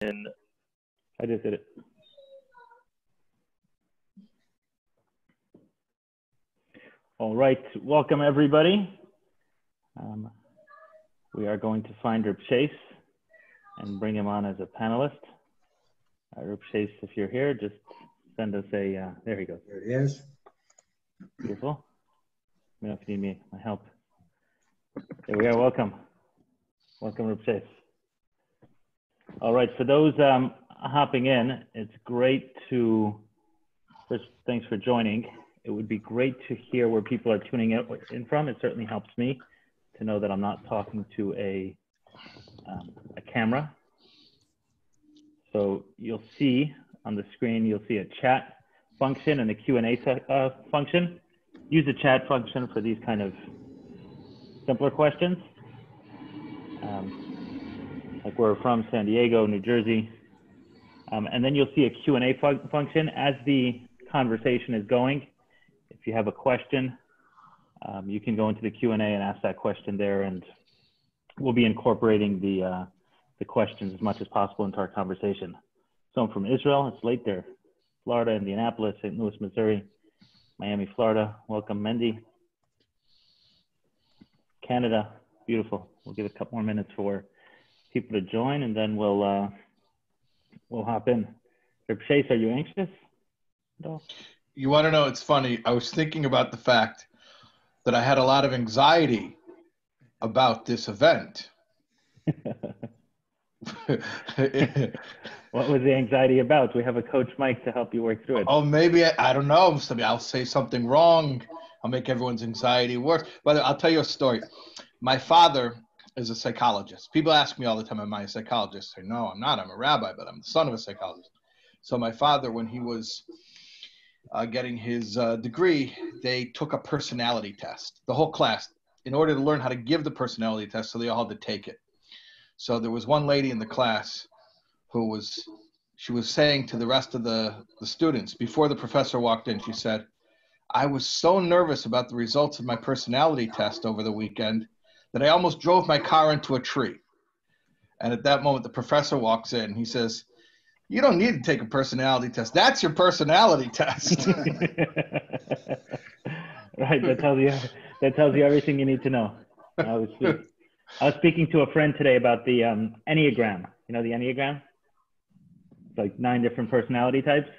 And I just did it. All right, welcome everybody. We are going to find Rabbi Shais and bring him on as a panelist. Rabbi Shais, if you're here, just send us a, there he goes. There it is. Beautiful. Let me know if you need my help. There we are, welcome. Welcome, Rabbi Shais. All right, for those hopping in, it's great to, first, thanks for joining. It would be great to hear where people are tuning in from. It certainly helps me to know that I'm not talking to a camera. So you'll see on the screen, you'll see a chat function and a Q&A function. Use the chat function for these kind of simpler questions. Like we're from San Diego, New Jersey. And then you'll see a Q&A function as the conversation is going. If you have a question, you can go into the Q&A and ask that question there, and we'll be incorporating the questions as much as possible into our conversation. So I'm from Israel, it's late there. Florida, Indianapolis, St. Louis, Missouri, Miami, Florida. Welcome, Mendy. Canada, beautiful. We'll give it a couple more minutes for people to join, and then we'll hop in. Rabbi Shais, are you anxious at all? You want to know, it's funny. I was thinking about the fact that I had a lot of anxiety about this event. What was the anxiety about? We have a coach Mike to help you work through it. Oh, maybe, I don't know. I'll say something wrong. I'll make everyone's anxiety worse. But I'll tell you a story. My father is a psychologist. People ask me all the time, am I a psychologist? I say, no, I'm not. I'm a rabbi, but I'm the son of a psychologist. So my father, when he was getting his degree, they took a personality test, the whole class, in order to learn how to give the personality test, so they all had to take it. So there was one lady in the class who she was saying to the rest of the students, before the professor walked in, she said, I was so nervous about the results of my personality test over the weekend that I almost drove my car into a tree. And at that moment, the professor walks in, he says, you don't need to take a personality test. That's your personality test. Right, that tells you everything you need to know. I was speaking to a friend today about the Enneagram. You know the Enneagram? It's like 9 different personality types.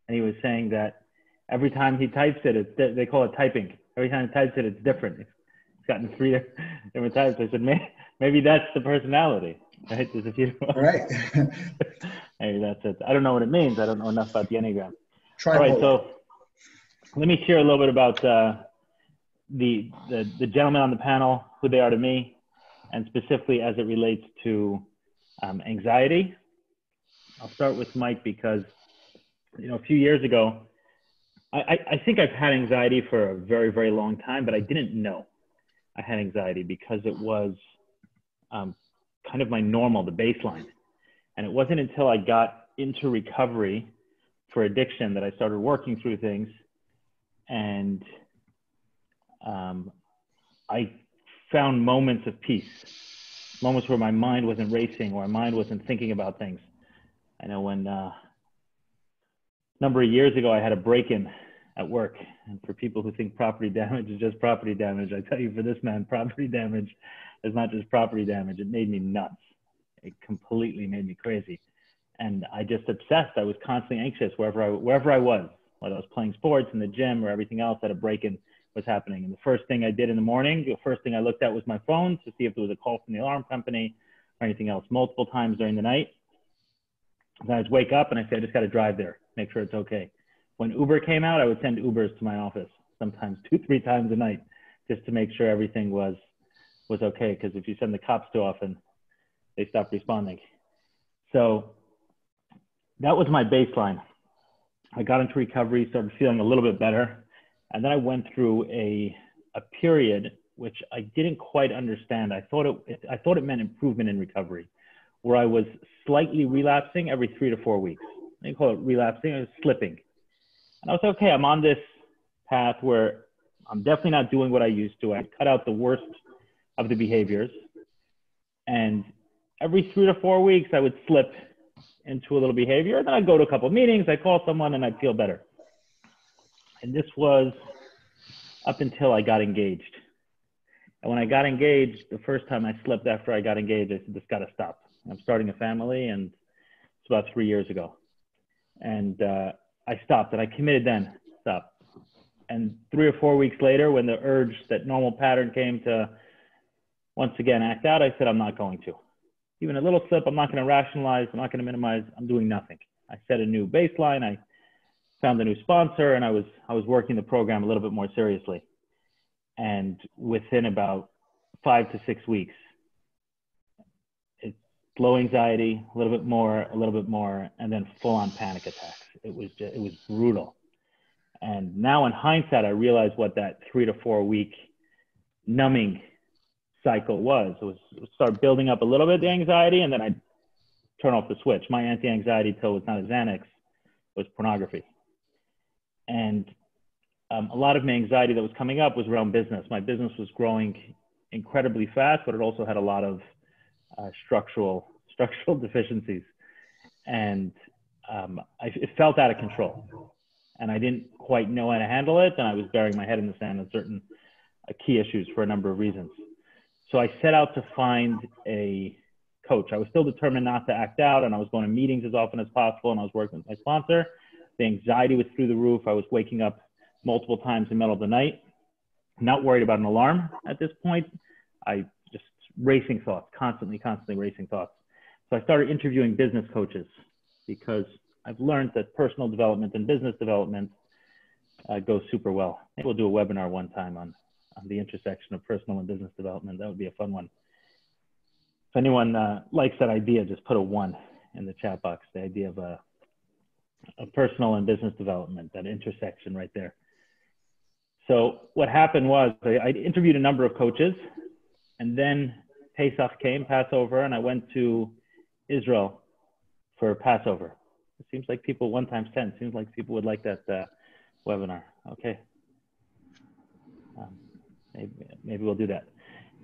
And he was saying that every time he types it, they call it typing. Every time he types it, it's different. He's gotten 3 different types. I said, maybe that's the personality. Right? There's a few. Right. Hey, that's it. I don't know what it means. I don't know enough about the Enneagram. All right, so let me share a little bit about the gentlemen on the panel, who they are to me, and specifically as it relates to anxiety. I'll start with Mike because, a few years ago, I think I've had anxiety for a very, very long time, but I didn't know I had anxiety because it was kind of my normal, the baseline. And it wasn't until I got into recovery for addiction that I started working through things. And I found moments of peace, moments where my mind wasn't racing, or my mind wasn't thinking about things. I know when a number of years ago, I had a break-in at work. And for people who think property damage is just property damage, I tell you, for this man, property damage is not just property damage. It made me nuts. It completely made me crazy. And I just obsessed. I was constantly anxious wherever I was, whether I was playing sports, in the gym, or everything else that a break-in was happening. And the first thing I did in the morning, the first thing I looked at was my phone to see if there was a call from the alarm company or anything else, multiple times during the night. Then I'd wake up and I say, I just got to drive there, make sure it's okay. When Uber came out, I would send Ubers to my office, sometimes 2-3 times a night, just to make sure everything was okay. Because if you send the cops too often, they stop responding. So that was my baseline. I got into recovery, started feeling a little bit better. And then I went through a period which I didn't quite understand. I thought it meant improvement in recovery, where I was slightly relapsing every 3 to 4 weeks. They call it relapsing, I was slipping. And I was okay, I'm on this path where I'm definitely not doing what I used to. I cut out the worst of the behaviors. And every 3 to 4 weeks, I would slip into a little behavior. And then I'd go to a couple of meetings, I'd call someone, and I'd feel better. And this was up until I got engaged. And when I got engaged, the first time I slipped after I got engaged, I said, this got to stop. I'm starting a family, and it's about 3 years ago. And I stopped, and I committed then, stop. And 3 or 4 weeks later, when the urge, that normal pattern came to once again act out, I said, I'm not going to. Even a little slip, I'm not going to rationalize, I'm not going to minimize, I'm doing nothing. I set a new baseline, I found a new sponsor, and I was working the program a little bit more seriously. And within about 5 to 6 weeks, it's low anxiety, a little bit more, and then full-on panic attacks. It was brutal. And now in hindsight, I realize what that 3 to 4 week numbing cycle was. It was start building up a little bit the anxiety, and then I'd turn off the switch. My anti-anxiety pill was not a Xanax, it was pornography. And a lot of my anxiety that was coming up was around business. My business was growing incredibly fast, but it also had a lot of structural deficiencies. And it felt out of control. And I didn't quite know how to handle it. And I was burying my head in the sand on certain key issues for a number of reasons. So I set out to find a coach. I was still determined not to act out, and I was going to meetings as often as possible, and I was working with my sponsor. The anxiety was through the roof. I was waking up multiple times in the middle of the night, not worried about an alarm at this point. I just racing thoughts, constantly racing thoughts. So I started interviewing business coaches because I've learned that personal development and business development goes super well. Maybe we'll do a webinar one time on the intersection of personal and business development. That would be a fun one. If anyone likes that idea, just put a 1 in the chat box, the idea of a personal and business development, that intersection right there. So what happened was I interviewed a number of coaches, and then Pesach came, Passover, and I went to Israel for Passover. It seems like people, 1 times 10, seems like people would like that webinar. Okay. Maybe we'll do that.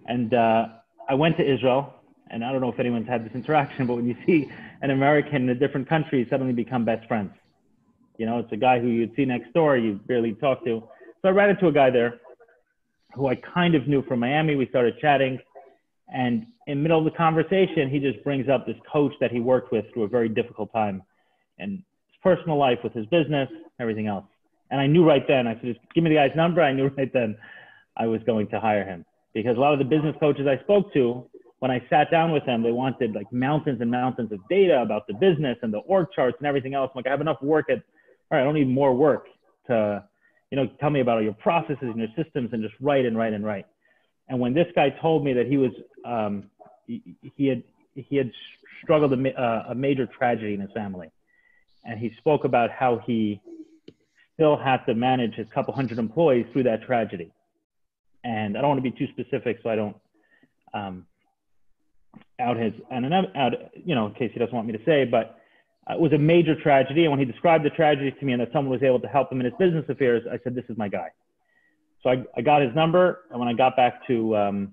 And I went to Israel, and I don't know if anyone's had this interaction, but when you see an American in a different country suddenly become best friends. You know, it's a guy who you'd see next door, you barely talk to. So I ran into a guy there who I kind of knew from Miami. We started chatting, and in the middle of the conversation, he just brings up this coach that he worked with through a very difficult time in his personal life, with his business, everything else. And I knew right then, I said, just give me the guy's number. I knew right then I was going to hire him, because a lot of the business coaches I spoke to, when I sat down with them, they wanted like mountains and mountains of data about the business and the org charts and everything else. I'm like, I have enough work all right, I don't need more work to, tell me about all your processes and your systems, and just write. And when this guy told me that he was, he had struggled a major tragedy in his family, and he spoke about how he still had to manage his couple hundred employees through that tragedy. And I don't want to be too specific, so I don't in case he doesn't want me to say, but it was a major tragedy. And when he described the tragedy to me and that someone was able to help him in his business affairs, I said, this is my guy. So I got his number. And when I got back to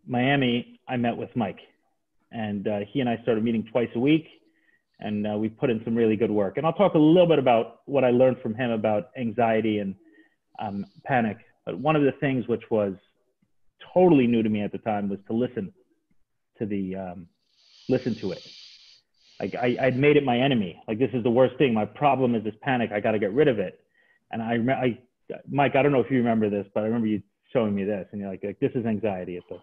Miami, I met with Mike. And he and I started meeting twice a week. And we put in some really good work. And I'll talk a little bit about what I learned from him about anxiety and panic. But one of the things which was totally new to me at the time was to listen to it. Like I'd made it my enemy. Like, this is the worst thing. My problem is this panic. I got to get rid of it. And Mike, I don't know if you remember this, but I remember you showing me this, and you're like this is anxiety. It's like,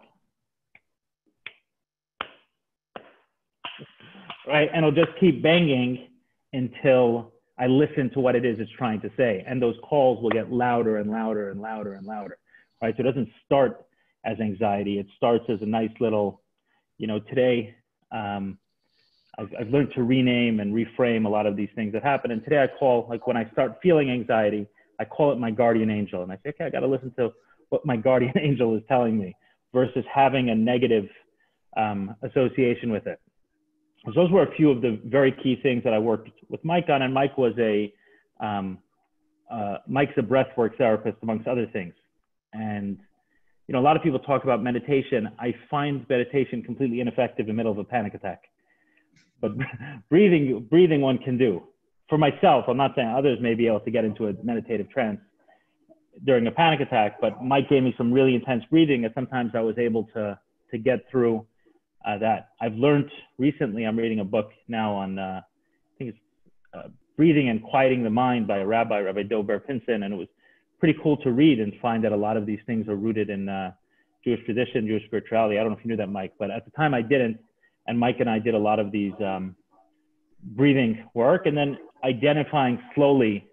right. And it'll just keep banging until I listen to what it is it's trying to say. And those calls will get louder and louder and louder and louder. Right. So it doesn't start as anxiety. It starts as a nice little, today, I've learned to rename and reframe a lot of these things that happen. And today I call, like, when I start feeling anxiety, I call it my guardian angel. And I say, okay, I got to listen to what my guardian angel is telling me, versus having a negative association with it. So those were a few of the very key things that I worked with Mike on. And Mike was Mike's a breathwork therapist, amongst other things. And you know, a lot of people talk about meditation. I find meditation completely ineffective in the middle of a panic attack. But breathing one can do. For myself, I'm not saying others may be able to get into a meditative trance during a panic attack, but Mike gave me some really intense breathing, and sometimes I was able to get through that. I've learned recently, I'm reading a book now on, I think it's Breathing and Quieting the Mind by a Rabbi, Rabbi Taub, and it was pretty cool to read and find that a lot of these things are rooted in Jewish tradition, Jewish spirituality. I don't know if you knew that, Mike, but at the time I didn't. And Mike and I did a lot of these breathing work, and then identifying slowly,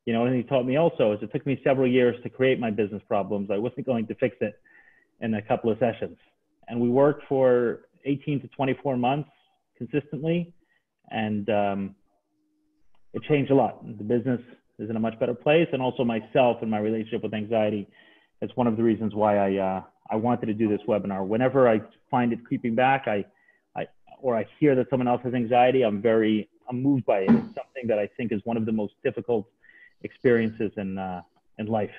you know, and he taught me also, is it took me several years to create my business problems. I wasn't going to fix it in a couple of sessions. And we worked for 18 to 24 months consistently. And it changed a lot. The business is in a much better place. And also myself and my relationship with anxiety. It's one of the reasons why I wanted to do this webinar. Whenever I find it creeping back, or I hear that someone else has anxiety, I'm moved by it. It's something that I think is one of the most difficult experiences in life,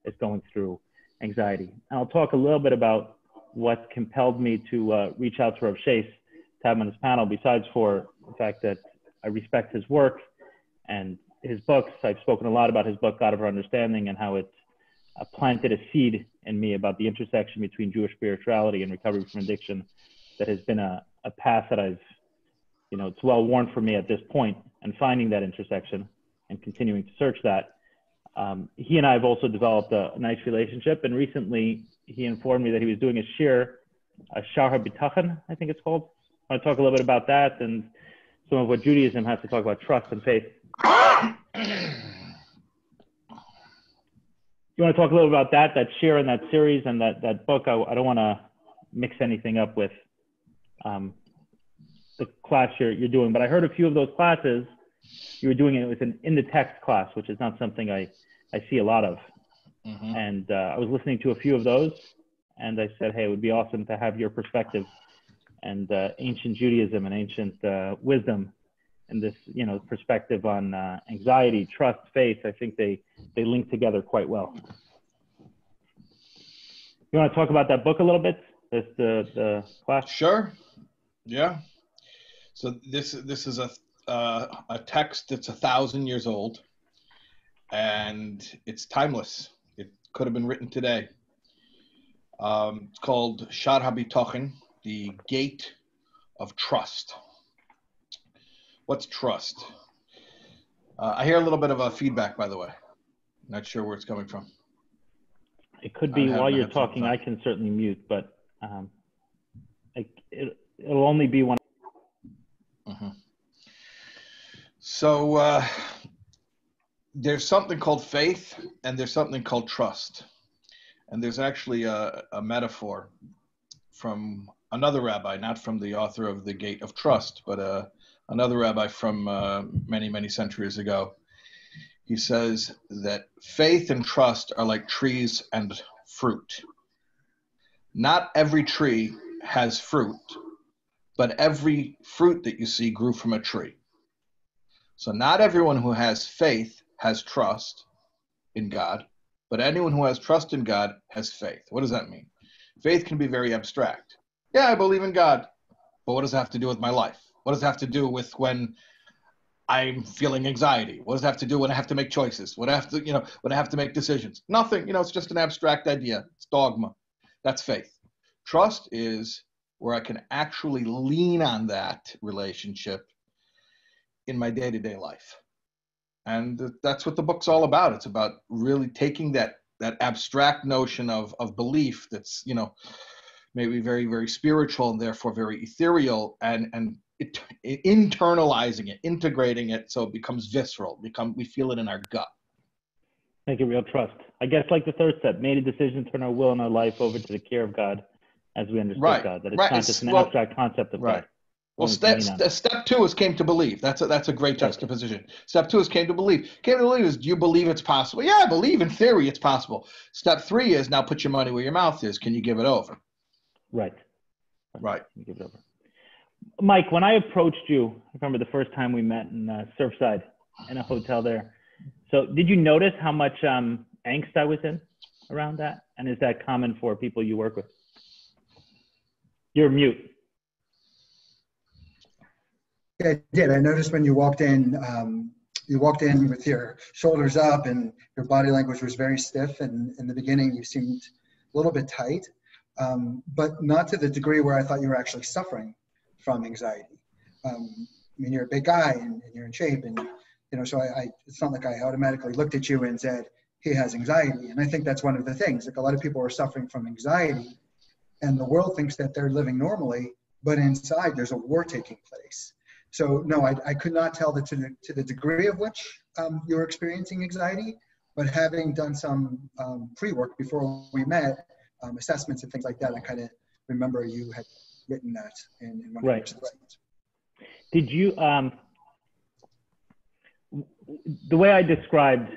is going through anxiety. And I'll talk a little bit about what compelled me to reach out to Rav Shais to have him on his panel, besides for the fact that I respect his work and his books. I've spoken a lot about his book, God of Our Understanding, and how it planted a seed in me about the intersection between Jewish spirituality and recovery from addiction. That has been a path that I've, you know, it's well worn for me at this point, and finding that intersection and continuing to search that. He and I have also developed a nice relationship, and recently he informed me that he was doing a Shar HaBitachon, I think it's called. I want to talk a little bit about that and some of what Judaism has to talk about trust and faith. You want to talk a little about that share in that series and that book? I don't want to mix anything up with the class you're doing, but I heard a few of those classes you were doing. It was an in the text class, which is not something I see a lot of. Mm-hmm. And I was listening to a few of those, and I said, hey, it would be awesome to have your perspective and ancient Judaism and ancient wisdom, and this, you know, perspective on anxiety, trust, faith. I think they link together quite well. You want to talk about that book a little bit? The class? Sure. Yeah. So this is a text that's 1,000 years old, and it's timeless. It could have been written today. It's called Shar HaBitachon, the Gate of Trust. What's trust? I hear a little bit of a feedback, by the way. Not sure where it's coming from. It could be while you're talking. I can certainly mute, but it'll only be one. Mm-hmm. So there's something called faith, and there's something called trust. And there's actually a metaphor from another rabbi, not from the author of The Gate of Trust, but another rabbi from many, many centuries ago. He says that faith and trust are like trees and fruit. Not every tree has fruit, but every fruit that you see grew from a tree. So not everyone who has faith has trust in God, but anyone who has trust in God has faith. What does that mean? Faith can be very abstract. Yeah, I believe in God, but what does it have to do with my life? What does it have to do with when I'm feeling anxiety? What does it have to do when I have to make choices? When I have to, when I have to make decisions? Nothing, it's just an abstract idea. It's dogma. That's faith. Trust is where I can actually lean on that relationship in my day-to-day life. And that's what the book's all about. It's about really taking that abstract notion of belief that's, maybe very, very spiritual and therefore very ethereal, and internalizing it, integrating it so it becomes visceral. We feel it in our gut. Make it real trust. I guess like the third step, made a decision to turn our will and our life over to the care of God as we understand God. That it's not just an abstract concept of God. Well, step two is came to believe. That's a great juxtaposition. Step two is came to believe. Came to believe is, do you believe it's possible? Yeah, I believe in theory it's possible. Step three is, now put your money where your mouth is. Can you give it over? Right. Give it over. Mike, when I approached you, I remember the first time we met in Surfside in a hotel there. So did you notice how much angst I was in? around that? And is that common for people you work with? You're mute. Yeah, I did. I noticed when you walked in with your shoulders up and your body language was very stiff. And in the beginning, you seemed a little bit tight, but not to the degree where I thought you were actually suffering from anxiety. I mean, you're a big guy and you're in shape, and so it's not like I automatically looked at you and said, he has anxiety. And I think that's one of the things. Like, a lot of people are suffering from anxiety, and the world thinks that they're living normally, but inside there's a war taking place. So no, I could not tell to the degree of which you're experiencing anxiety, but having done some pre-work before we met, assessments and things like that, I kind of remember you had written that in one of your assessments. Did you, the way I described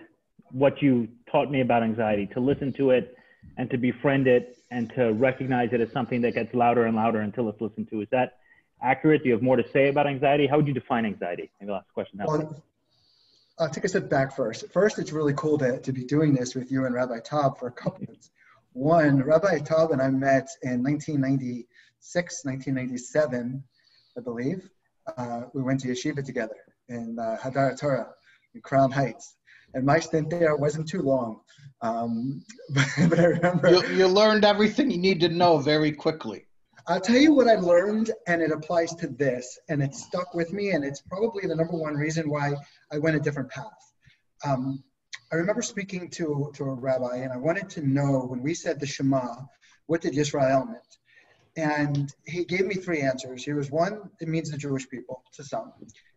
what you taught me about anxiety, to listen to it and to befriend it and to recognize it as something that gets louder and louder until it's listened to, is that accurate? Do you have more to say about anxiety? How would you define anxiety? Maybe last question. Well, I'll take a step back first. First, it's really cool to be doing this with you and Rabbi Taub for a couple reasons. One, Rabbi Taub and I met in 1996, 1997, I believe. We went to yeshiva together in Hadar Torah in Crown Heights. And my stint there wasn't too long. But I remember... You learned everything you need to know very quickly. I'll tell you what I learned, and it applies to this, and it stuck with me, and it's probably the number one reason why I went a different path. I remember speaking to a rabbi, and I wanted to know, when we said the Shema, what did Yisrael mean? And he gave me three answers. Here was one, it means the Jewish people, to some.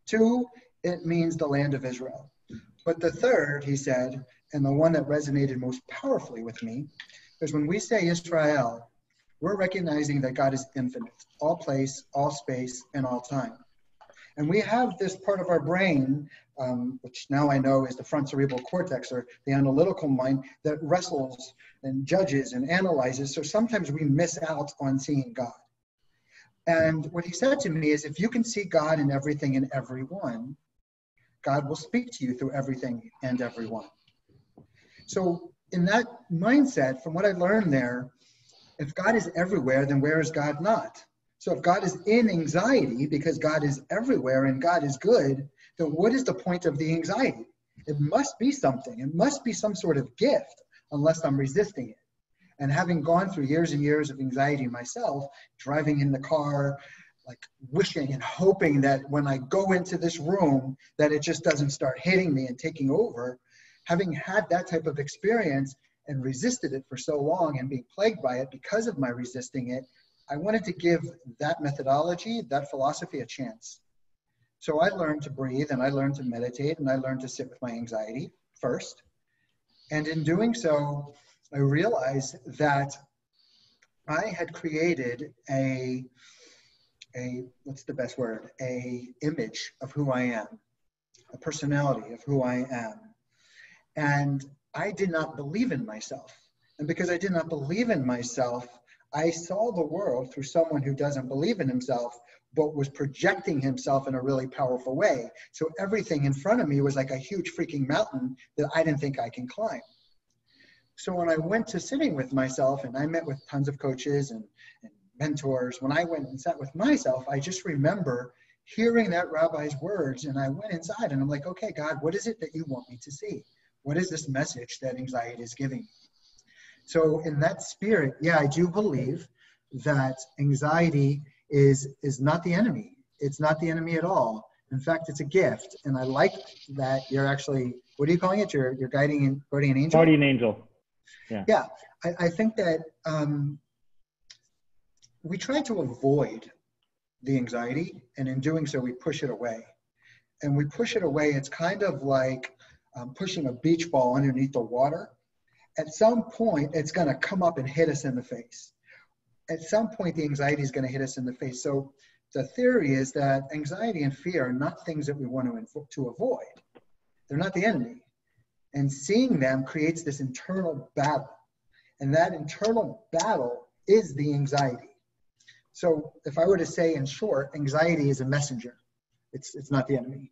Two, it means the land of Israel. But the third, he said, and the one that resonated most powerfully with me, is when we say Israel, we're recognizing that God is infinite, all place, all space, and all time. And we have this part of our brain, which now I know is the front cerebral cortex, or the analytical mind, that wrestles and judges and analyzes. So sometimes we miss out on seeing God. And what he said to me is, if you can see God in everything and everyone, God will speak to you through everything and everyone. So in that mindset, from what I learned there, if God is everywhere, then where is God not? So if God is in anxiety because God is everywhere and God is good, then what is the point of the anxiety? It must be something. It must be some sort of gift, unless I'm resisting it. And having gone through years and years of anxiety myself, driving in the car, like wishing and hoping that when I go into this room, that it just doesn't start hitting me and taking over, having had that type of experience, and resisted it for so long and being plagued by it because of my resisting it, I wanted to give that methodology, that philosophy, a chance. So I learned to breathe, and I learned to meditate, and I learned to sit with my anxiety first. And in doing so, I realized that I had created what's the best word? A image of who I am, a personality of who I am. And I did not believe in myself. And because I did not believe in myself, I saw the world through someone who doesn't believe in himself, but was projecting himself in a really powerful way. So everything in front of me was like a huge freaking mountain that I didn't think I can climb. So when I went to sitting with myself, and I met with tons of coaches and mentors, when I went and sat with myself, I just remember hearing that rabbi's words, and I went inside and I'm like, okay, God, what is it that you want me to see? What is this message that anxiety is giving me? So in that spirit, yeah, I do believe that anxiety is not the enemy. It's not the enemy at all. In fact, it's a gift. And I like that you're actually, what are you calling it? You're guardian angel? Guardian angel. Yeah. Yeah. I think that we try to avoid the anxiety, and in doing so, we push it away. And we push it away, it's kind of like pushing a beach ball underneath the water. At some point, it's going to come up and hit us in the face. At some point, the anxiety is going to hit us in the face. So the theory is that anxiety and fear are not things that we want to avoid. They're not the enemy. And seeing them creates this internal battle. And that internal battle is the anxiety. So if I were to say in short, anxiety is a messenger. It's not the enemy.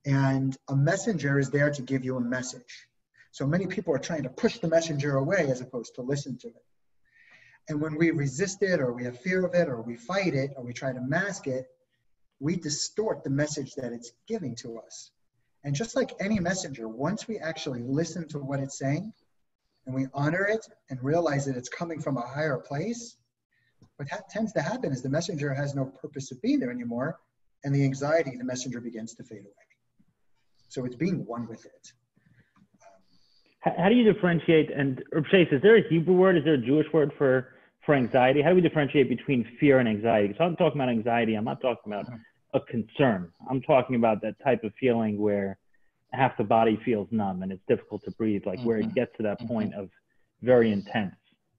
And a messenger is there to give you a message. So many people are trying to push the messenger away as opposed to listen to it. And when we resist it, or we have fear of it, or we fight it, or we try to mask it, we distort the message that it's giving to us. And just like any messenger, once we actually listen to what it's saying, and we honor it and realize that it's coming from a higher place, what tends to happen is the messenger has no purpose of being there anymore, and the anxiety, the messenger begins to fade away. So it's being one with it. How do you differentiate, and Shais, is there a Hebrew word, is there a Jewish word for anxiety? How do we differentiate between fear and anxiety? Because I'm talking about anxiety, I'm not talking about a concern. I'm talking about that type of feeling where half the body feels numb and it's difficult to breathe, like where it gets to that point of very intense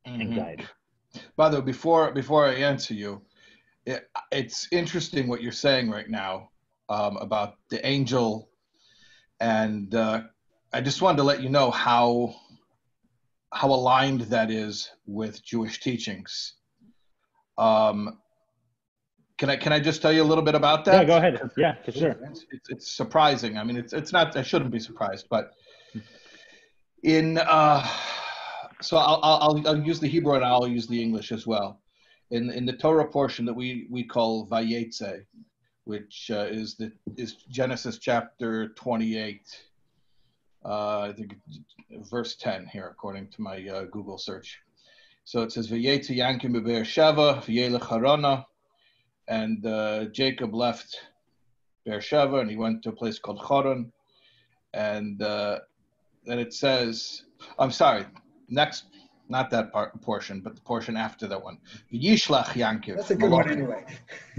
anxiety. By the way, before I answer you, it's interesting what you're saying right now about the angel, and I just wanted to let you know how aligned that is with Jewish teachings. Can I just tell you a little bit about that? Yeah, go ahead. Yeah, for sure. It's surprising. I mean, it's not. I shouldn't be surprised, but in so I'll use the Hebrew and I'll use the English as well. In the Torah portion that we call Vayetze, which is Genesis chapter 28. I think verse 10 here, according to my Google search. So it says, Vayetze Yankim be'Be'er Sheva, v'yelech Harana, and Jacob left Beersheba and he went to a place called Choron. And then it says, I'm sorry, next, not that portion, but the portion after that one. Yishlach Yankiv. That's a good one anyway.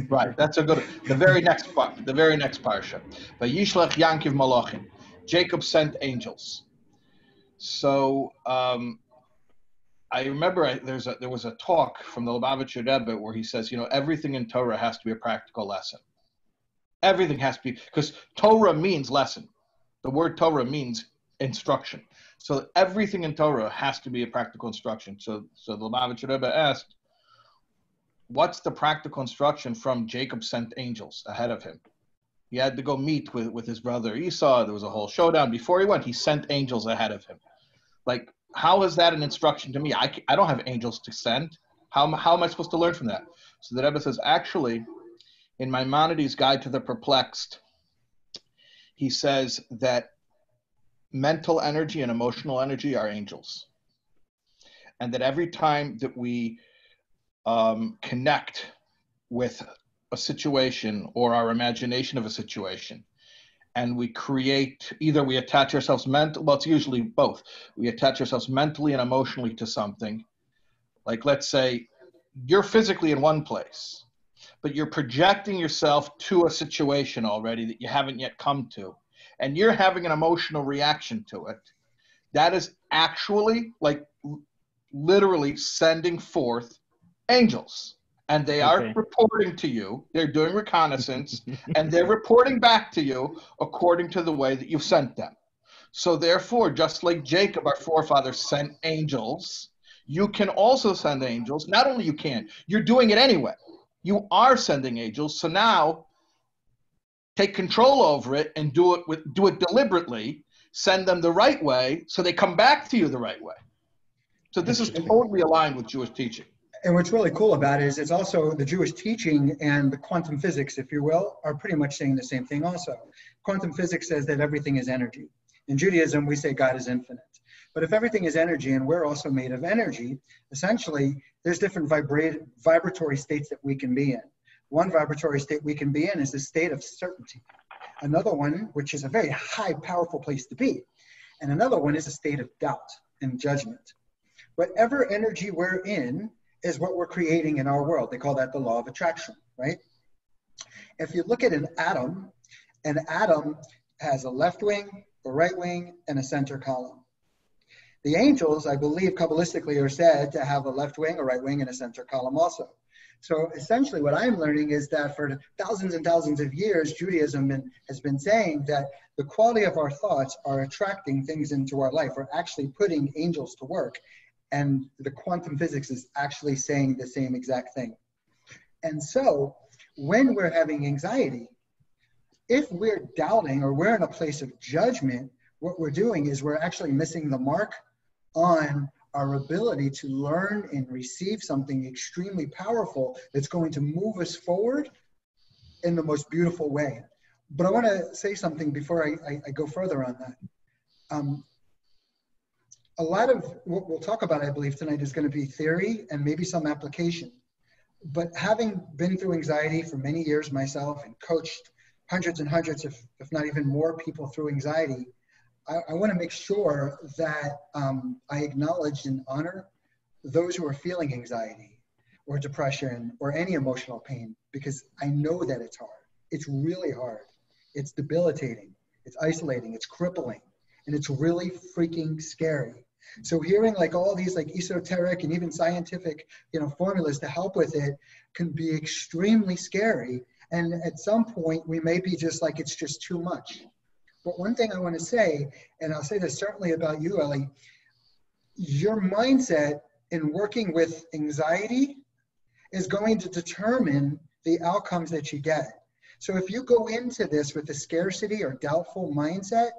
Right, that's a good, the very next parsha. But Yishlach Yankiv Malachim. Jacob sent angels. So I remember there was a talk from the Lubavitcher Rebbe where he says, everything in Torah has to be a practical lesson. Everything has to be, because Torah means lesson. The word Torah means instruction. So everything in Torah has to be a practical instruction. So the Lubavitcher Rebbe asked, what's the practical instruction from Jacob sent angels ahead of him? He had to go meet with his brother Esau. There was a whole showdown. Before he went, he sent angels ahead of him. Like, how is that an instruction to me? I don't have angels to send. How am I supposed to learn from that? So the Rebbe says, actually, in Maimonides' Guide to the Perplexed, he says that mental energy and emotional energy are angels. And that every time that we connect with a situation or our imagination of a situation, and we create, either we attach ourselves it's usually both. We attach ourselves mentally and emotionally to something. Like, let's say you're physically in one place, but you're projecting yourself to a situation already that you haven't yet come to, and you're having an emotional reaction to it. That is actually, like, literally sending forth angels. And they are reporting to you. They're doing reconnaissance, and they're reporting back to you according to the way that you've sent them. So therefore, just like Jacob, our forefather, sent angels, you can also send angels. Not only you can, you're doing it anyway. You are sending angels. So now, take control over it and do it deliberately. Send them the right way, so they come back to you the right way. So this is totally aligned with Jewish teaching. And what's really cool about it is it's also the Jewish teaching and the quantum physics, if you will, are pretty much saying the same thing also. Quantum physics says that everything is energy. In Judaism, we say God is infinite. But if everything is energy and we're also made of energy, essentially there's different vibratory states that we can be in. One vibratory state we can be in is the state of certainty. Another one, which is a very high, powerful place to be. And another one is a state of doubt and judgment. Whatever energy we're in is what we're creating in our world. They call that the law of attraction, right? If you look at an atom has a left wing, a right wing, and a center column. The angels, I believe, Kabbalistically are said to have a left wing, a right wing, and a center column also. So essentially what I'm learning is that for thousands and thousands of years, Judaism has been saying that the quality of our thoughts are attracting things into our life. We're actually putting angels to work. And the quantum physics is actually saying the same exact thing. And so when we're having anxiety, if we're doubting or we're in a place of judgment, what we're doing is we're actually missing the mark on our ability to learn and receive something extremely powerful that's going to move us forward in the most beautiful way. But I want to say something before I go further on that. A lot of what we'll talk about, I believe, tonight is going to be theory and maybe some application. But having been through anxiety for many years myself and coached hundreds and hundreds, if not even more people through anxiety, I want to make sure that I acknowledge and honor those who are feeling anxiety or depression or any emotional pain, because I know that it's hard. It's really hard. It's debilitating. It's isolating. It's crippling. And it's really freaking scary. So hearing like all these like esoteric and even scientific, formulas to help with it can be extremely scary. And at some point we may be just like, it's just too much. But one thing I want to say, and I'll say this certainly about you, Ellie, your mindset in working with anxiety is going to determine the outcomes that you get. So if you go into this with a scarcity or doubtful mindset,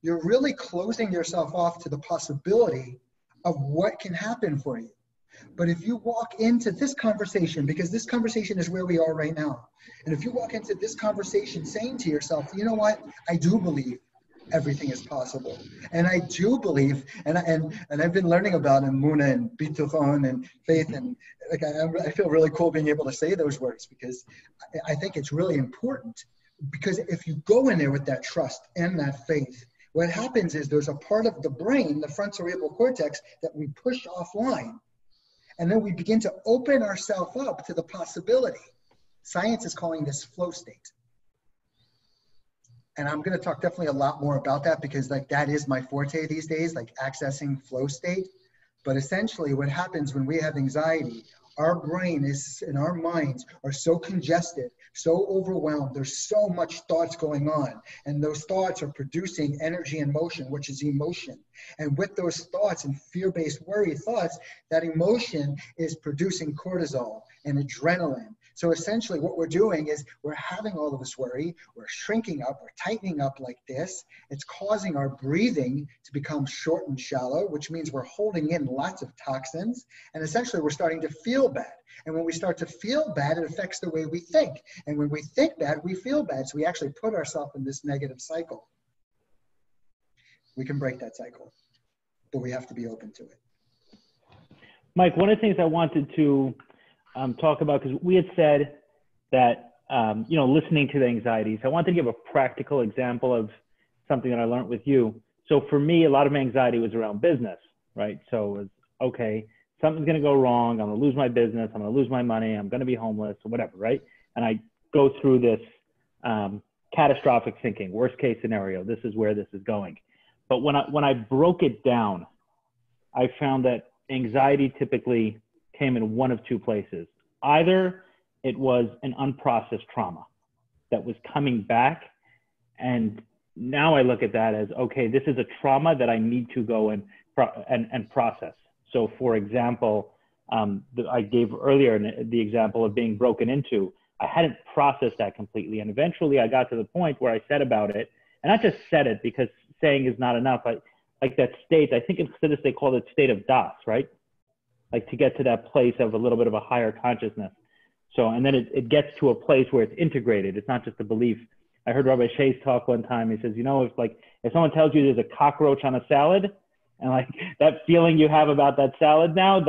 you're really closing yourself off to the possibility of what can happen for you. But if you walk into this conversation, because this conversation is where we are right now, and if you walk into this conversation saying to yourself, you know what, I do believe everything is possible. And I do believe, and I've been learning about Emunah and Bituchon and faith, and like I feel really cool being able to say those words, because I think it's really important. Because if you go in there with that trust and that faith, what happens is there's a part of the brain, the frontocerebral cortex, that we push offline. And then we begin to open ourselves up to the possibility. Science is calling this flow state. And I'm going to talk definitely a lot more about that, because like that is my forte these days, like accessing flow state. But essentially what happens when we have anxiety, our brain is and our minds are so congested, so overwhelmed. There's so much thoughts going on. And those thoughts are producing energy and motion, which is emotion. And with those thoughts and fear-based worry thoughts, that emotion is producing cortisol and adrenaline. So essentially what we're doing is we're having all of this worry, we're shrinking up, we're tightening up like this. It's causing our breathing to become short and shallow, which means we're holding in lots of toxins. And essentially we're starting to feel bad. And when we start to feel bad, it affects the way we think. And when we think bad, we feel bad. So we actually put ourselves in this negative cycle. We can break that cycle, but we have to be open to it. Mike, one of the things I wanted to talk about, because we had said that, listening to the anxieties, I wanted to give a practical example of something that I learned with you. So for me, a lot of my anxiety was around business, right? So it was, okay, something's going to go wrong. I'm going to lose my business. I'm going to lose my money. I'm going to be homeless or whatever, right? And I go through this catastrophic thinking, worst case scenario, this is where this is going. But when I broke it down, I found that anxiety typically came in one of two places. Either it was an unprocessed trauma that was coming back, and now I look at that as, okay, this is a trauma that I need to go and process. So for example, I gave earlier the example of being broken into. I hadn't processed that completely, and eventually I got to the point where I said about it, and not just said it because saying is not enough. Like that state, I think in Chassidus they call it state of das, right? Like to get to that place of a little bit of a higher consciousness. So, and then it gets to a place where it's integrated. It's not just a belief. I heard Rabbi Shais talk one time. He says, if someone tells you there's a cockroach on a salad, and like that feeling you have about that salad now,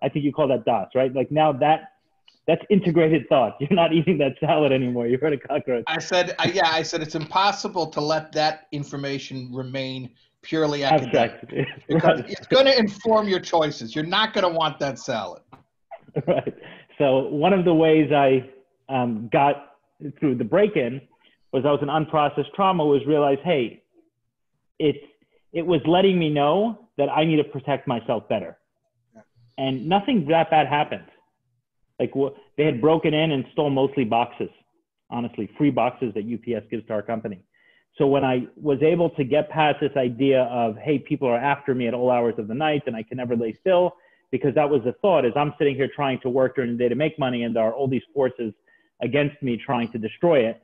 I think you call that das, right? Like now that's integrated thought. You're not eating that salad anymore. You've heard a cockroach. I said it's impossible to let that information remain purely academic. Because it's going to inform your choices. You're not going to want that salad. Right. So one of the ways I got through the break-in was I was an unprocessed trauma, was realize, hey, it was letting me know that I need to protect myself better. And nothing that bad happened. Like they had broken in and stole mostly boxes, honestly, free boxes that UPS gives to our company. So when I was able to get past this idea of, hey, people are after me at all hours of the night and I can never lay still, because that was the thought, is I'm sitting here trying to work during the day to make money and there are all these forces against me trying to destroy it.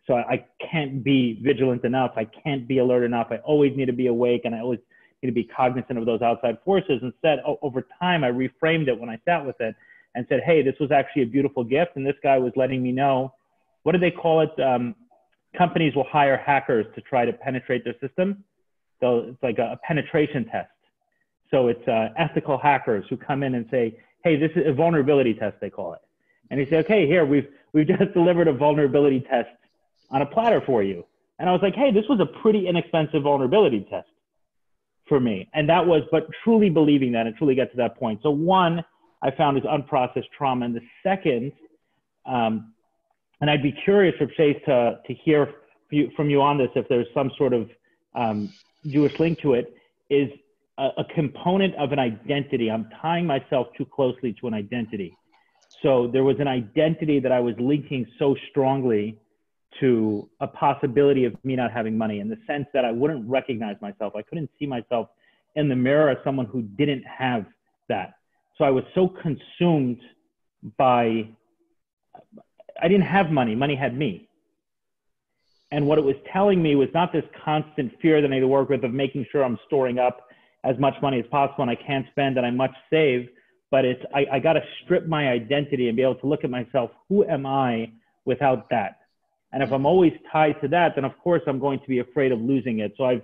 So I can't be vigilant enough. I can't be alert enough. I always need to be awake, and I always need to be cognizant of those outside forces. Instead, over time, I reframed it when I sat with it and said, hey, this was actually a beautiful gift. And this guy was letting me know, what do they call it? Companies will hire hackers to try to penetrate their system. So it's like a penetration test. So it's ethical hackers who come in and say, hey, this is a vulnerability test, they call it. And he said, okay, here, we've just delivered a vulnerability test on a platter for you. And I was like, hey, this was a pretty inexpensive vulnerability test for me. And that was, but truly believing that and truly get to that point. So one, I found is unprocessed trauma. And the second, and I'd be curious for Shais to hear from you on this, if there's some sort of Jewish link to it, is a component of an identity. I'm tying myself too closely to an identity. So there was an identity that I was linking so strongly to a possibility of me not having money, in the sense that I wouldn't recognize myself. I couldn't see myself in the mirror as someone who didn't have that. So I was so consumed by, I didn't have money, money had me. And what it was telling me was not this constant fear that I need to work with of making sure I'm storing up as much money as possible and I can't spend and I must save, but it's, I got to strip my identity and be able to look at myself, who am I without that? And if I'm always tied to that, then of course I'm going to be afraid of losing it. So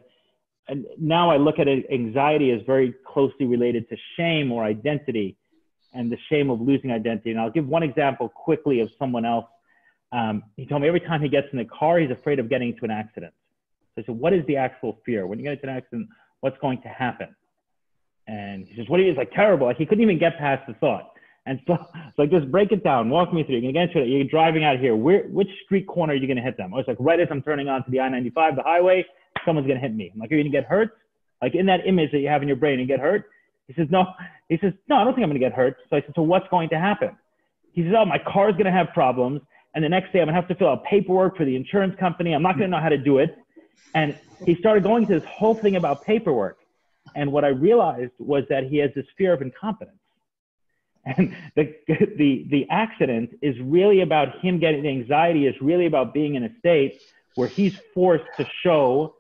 and now I look at it, anxiety as very closely related to shame or identity, and the shame of losing identity. And I'll give one example quickly of someone else. He told me every time he gets in the car, he's afraid of getting into an accident. So I said, what is the actual fear? When you get into an accident, what's going to happen? And he says, what do you, it's like terrible. Like he couldn't even get past the thought. And so it's like, just break it down. Walk me through. You're going to get into it. You're driving out here. Which street corner are you going to hit them? I was like, right as I'm turning onto the I-95, the highway, someone's going to hit me. I'm like, are you going to get hurt? Like in that image that you have in your brain, you get hurt? He says, no. He says, no, I don't think I'm going to get hurt. So I said, so what's going to happen? He says, oh, my car's going to have problems. And the next day I'm going to have to fill out paperwork for the insurance company. I'm not going to know how to do it. And he started going to this whole thing about paperwork. And what I realized was that he has this fear of incompetence. And the accident is really about him getting, the anxiety is really about being in a state where he's forced to show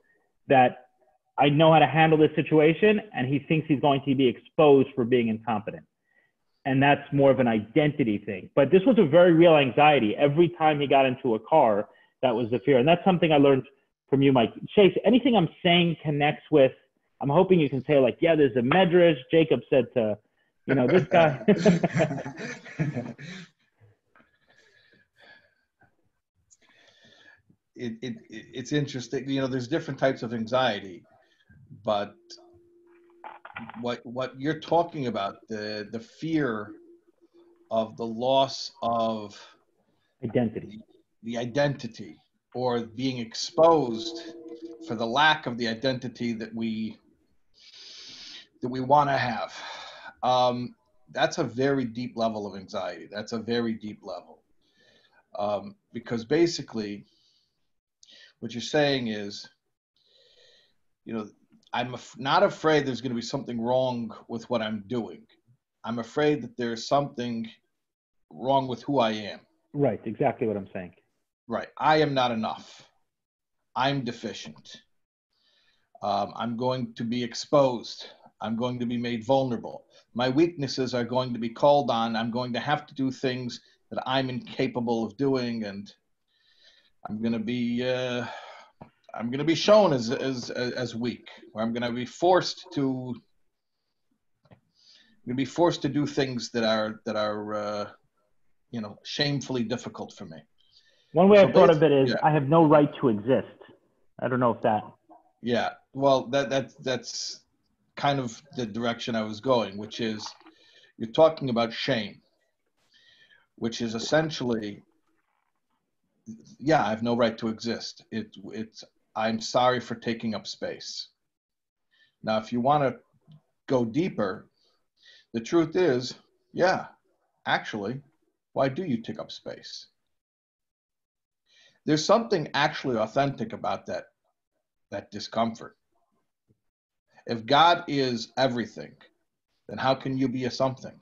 that I know how to handle this situation, and he thinks he's going to be exposed for being incompetent. And that's more of an identity thing. But this was a very real anxiety. Every time he got into a car, that was the fear. And that's something I learned from you, Mike. Shais, anything I'm saying connects with, I'm hoping you can say like, yeah, there's a medrash. Jacob said to, you know, this guy. It's interesting. You know, there's different types of anxiety, but what you're talking about, the fear of the loss of Identity. the identity, or being exposed for the lack of the identity that we want to have. That's a very deep level of anxiety. That's a very deep level. Because basically what you're saying is, you know, I'm not afraid there's going to be something wrong with what I'm doing. I'm afraid that there's something wrong with who I am. Right, exactly what I'm saying. Right. I am not enough. I'm deficient. I'm going to be exposed. I'm going to be made vulnerable. My weaknesses are going to be called on. I'm going to have to do things that I'm incapable of doing, and I'm going to be shown as weak. Or I'm going to be forced to do things that are you know, shamefully difficult for me. One way I thought of it is, yeah, I have no right to exist. I don't know if that. Yeah, well, that's kind of the direction I was going, which is, you're talking about shame, which is essentially, yeah, I have no right to exist. It's I'm sorry for taking up space. Now, if you want to go deeper, the truth is, yeah, actually, why do you take up space? There's something actually authentic about that discomfort. If God is everything, then how can you be a something?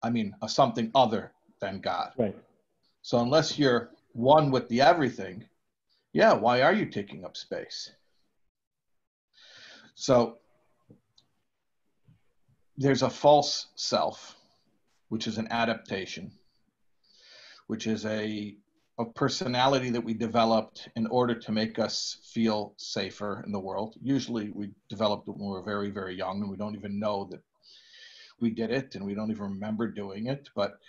I mean, a something other than God. Right. So unless you're one with the everything, yeah, why are you taking up space? So there's a false self, which is an adaptation, which is a personality that we developed in order to make us feel safer in the world. Usually we developed it when we were very, very young, and we don't even know that we did it, and we don't even remember doing it. But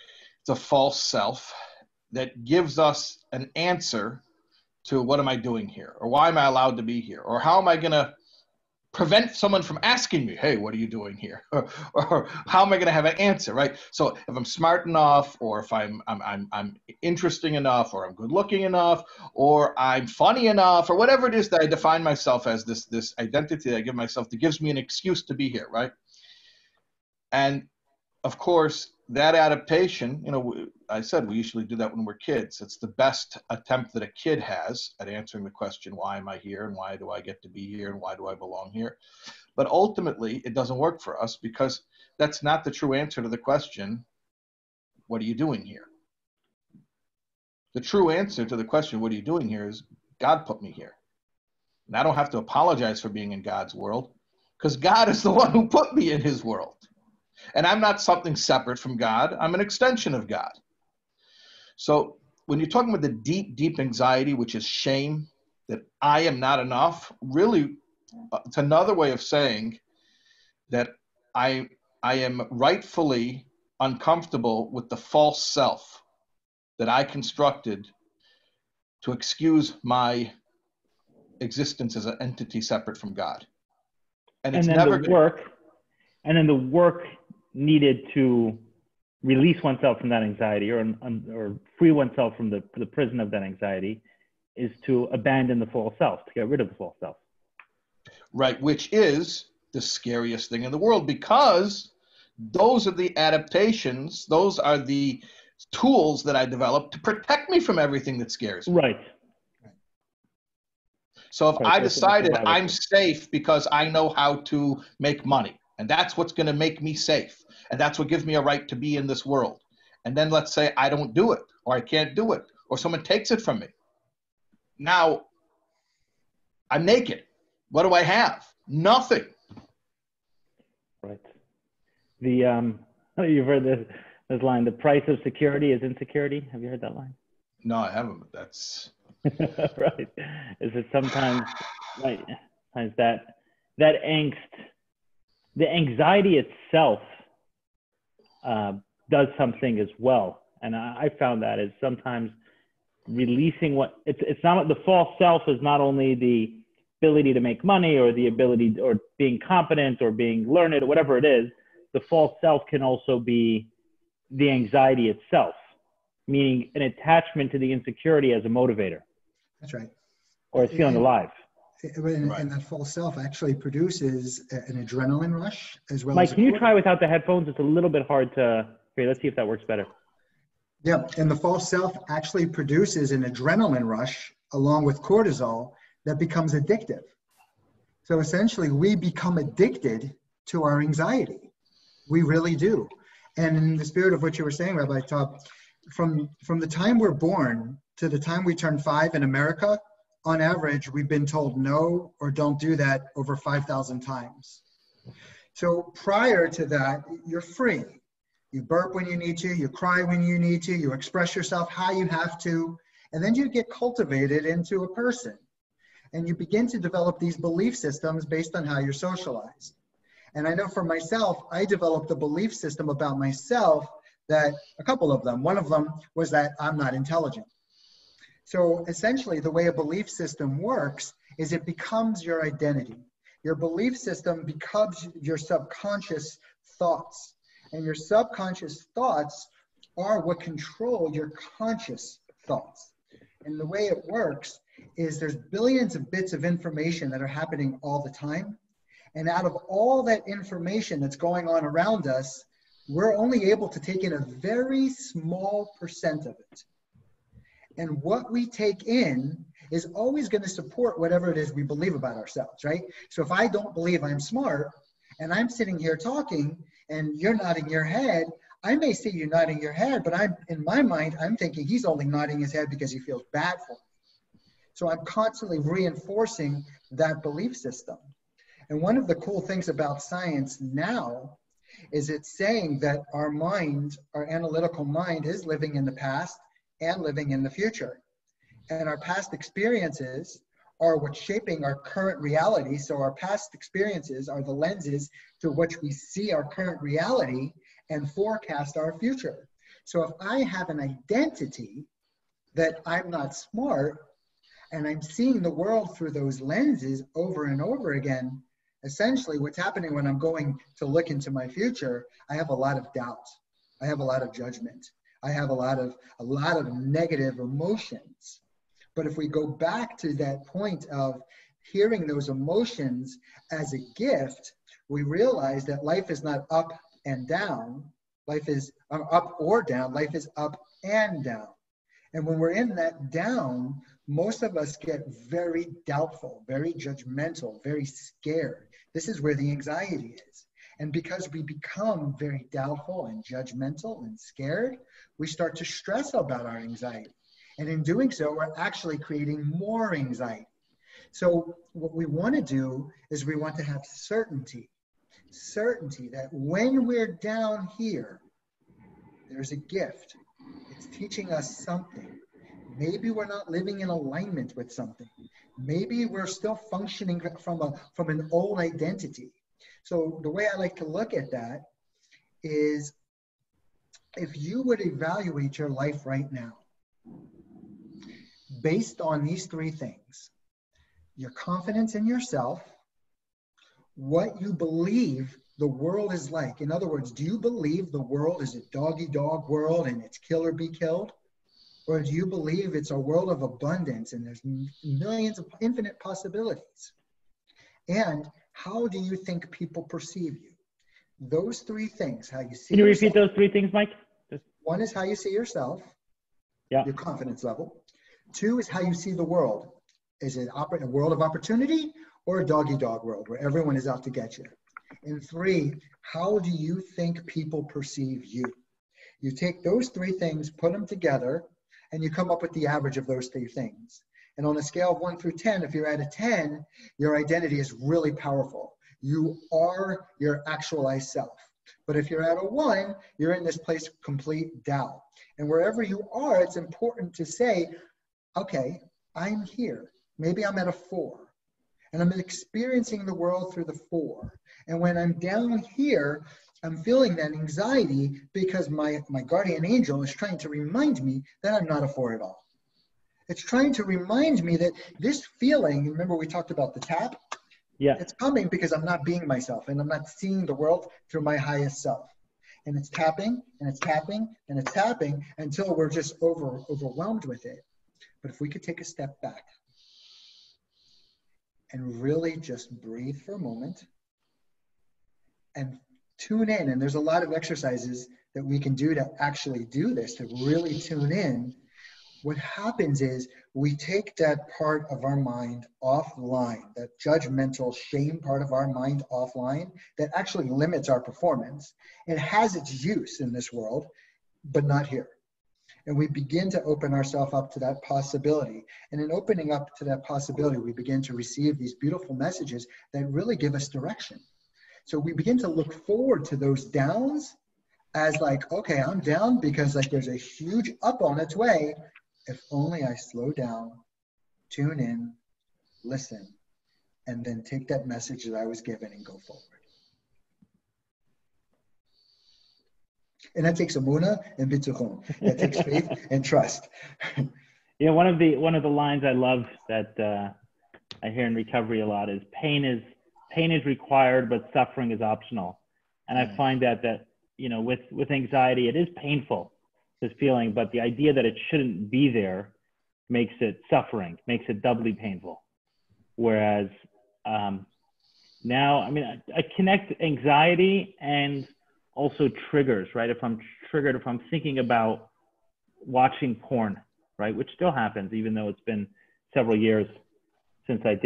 it's a false self that gives us an answer to what am I doing here? Or why am I allowed to be here? Or how am I going to prevent someone from asking me, hey, what are you doing here? Or how am I going to have an answer, right? So if I'm smart enough, or if I'm interesting enough, or I'm good looking enough, or I'm funny enough, or whatever it is that I define myself as, this identity that I give myself that gives me an excuse to be here, right? And of course, that adaptation, I said we usually do that when we're kids. It's the best attempt that a kid has at answering the question, why am I here, and why do I get to be here, and why do I belong here? But ultimately, it doesn't work for us, because that's not the true answer to the question, what are you doing here? The true answer to the question, what are you doing here, is God put me here. And I don't have to apologize for being in God's world, because God is the one who put me in his world. And I'm not something separate from God. I'm an extension of God. So when you're talking about the deep, deep anxiety, which is shame, that I am not enough, really, it's another way of saying that I am rightfully uncomfortable with the false self that I constructed to excuse my existence as an entity separate from God. And it's never the work needed to release oneself from that anxiety, or free oneself from the prison of that anxiety, is to abandon the false self, to get rid of the false self. Right, which is the scariest thing in the world, because those are the adaptations, those are the tools that I developed to protect me from everything that scares me. Right. So if I decided I'm safe because I know how to make money, and that's what's going to make me safe, and that's what gives me a right to be in this world, and then let's say I don't do it, or I can't do it, or someone takes it from me. Now, I'm naked. What do I have? Nothing. Right. You've heard this line, the price of security is insecurity. Have you heard that line? No, I haven't, but that's... Right. Is it sometimes, right, that angst, the anxiety itself does something as well. And I found that is sometimes releasing it's not, the false self is not only the ability to make money, or the ability, or being competent, or being learned, or whatever it is. The false self can also be the anxiety itself, meaning an attachment to the insecurity as a motivator. That's right. Or it's feeling alive. And that false self actually produces an adrenaline rush as well. Mike, can you try without the headphones? It's a little bit hard to hear. Let's see if that works better. Yeah, and the false self actually produces an adrenaline rush along with cortisol that becomes addictive. So essentially, we become addicted to our anxiety. We really do. And in the spirit of what you were saying, Rabbi Taub, from the time we're born to the time we turn 5 in America, on average, we've been told no or don't do that over 5,000 times. So prior to that, you're free. You burp when you need to, you cry when you need to, you express yourself how you have to, and then you get cultivated into a person. And you begin to develop these belief systems based on how you're socialized. And I know for myself, I developed a belief system about myself that, a couple of them, one of them was that I'm not intelligent. So essentially the way a belief system works is it becomes your identity. Your belief system becomes your subconscious thoughts. And your subconscious thoughts are what control your conscious thoughts. And the way it works is there's billions of bits of information that are happening all the time. And out of all that information that's going on around us, we're only able to take in a very small percent of it. And what we take in is always going to support whatever it is we believe about ourselves, right? So if I don't believe I'm smart and I'm sitting here talking and you're nodding your head, I may see you nodding your head, but in my mind, I'm thinking he's only nodding his head because he feels bad for me. So I'm constantly reinforcing that belief system. And one of the cool things about science now is it's saying that our mind, our analytical mind, is living in the past and living in the future. And our past experiences are what's shaping our current reality. So our past experiences are the lenses through which we see our current reality and forecast our future. So if I have an identity that I'm not smart, and I'm seeing the world through those lenses over and over again, essentially what's happening when I'm going to look into my future, I have a lot of doubt. I have a lot of judgment. I have a lot of negative emotions. But if we go back to that point of hearing those emotions as a gift, we realize that life is not up and down. Life is up or down. Life is up and down. And when we're in that down, most of us get very doubtful, very judgmental, very scared. This is where the anxiety is. And because we become very doubtful and judgmental and scared, we start to stress about our anxiety. And in doing so, we're actually creating more anxiety. So what we want to do is we want to have certainty that when we're down here, there's a gift. It's teaching us something. Maybe we're not living in alignment with something. Maybe we're still functioning from an old identity. So the way I like to look at that is, if you would evaluate your life right now based on these three things: your confidence in yourself, what you believe the world is like. In other words, do you believe the world is a dog-eat-dog world and it's kill or be killed? Or do you believe it's a world of abundance and there's millions of infinite possibilities? And how do you think people perceive you? Those three things, how you see yourself. Can you repeat those three things, Mike? One is how you see yourself, your confidence level. Two is how you see the world. Is it a world of opportunity or a dog-eat-dog world where everyone is out to get you? And three, how do you think people perceive you? You take those three things, put them together, and you come up with the average of those three things. And on a scale of 1 through 10, if you're at a 10, your identity is really powerful. You are your actualized self. But if you're at a 1, you're in this place of complete doubt. And wherever you are, it's important to say, okay, I'm here. Maybe I'm at a 4. And I'm experiencing the world through the 4. And when I'm down here, I'm feeling that anxiety because my guardian angel is trying to remind me that I'm not a 4 at all. It's trying to remind me that this feeling, remember we talked about the tap? Yeah. It's coming because I'm not being myself and I'm not seeing the world through my highest self. And it's tapping and it's tapping and it's tapping until we're just overwhelmed with it. But if we could take a step back and really just breathe for a moment and tune in, and there's a lot of exercises that we can do to actually do this, to really tune in. What happens is we take that part of our mind offline, that judgmental shame part of our mind offline that actually limits our performance. It has its use in this world, but not here. And we begin to open ourselves up to that possibility. And in opening up to that possibility, we begin to receive these beautiful messages that really give us direction. So we begin to look forward to those downs as like, okay, I'm down because like there's a huge up on its way. If only I slow down, tune in, listen, and then take that message that I was given and go forward. And that takes amuna and bitachon. That takes faith and trust. Yeah, one of the lines I love that I hear in recovery a lot is pain is required, but suffering is optional. And I find that you know, with anxiety, it is painful, this feeling, but the idea that it shouldn't be there makes it suffering, makes it doubly painful. Whereas now, I mean, I connect anxiety and also triggers, right? If I'm triggered, if I'm thinking about watching porn, right, which still happens, even though it's been several years since I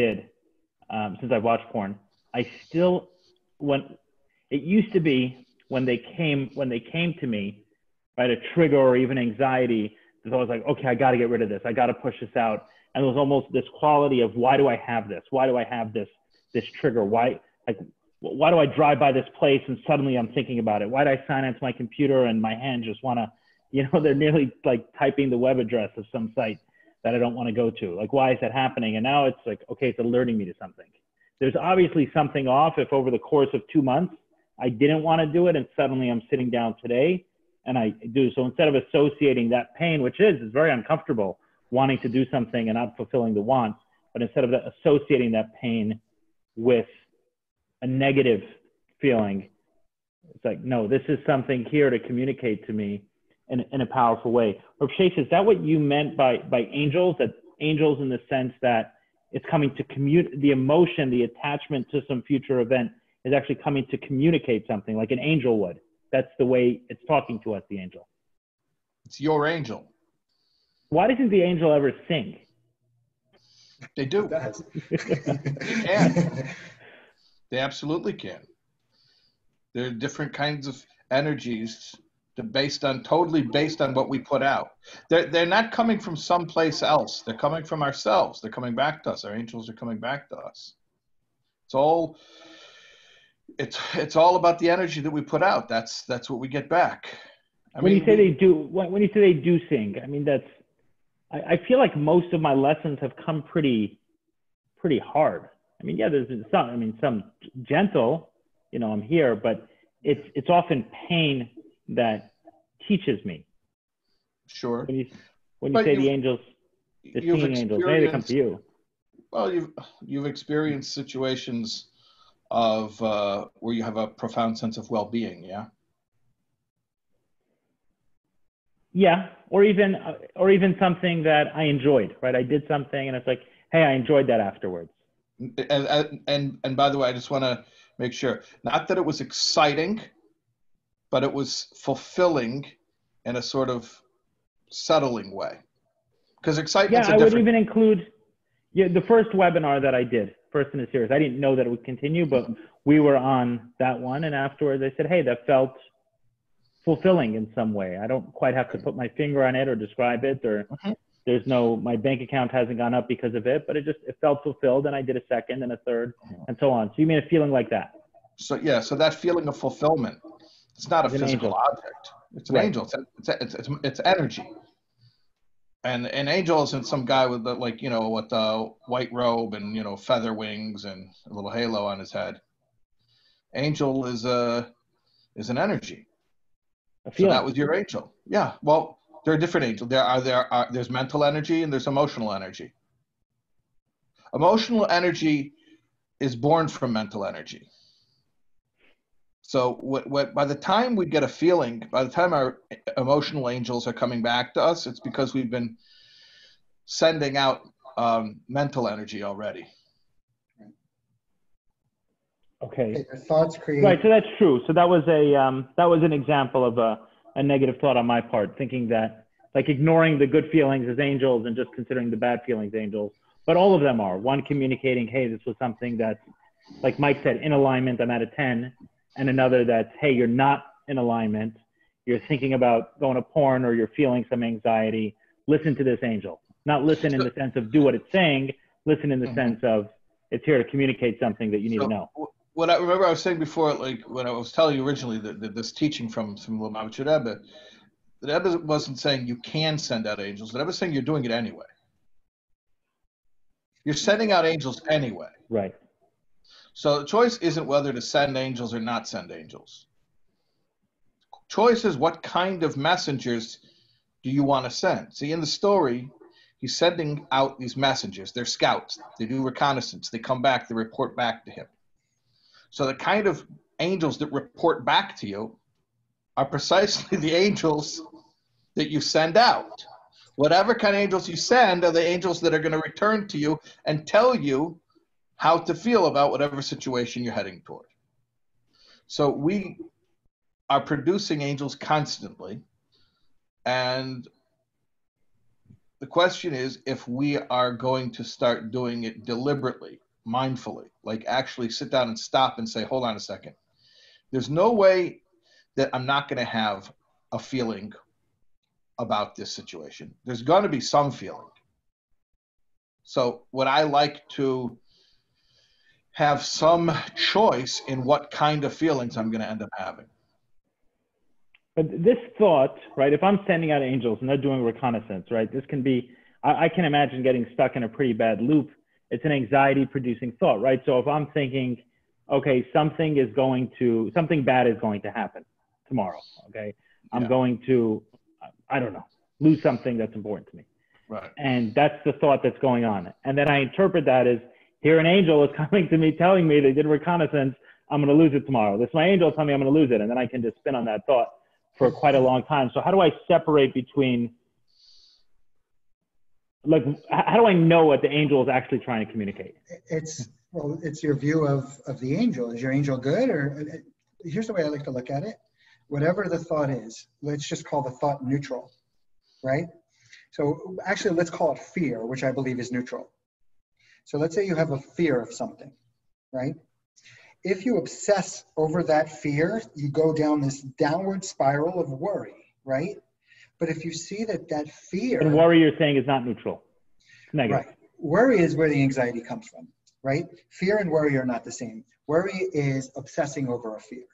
watched porn, I still, when it used to be, when they came to me, right, a trigger or even anxiety, there's always like, okay, I got to get rid of this. I got to push this out. And there was almost this quality of, why do I have this? Why do I have this trigger? Why do I drive by this place and suddenly I'm thinking about it? Why do I sign into my computer and my hand just want to, they're nearly like typing the web address of some site that I don't want to go to. Like, why is that happening? And now it's like, okay, it's alerting me to something. There's obviously something off if over the course of 2 months, I didn't want to do it and suddenly I'm sitting down today and I do. So instead of associating that pain, which is very uncomfortable, wanting to do something and not fulfilling the want, but instead of associating that pain with a negative feeling, it's like, no, this is something here to communicate to me in a powerful way. Or Shais, is that what you meant by angels? That angels in the sense that it's coming to the emotion, the attachment to some future event is actually coming to communicate something like an angel would. That's the way it's talking to us, the angel. It's your angel. Why doesn't the angel ever sing? They do. They can. They absolutely can. There are different kinds of energies totally based on what we put out. They're not coming from someplace else. They're coming from ourselves. They're coming back to us. Our angels are coming back to us. It's all about the energy that we put out. That's what we get back. When you say they do sing, I mean, I feel like most of my lessons have come pretty hard. I mean, yeah, there's some gentle, I'm here, but it's often pain that teaches me. Sure. When you say the angels, the singing angels, maybe they come to you. Well, you've experienced situations of where you have a profound sense of well-being, yeah? Yeah, or even something that I enjoyed, right? I did something and it's like, hey, I enjoyed that afterwards. And by the way, I just want to make sure, not that it was exciting, but it was fulfilling in a sort of settling way. Because excitement's I would even include the first webinar that I did, first in the series. I didn't know that it would continue, but we were on that one. And afterwards I said, hey, that felt fulfilling in some way. I don't quite have to put my finger on it or describe it, or my bank account hasn't gone up because of it, but it felt fulfilled. And I did a second and a third and so on. So you mean a feeling like that? So yeah, so that feeling of fulfillment, it's not a physical object. It's an angel. It's energy. And an angel isn't some guy with a white robe and feather wings and a little halo on his head. Angel is an energy. So that was your angel. Yeah. Well, there are different angels. There's mental energy and there's emotional energy. Emotional energy is born from mental energy. So by the time we get a feeling, by the time our emotional angels are coming back to us, it's because we've been sending out mental energy already. Okay. Your thoughts create. Right. So that's true. So that was an example of a negative thought on my part, thinking that like ignoring the good feelings as angels and just considering the bad feelings angels. But all of them are. One communicating, hey, this was something that's, like Mike said, in alignment, I'm at a 10. And another that's, hey, you're not in alignment. You're thinking about going to porn or you're feeling some anxiety. Listen to this angel. Not listen in the sense of do what it's saying. Listen in the sense of it's here to communicate something that you need to know. What I remember I was saying before, like when I was telling you originally that this teaching from Lubavitcher Rebbe, the Rebbe wasn't saying you can send out angels. The Rebbe was saying you're doing it anyway. You're sending out angels anyway. Right. So the choice isn't whether to send angels or not send angels. Choice is what kind of messengers do you want to send? See, in the story, he's sending out these messengers. They're scouts. They do reconnaissance. They come back. They report back to him. So the kind of angels that report back to you are precisely the angels that you send out. Whatever kind of angels you send are the angels that are going to return to you and tell you how to feel about whatever situation you're heading toward. So we are producing angels constantly. And the question is if we are going to start doing it deliberately, mindfully, like actually sit down and stop and say, hold on a second. There's no way that I'm not going to have a feeling about this situation. There's going to be some feeling. So would I like to have some choice in what kind of feelings I'm going to end up having? But this thought, right, if I'm sending out angels and they're doing reconnaissance, right, this can be, I can imagine getting stuck in a pretty bad loop. It's an anxiety producing thought, right? So if I'm thinking, okay, something bad is going to happen tomorrow, okay? I'm going to, I don't know, lose something that's important to me. Right. And that's the thought that's going on. And then I interpret that as, here an angel is coming to me telling me they did reconnaissance, I'm going to lose it tomorrow. This my angel telling me I'm going to lose it. And then I can just spin on that thought for quite a long time. So how do I separate between, like, how do I know what the angel is actually trying to communicate? It's your view of the angel. Is your angel good? Or here's the way I like to look at it. Whatever the thought is, let's just call the thought neutral, right? So actually, let's call it fear, which I believe is neutral. So let's say you have a fear of something, right? If you obsess over that fear, you go down this downward spiral of worry, right? But if you see that fear... And worry, you're saying, is not neutral. It's negative. Right. Worry is where the anxiety comes from, right? Fear and worry are not the same. Worry is obsessing over a fear.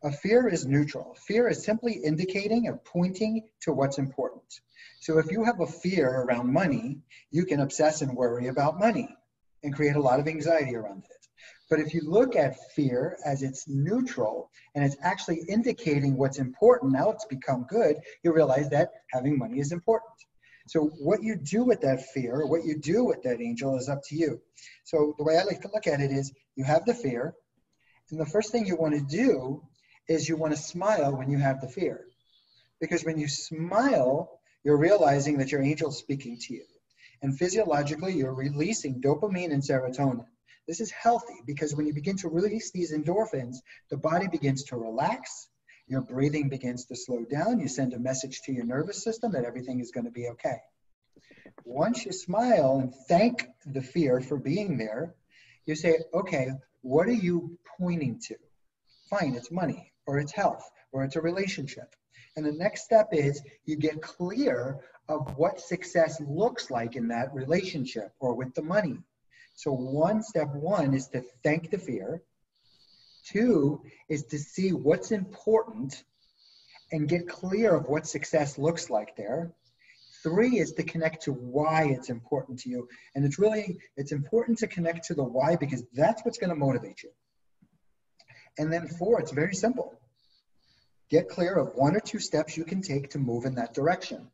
A fear is neutral. Fear is simply indicating or pointing to what's important. So if you have a fear around money, you can obsess and worry about money and create a lot of anxiety around it. But if you look at fear as it's neutral and it's actually indicating what's important, now it's become good, you realize that having money is important. So what you do with that fear, what you do with that angel is up to you. So the way I like to look at it is you have the fear, and the first thing you want to do is you want to smile when you have the fear. Because when you smile, you're realizing that your angel's speaking to you. And physiologically, you're releasing dopamine and serotonin. This is healthy because when you begin to release these endorphins, the body begins to relax, your breathing begins to slow down, you send a message to your nervous system that everything is going to be okay. Once you smile and thank the fear for being there, you say, okay, what are you pointing to? Fine, it's money, or it's health, or it's a relationship. And the next step is you get clear of what success looks like in that relationship or with the money. So step one is to thank the fear. 2 is to see what's important and get clear of what success looks like there. 3 is to connect to why it's important to you. And it's important to connect to the why because that's what's going to motivate you. And then 4, it's very simple. Get clear of 1 or 2 steps you can take to move in that direction.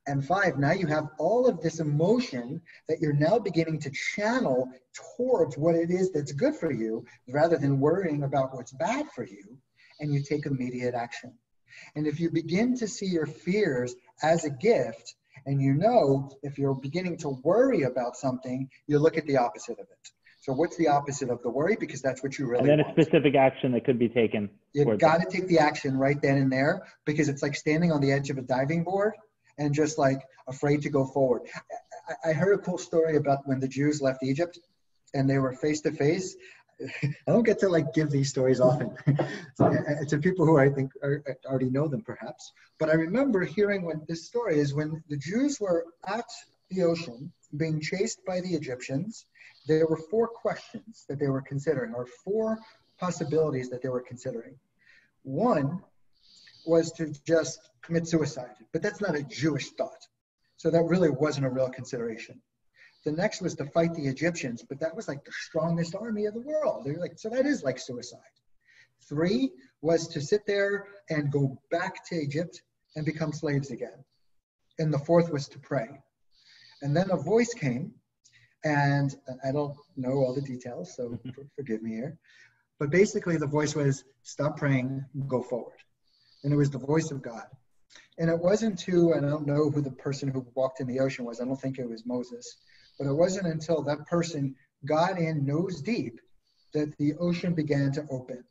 And 5, now you have all of this emotion that you're now beginning to channel towards what it is that's good for you rather than worrying about what's bad for you, and you take immediate action. And if you begin to see your fears as a gift, and you know if you're beginning to worry about something, you look at the opposite of it. So what's the opposite of the worry? Because that's what you really want. And then a specific action that could be taken. You've got to take the action right then and there because it's like standing on the edge of a diving board and just like afraid to go forward. I heard a cool story about when the Jews left Egypt and they were face to face. I don't get to like give these stories often to people who I think already know them perhaps. But I remember hearing when this story is when the Jews were at the ocean being chased by the Egyptians, there were 4 questions that they were considering or 4 possibilities that they were considering. One was to just commit suicide, but that's not a Jewish thought. So that really wasn't a real consideration. The next was to fight the Egyptians, but that was like the strongest army of the world. They're like, so that is like suicide. 3 was to sit there and go back to Egypt and become slaves again. And the 4th was to pray. And then a voice came, and I don't know all the details, so forgive me here. But basically the voice was, stop praying, go forward. And it was the voice of God. And it wasn't I don't know who the person who walked in the ocean was. I don't think it was Moses. But it wasn't until that person got in nose deep that the ocean began to open.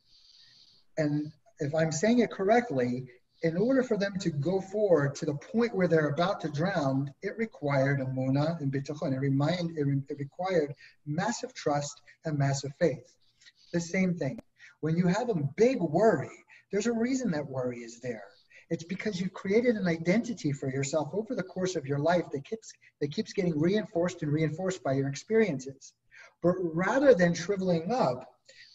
And if I'm saying it correctly, in order for them to go forward to the point where they're about to drown, it required emunah and bitachon. It required massive trust and massive faith. The same thing. When you have a big worry There's a reason that worry is there. It's because you've created an identity for yourself over the course of your life that keeps getting reinforced and reinforced by your experiences. But rather than shriveling up,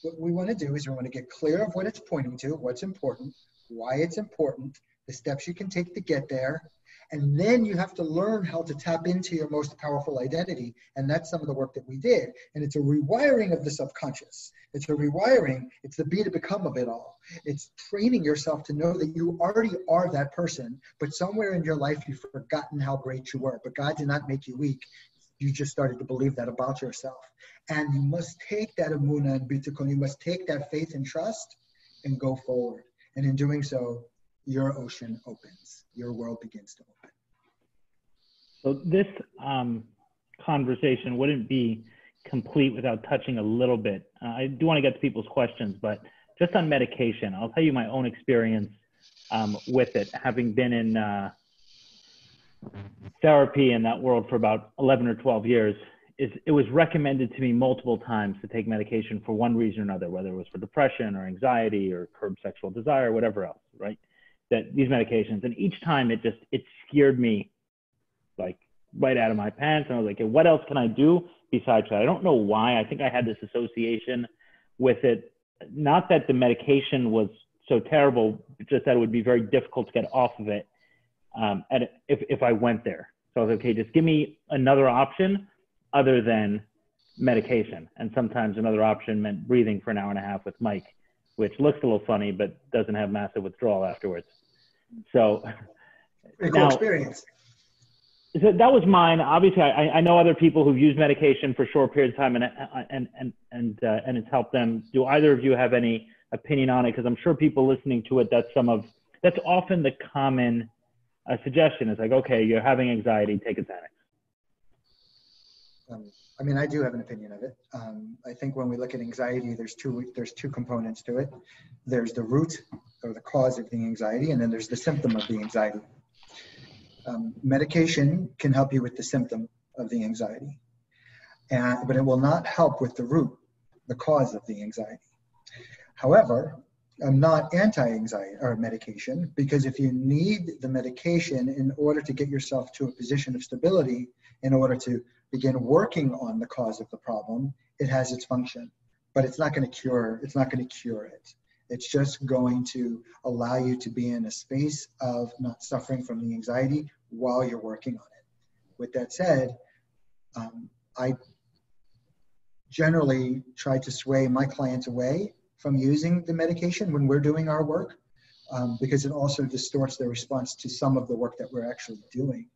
what we want to do is we want to get clear of what it's pointing to, what's important, why it's important, the steps you can take to get there. And then you have to learn how to tap into your most powerful identity. And that's some of the work that we did. And it's a rewiring of the subconscious. It's a rewiring. It's the be to become of it all. It's training yourself to know that you already are that person, but somewhere in your life you've forgotten how great you were. But God did not make you weak. You just started to believe that about yourself. And you must take that emunah and bitachon. You must take that faith and trust and go forward. And in doing so, your ocean opens. Your world begins to open. So this conversation wouldn't be complete without touching a little bit. I do want to get to people's questions, but just on medication, I'll tell you my own experience with it, having been in therapy in that world for about 11 or 12 years. It was recommended to me multiple times to take medication for one reason or another, whether it was for depression or anxiety or curb sexual desire, whatever else, right? That these medications, and each time it scared me like right out of my pants. And I was like, hey, what else can I do besides that? I don't know why. I think I had this association with it. Not that the medication was so terrible, just that it would be very difficult to get off of it if I went there. So I was like, okay, just give me another option other than medication. And sometimes another option meant breathing for an hour and a half with Mike, which looks a little funny, but doesn't have massive withdrawal afterwards. So cool experience. So that was mine. Obviously, I know other people who've used medication for short periods of time and it's helped them. Do either of you have any opinion on it? Because I'm sure people listening to it, that's often the common suggestion. It's like, okay, you're having anxiety, take a Xanax. I mean, I do have an opinion of it. I think when we look at anxiety, there's two components to it. There's the root or the cause of the anxiety, and then there's the symptom of the anxiety. Medication can help you with the symptom of the anxiety, but it will not help with the root, the cause of the anxiety. However, I'm not anti-anxiety or medication, because if you need the medication in order to get yourself to a position of stability, in order to begin working on the cause of the problem, it has its function, but it's not going to cure it. It's just going to allow you to be in a space of not suffering from the anxiety while you're working on it. With that said, I generally try to sway my clients away from using the medication when we're doing our work, because it also distorts their response to some of the work that we're actually doing.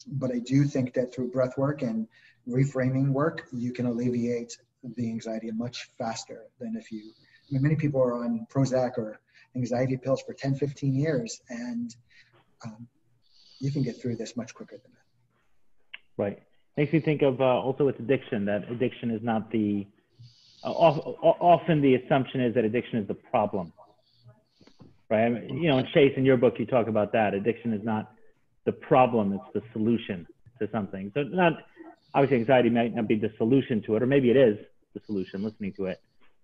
But I do think that through breath work and reframing work, you can alleviate the anxiety much faster than if you, many people are on Prozac or anxiety pills for 10, 15 years, and you can get through this much quicker than that. Right. Makes me think of also with addiction, that addiction is not the, often the assumption is that addiction is the problem, right? I mean, you know, in Shais, in your book, you talk about that. Addiction is not the problem, it's the solution to something. So not, obviously anxiety might not be the solution to it, or maybe it is the solution, listening to it,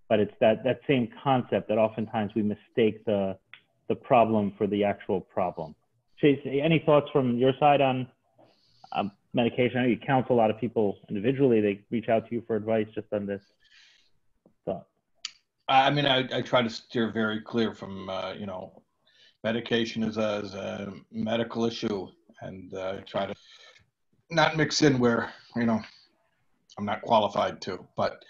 but it's that same concept that oftentimes we mistake the problem for the actual problem. Shais, any thoughts from your side on medication? I know you counsel a lot of people individually. They reach out to you for advice just on this thought. I mean, I try to steer very clear from, you know, medication is a medical issue, and try to not mix in where, you know, I'm not qualified to. But,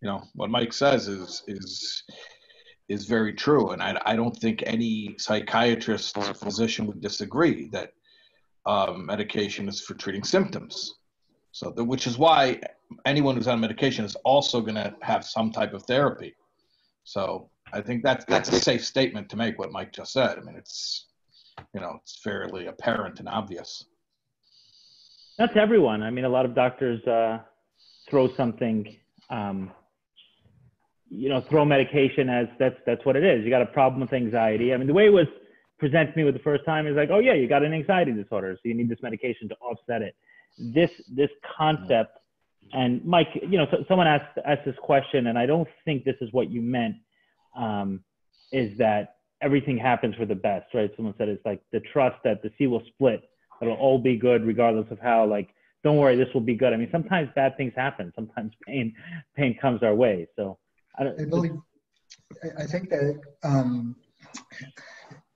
you know, what Mike says is very true, and I don't think any psychiatrist or physician would disagree that medication is for treating symptoms. So, which is why anyone who's on medication is also going to have some type of therapy. So I think that's a safe statement to make, what Mike just said. I mean, it's, you know, it's fairly apparent and obvious. Not to everyone. I mean, a lot of doctors throw something, you know, throw medication as that's what it is. You got a problem with anxiety. I mean, the way it was presented to me with the first time is like, oh yeah, you got an anxiety disorder, so you need this medication to offset it. This concept, and Mike, you know, someone asked this question, and I don't think this is what you meant. is that everything happens for the best, right? Someone said it's like the trust that the sea will split. It'll all be good regardless of how, like, don't worry, this will be good. I mean, sometimes bad things happen. Sometimes pain comes our way. So I think that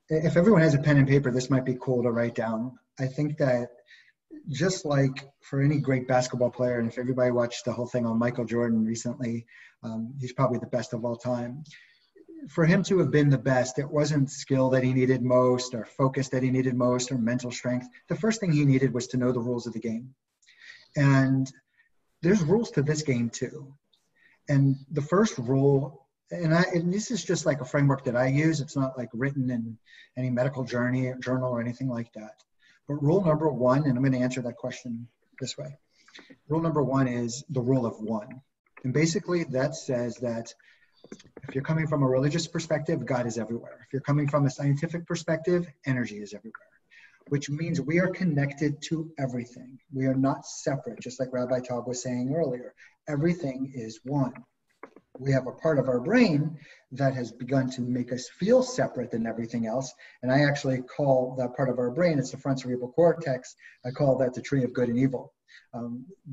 if everyone has a pen and paper, this might be cool to write down. I think that just like for any great basketball player, and if everybody watched the whole thing on Michael Jordan recently, he's probably the best of all time. For him to have been the best, it wasn't skill that he needed most or focus that he needed most or mental strength. The first thing he needed was to know the rules of the game. And there's rules to this game too. And the first rule, and this is just like a framework that I use. It's not like written in any medical journal or anything like that. But rule number one, and I'm going to answer that question this way. Rule number one is the rule of one. And basically that says that if you're coming from a religious perspective, God is everywhere. If you're coming from a scientific perspective, energy is everywhere, which means we are connected to everything. We are not separate, just like Rabbi Taub was saying earlier. Everything is one. We have a part of our brain that has begun to make us feel separate than everything else. And I actually call that part of our brain, it's the front cerebral cortex, I call that the tree of good and evil.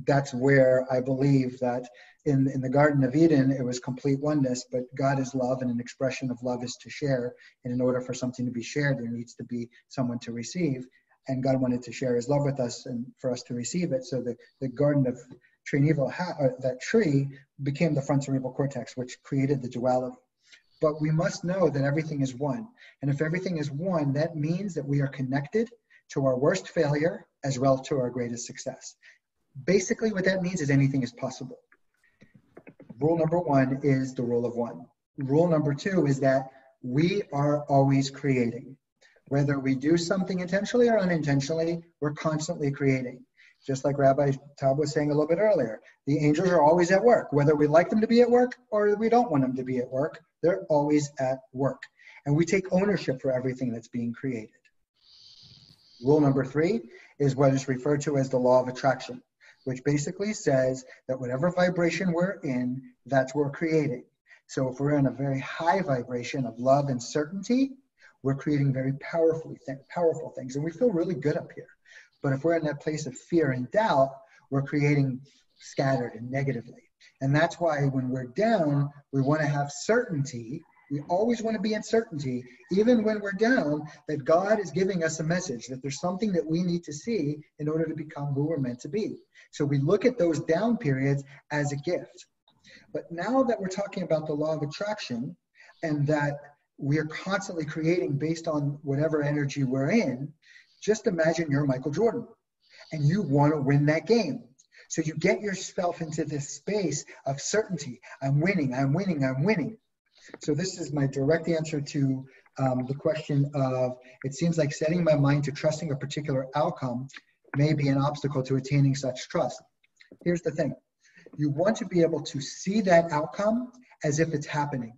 That's where I believe that in the Garden of Eden, it was complete oneness, but God is love, and an expression of love is to share. And in order for something to be shared, there needs to be someone to receive. And God wanted to share his love with us and for us to receive it. So the Garden of Tree and Evil, that tree became the front cerebral cortex, which created the duality. But we must know that everything is one. And if everything is one, that means that we are connected to our worst failure as well to our greatest success. Basically, what that means is anything is possible. Rule number one is the rule of one. Rule number two is that we are always creating. Whether we do something intentionally or unintentionally, we're constantly creating. Just like Rabbi Taub was saying a little bit earlier, the angels are always at work. Whether we like them to be at work or we don't want them to be at work, they're always at work. And we take ownership for everything that's being created. Rule number three is what is referred to as the law of attraction, which basically says that whatever vibration we're in, that's what we're creating. So if we're in a very high vibration of love and certainty, we're creating very powerful things, and we feel really good up here. But if we're in that place of fear and doubt, we're creating scattered and negatively. And that's why when we're down, we want to have certainty. We always want to be in certainty, even when we're down, that God is giving us a message, that there's something that we need to see in order to become who we're meant to be. So we look at those down periods as a gift. But now that we're talking about the law of attraction and that we are constantly creating based on whatever energy we're in, just imagine you're Michael Jordan and you want to win that game. So you get yourself into this space of certainty. I'm winning, I'm winning, I'm winning. So this is my direct answer to the question of, it seems like setting my mind to trusting a particular outcome may be an obstacle to attaining such trust. Here's the thing. You want to be able to see that outcome as if it's happening.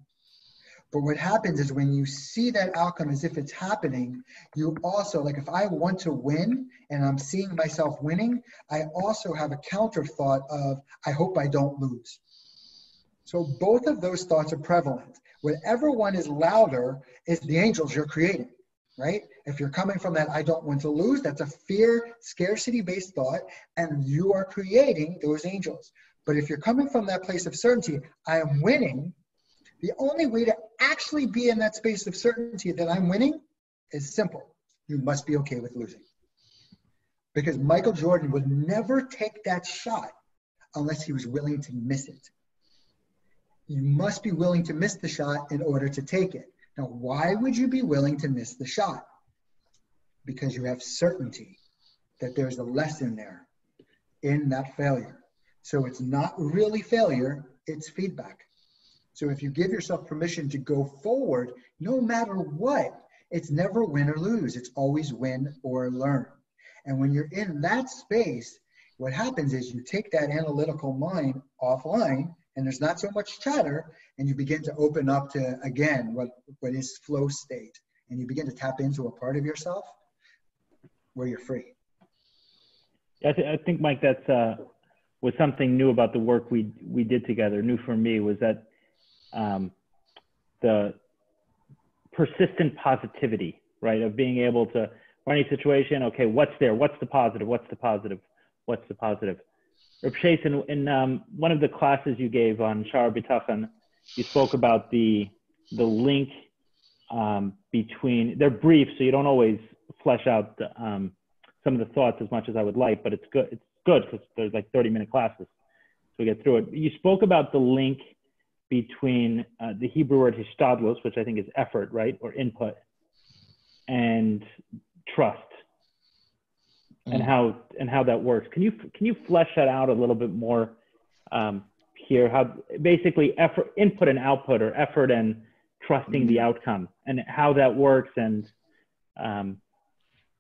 But what happens is when you see that outcome as if it's happening, you also, like if I want to win and I'm seeing myself winning, I also have a counter thought of, I hope I don't lose. So both of those thoughts are prevalent. Whatever one is louder is the angels you're creating, right? If you're coming from that I don't want to lose, that's a fear, scarcity-based thought, and you are creating those angels. But if you're coming from that place of certainty, I am winning, the only way to actually be in that space of certainty that I'm winning is simple. You must be okay with losing. Because Michael Jordan would never take that shot unless he was willing to miss it. You must be willing to miss the shot in order to take it. Now, why would you be willing to miss the shot? Because you have certainty that there's a lesson there in that failure. So it's not really failure, it's feedback. So if you give yourself permission to go forward, no matter what, it's never win or lose. It's always win or learn. And when you're in that space, what happens is you take that analytical mind offline, and there's not so much chatter, and you begin to open up to, again, what is flow state. And you begin to tap into a part of yourself where you're free. I think, Mike, that's was something new about the work we did together. New for me was that the persistent positivity, right? Of being able to, for any situation, okay, what's there? What's the positive? What's the positive? What's the positive? Rabbi Shais, in one of the classes you gave on Shar B'Tachan, you spoke about the link between, they're brief, so you don't always flesh out some of the thoughts as much as I would like, but it's good. It's good because there's like 30-minute classes, so we get through it. You spoke about the link between the Hebrew word hishtadlos, which I think is effort, right, or input, and trust, and how that works. Can you flesh that out a little bit more here? How basically effort, input and output, or effort and trusting the outcome, and how that works, and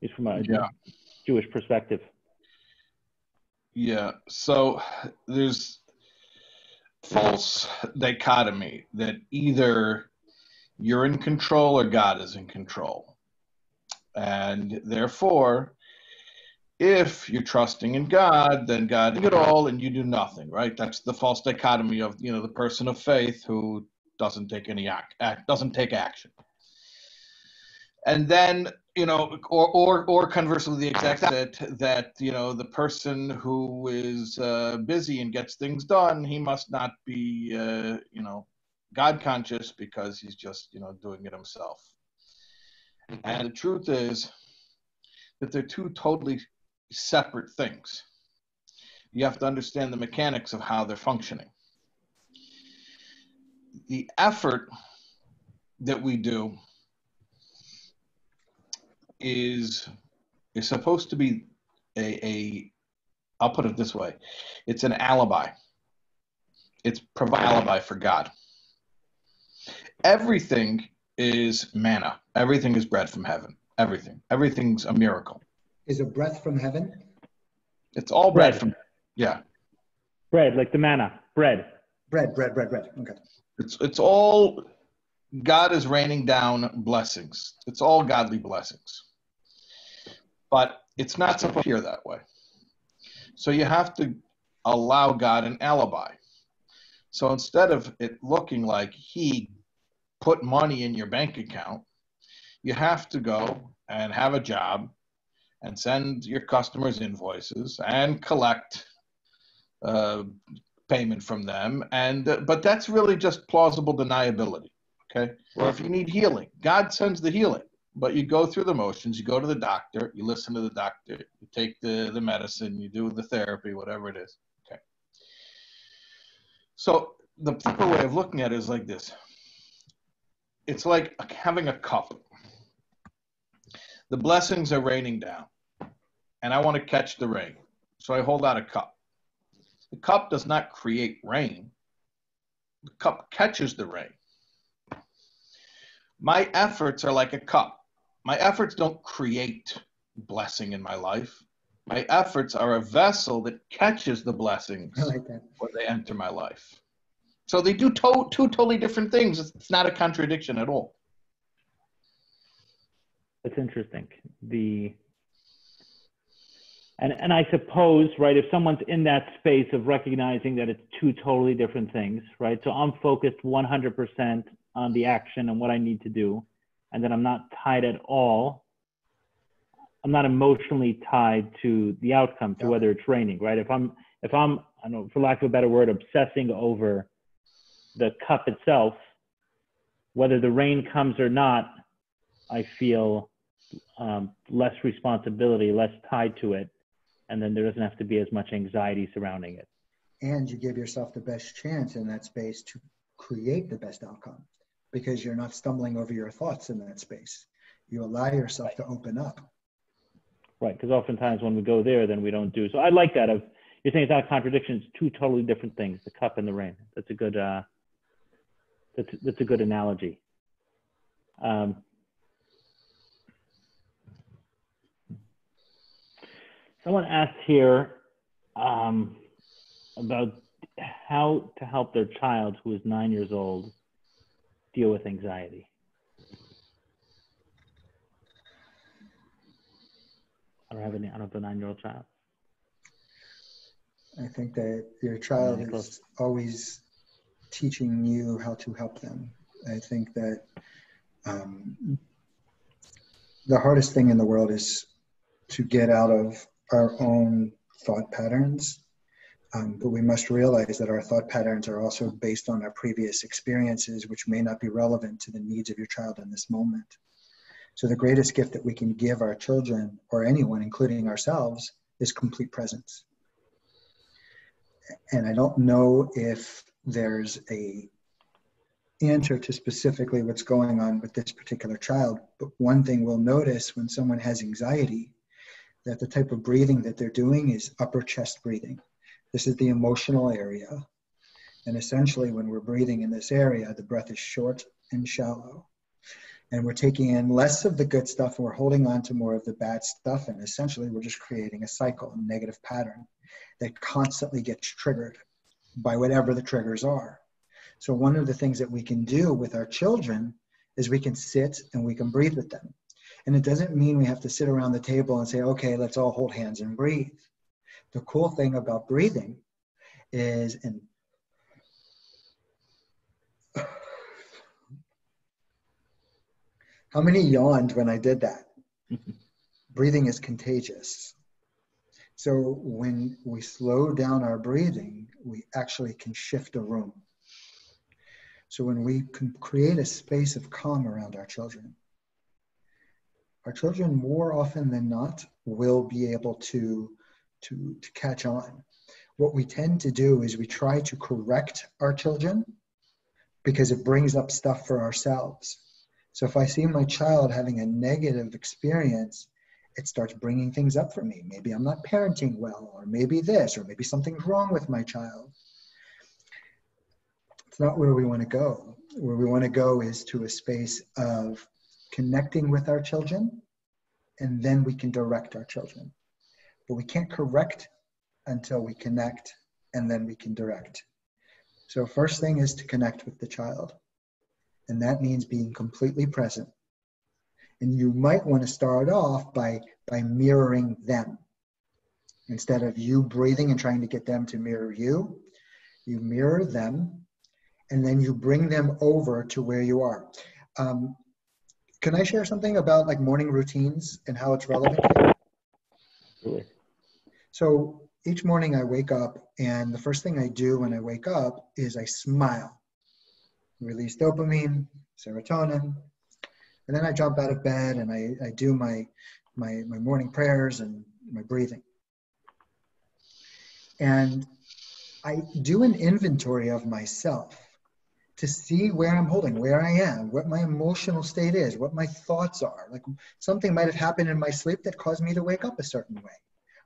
is from a Jewish perspective. Yeah. So there's false dichotomy that either you're in control or God is in control. And therefore, if you're trusting in God, then God does it all and you do nothing, right? That's the false dichotomy of, the person of faith who doesn't take any doesn't take action. And then, or conversely, the exact opposite, that, the person who is busy and gets things done, he must not be, God conscious because he's just, doing it himself. And the truth is that they're two totally separate things. You have to understand the mechanics of how they're functioning. The effort that we do is supposed to be I'll put it this way, it's an alibi. It's provide alibi for God. Everything is manna. Everything is bread from heaven. Everything's a miracle. Is it breath from heaven? It's all bread from, bread, like the manna, bread. Bread. Okay. It's all, God is raining down blessings. It's all godly blessings. But it's not supposed to appear that way. So you have to allow God an alibi. So instead of it looking like he put money in your bank account, you have to go and have a job and send your customers invoices and collect payment from them. But that's really just plausible deniability, okay? Or if you need healing, God sends the healing. But you go through the motions, you go to the doctor, you listen to the doctor, you take the medicine, you do the therapy, whatever it is. Okay. So the proper way of looking at it is like this. It's like having a cup. The blessings are raining down, and I want to catch the rain. So I hold out a cup. The cup does not create rain. The cup catches the rain. My efforts are like a cup. My efforts don't create blessing in my life. My efforts are a vessel that catches the blessings when they enter my life. So they do two totally different things. It's not a contradiction at all. That's interesting. And I suppose, right, if someone's in that space of recognizing that it's two totally different things, right? So I'm focused 100% on the action and what I need to do, and then I'm not tied at all. I'm not emotionally tied to the outcome, to whether it's raining, right? If I'm, I don't know, for lack of a better word, obsessing over the cup itself, whether the rain comes or not, I feel less responsibility, less tied to it, and then there doesn't have to be as much anxiety surrounding it. And you give yourself the best chance in that space to create the best outcome, because you're not stumbling over your thoughts in that space. You allow yourself to open up. Right, because oftentimes when we go there, then we don't do. So I like that. You're saying it's not a contradiction. It's two totally different things, the cup and the rain. That's a good, that's a good analogy. Someone asked here about how to help their child who is 9 years old deal with anxiety. I don't have a 9-year-old child. I think that your child is always teaching you how to help them. I think that The hardest thing in the world is to get out of our own thought patterns. But we must realize that our thought patterns are also based on our previous experiences, which may not be relevant to the needs of your child in this moment. So the greatest gift that we can give our children, or anyone, including ourselves, is complete presence. And I don't know if there's a answer to specifically what's going on with this particular child, but one thing we'll notice when someone has anxiety, that the type of breathing that they're doing is upper chest breathing. This is the emotional area. And essentially when we're breathing in this area, the breath is short and shallow. And we're taking in less of the good stuff and we're holding on to more of the bad stuff. And essentially we're just creating a cycle, a negative pattern that constantly gets triggered by whatever the triggers are. So one of the things that we can do with our children is we can sit and we can breathe with them. And it doesn't mean we have to sit around the table and say, okay, let's all hold hands and breathe. The cool thing about breathing is, and how many yawned when I did that? Breathing is contagious. So when we slow down our breathing, we actually can shift a room. So when we can create a space of calm around our children more often than not will be able to catch on. What we tend to do is we try to correct our children because it brings up stuff for ourselves. So if I see my child having a negative experience, it starts bringing things up for me. Maybe I'm not parenting well, or maybe this, or maybe something's wrong with my child. It's not where we want to go. Where we want to go is to a space of connecting with our children, and then we can direct our children. But we can't correct until we connect, and then we can direct. So first thing is to connect with the child. And that means being completely present. And you might want to start off by mirroring them. Instead of you breathing and trying to get them to mirror you, you mirror them, and then you bring them over to where you are. Can I share something about like morning routines and how it's relevant here? Really? So each morning I wake up, and the first thing I do when I wake up is I smile. Release dopamine, serotonin, and then I jump out of bed and I do my morning prayers and my breathing. And I do an inventory of myself to see where I'm holding, where I am, what my emotional state is, what my thoughts are. Like something might have happened in my sleep that caused me to wake up a certain way.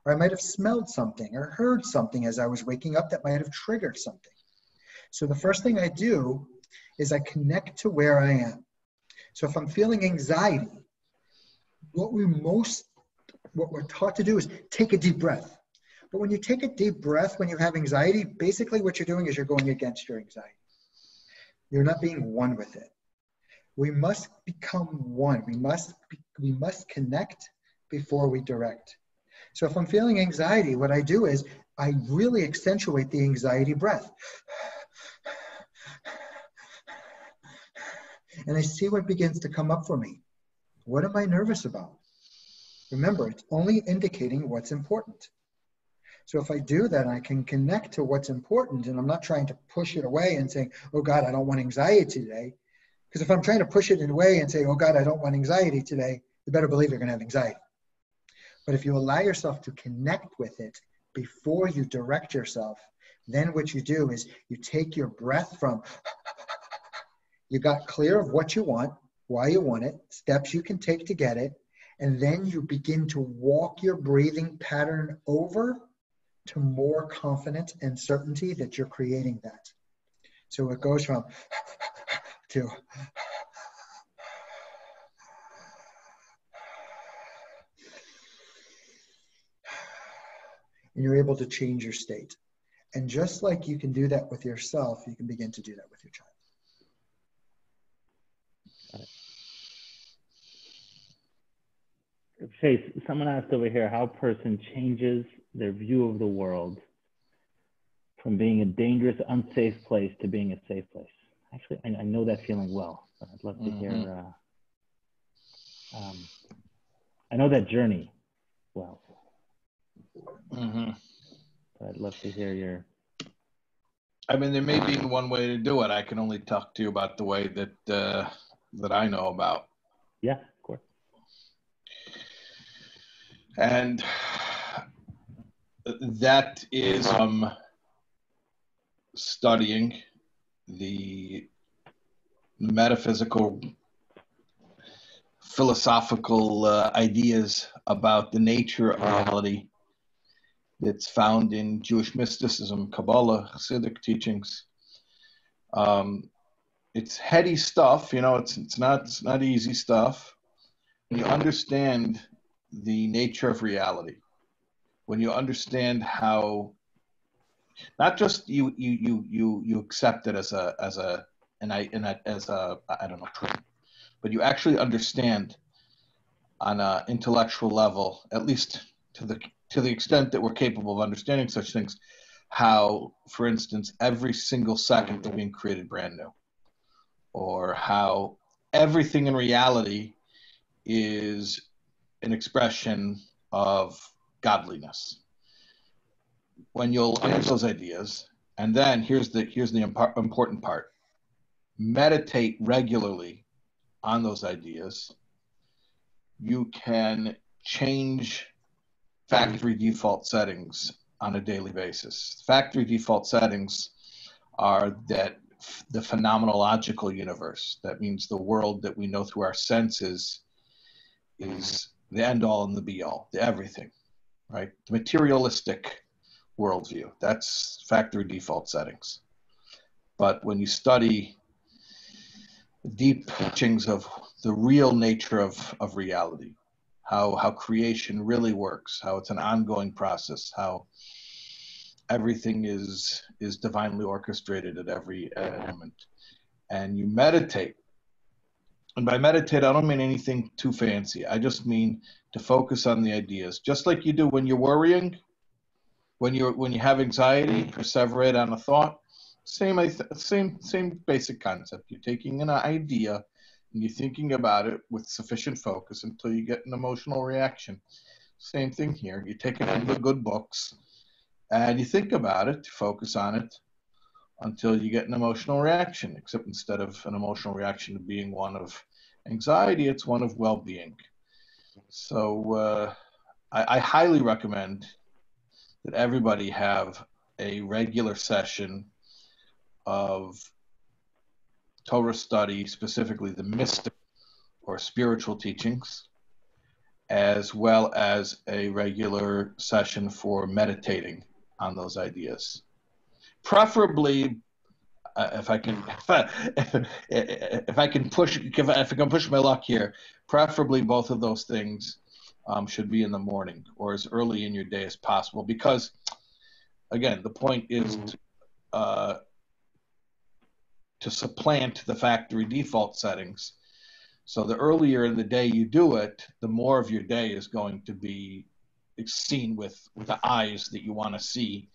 Or I might have smelled something or heard something as I was waking up that might have triggered something. So the first thing I do is I connect to where I am. So if I'm feeling anxiety, what we're taught to do is take a deep breath. But when you take a deep breath, when you have anxiety, basically what you're doing is you're going against your anxiety. You're not being one with it. We must become one. We must connect before we direct. So if I'm feeling anxiety, what I do is I really accentuate the anxiety breath. And I see what begins to come up for me. What am I nervous about? Remember, it's only indicating what's important. So if I do that, I can connect to what's important, and I'm not trying to push it away and saying, oh God, I don't want anxiety today. Because if I'm trying to push it away and say, oh God, I don't want anxiety today, you better believe you're going to have anxiety. But if you allow yourself to connect with it before you direct yourself, then what you do is you take your breath from, you got clear of what you want, why you want it, steps you can take to get it, and then you begin to walk your breathing pattern over to more confidence and certainty that you're creating that. So it goes from to and you're able to change your state. And just like you can do that with yourself, you can begin to do that with your child. Shais, someone asked over here how a person changes their view of the world from being a dangerous, unsafe place to being a safe place. Actually, I know that feeling well, but I'd love to hear I know that journey well. Mm-hmm. I'd love to hear your. I mean, there may be one way to do it. I can only talk to you about the way that that I know about. Yeah, of course. And that is studying the metaphysical, philosophical ideas about the nature of reality that's found in Jewish mysticism, Kabbalah, Hasidic teachings. It's heady stuff, you know. It's not easy stuff. When you understand the nature of reality, when you understand how, not just you accept it as a I don't know, truth, but you actually understand on an intellectual level, at least to the extent that we're capable of understanding such things, how, for instance, every single second is being created brand new, or how everything in reality is an expression of godliness. When you'll understand those ideas, and then here's the important part: meditate regularly on those ideas, you can change factory default settings on a daily basis. Factory default settings are that the phenomenological universe, that means the world that we know through our senses, is the end all and the be all, the everything, right? The materialistic worldview, that's factory default settings. But when you study deep teachings of the real nature of reality, how creation really works, how it's an ongoing process, how everything is divinely orchestrated at every moment, and you meditate. And by meditate, I don't mean anything too fancy. I just mean to focus on the ideas, just like you do when you're worrying, when you have anxiety, perseverate on a thought. Same basic concept. You're taking an idea and you're thinking about it with sufficient focus until you get an emotional reaction. Same thing here. You take it from the good books and you think about it, focus on it until you get an emotional reaction, except instead of an emotional reaction being one of anxiety, it's one of well-being. So I highly recommend that everybody have a regular session of Torah study, specifically the mystic or spiritual teachings, as well as a regular session for meditating on those ideas. Preferably, if I can push my luck here, preferably both of those things should be in the morning or as early in your day as possible, because again, the point is to supplant the factory default settings. So the earlier in the day you do it, the more of your day is going to be seen with the eyes that you want to see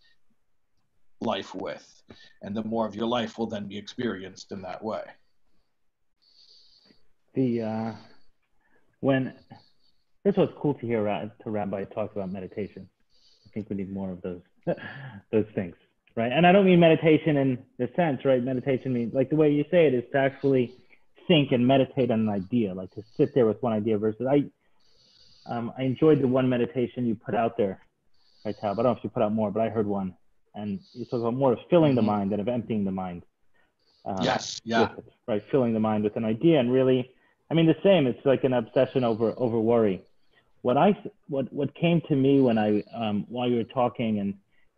life with, and the more of your life will then be experienced in that way. First of all, it's cool to hear Rabbi talk about meditation. I think we need more of those things. Right. And I don't mean meditation in the sense, right? Meditation means, like the way you say it, is to actually think and meditate on an idea, like to sit there with one idea versus I enjoyed the one meditation you put out there, right, Taub? I don't know if you put out more, but I heard one. And you talk about more of filling the mind than of emptying the mind. Yes. Yeah. Right. Filling the mind with an idea. And really, I mean, the same, it's like an obsession over worry. What came to me when while you were talking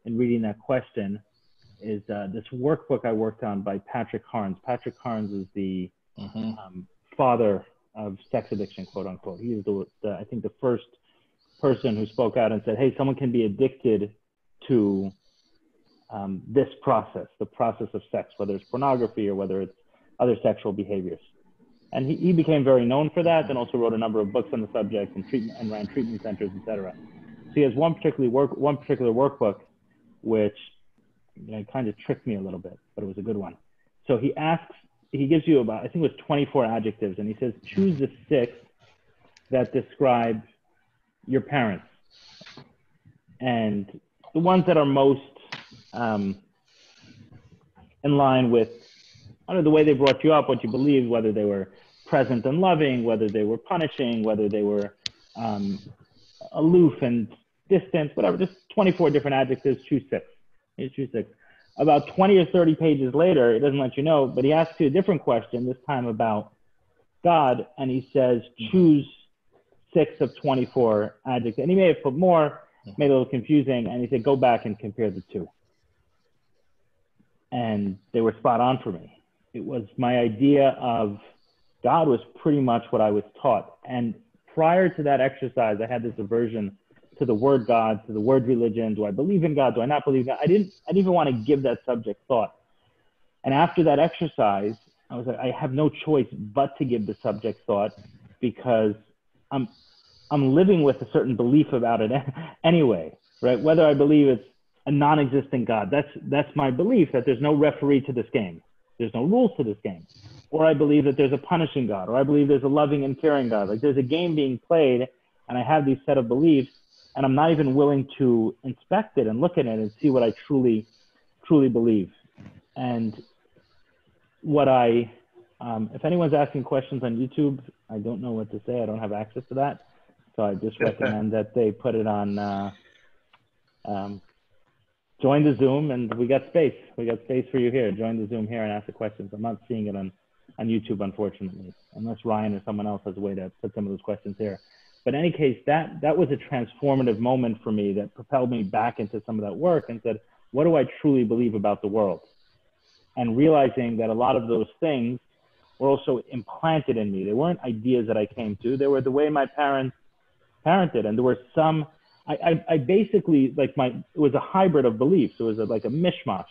and reading that question is this workbook I worked on by Patrick Carnes. Patrick Carnes is the father of sex addiction, quote unquote. He is I think the first person who spoke out and said, hey, someone can be addicted to this process, the process of sex, whether it's pornography or whether it's other sexual behaviors. And he became very known for that, and also wrote a number of books on the subject and ran treatment centers, etc. So he has one particular workbook, which kind of tricked me a little bit, but it was a good one. So he gives you about, I think it was 24 adjectives, and he says, choose the 6 that describe your parents, and the ones that are most in line with, I don't know, the way they brought you up, what you believed, whether they were present and loving, whether they were punishing, whether they were aloof and distant, whatever, just 24 different adjectives, choose six. You choose six. About 20 or 30 pages later, it doesn't let you know, but he asks you a different question, this time about God, and he says, choose 6 of 24 adjectives. And he may have put more, made it a little confusing, and he said, go back and compare the two. And they were spot on for me. It was my idea of God was pretty much what I was taught. And prior to that exercise, I had this aversion to the word God, to the word religion. Do I believe in God? Do I not believe in God? I didn't even want to give that subject thought. And after that exercise, I was like, I have no choice but to give the subject thought, because I'm living with a certain belief about it anyway, right? Whether I believe it's a non-existent God, that's my belief, that there's no referee to this game. There's no rules to this game. Or I believe that there's a punishing God, or I believe there's a loving and caring God. Like, there's a game being played, and I have these set of beliefs, and I'm not even willing to inspect it and look at it and see what I truly believe. And what if anyone's asking questions on YouTube, I don't know what to say. I don't have access to that. So I just recommend that they put it on, join the Zoom, and we got space. We got space for you here. Join the Zoom here and ask the questions. I'm not seeing it on YouTube, unfortunately, unless Ryan or someone else has a way to put some of those questions here. But in any case, that was a transformative moment for me that propelled me back into some of that work and said, what do I truly believe about the world? And realizing that a lot of those things were also implanted in me. They weren't ideas that I came to. They were the way my parents parented. And there were some, I basically, like, it was a hybrid of beliefs. It was like a mishmash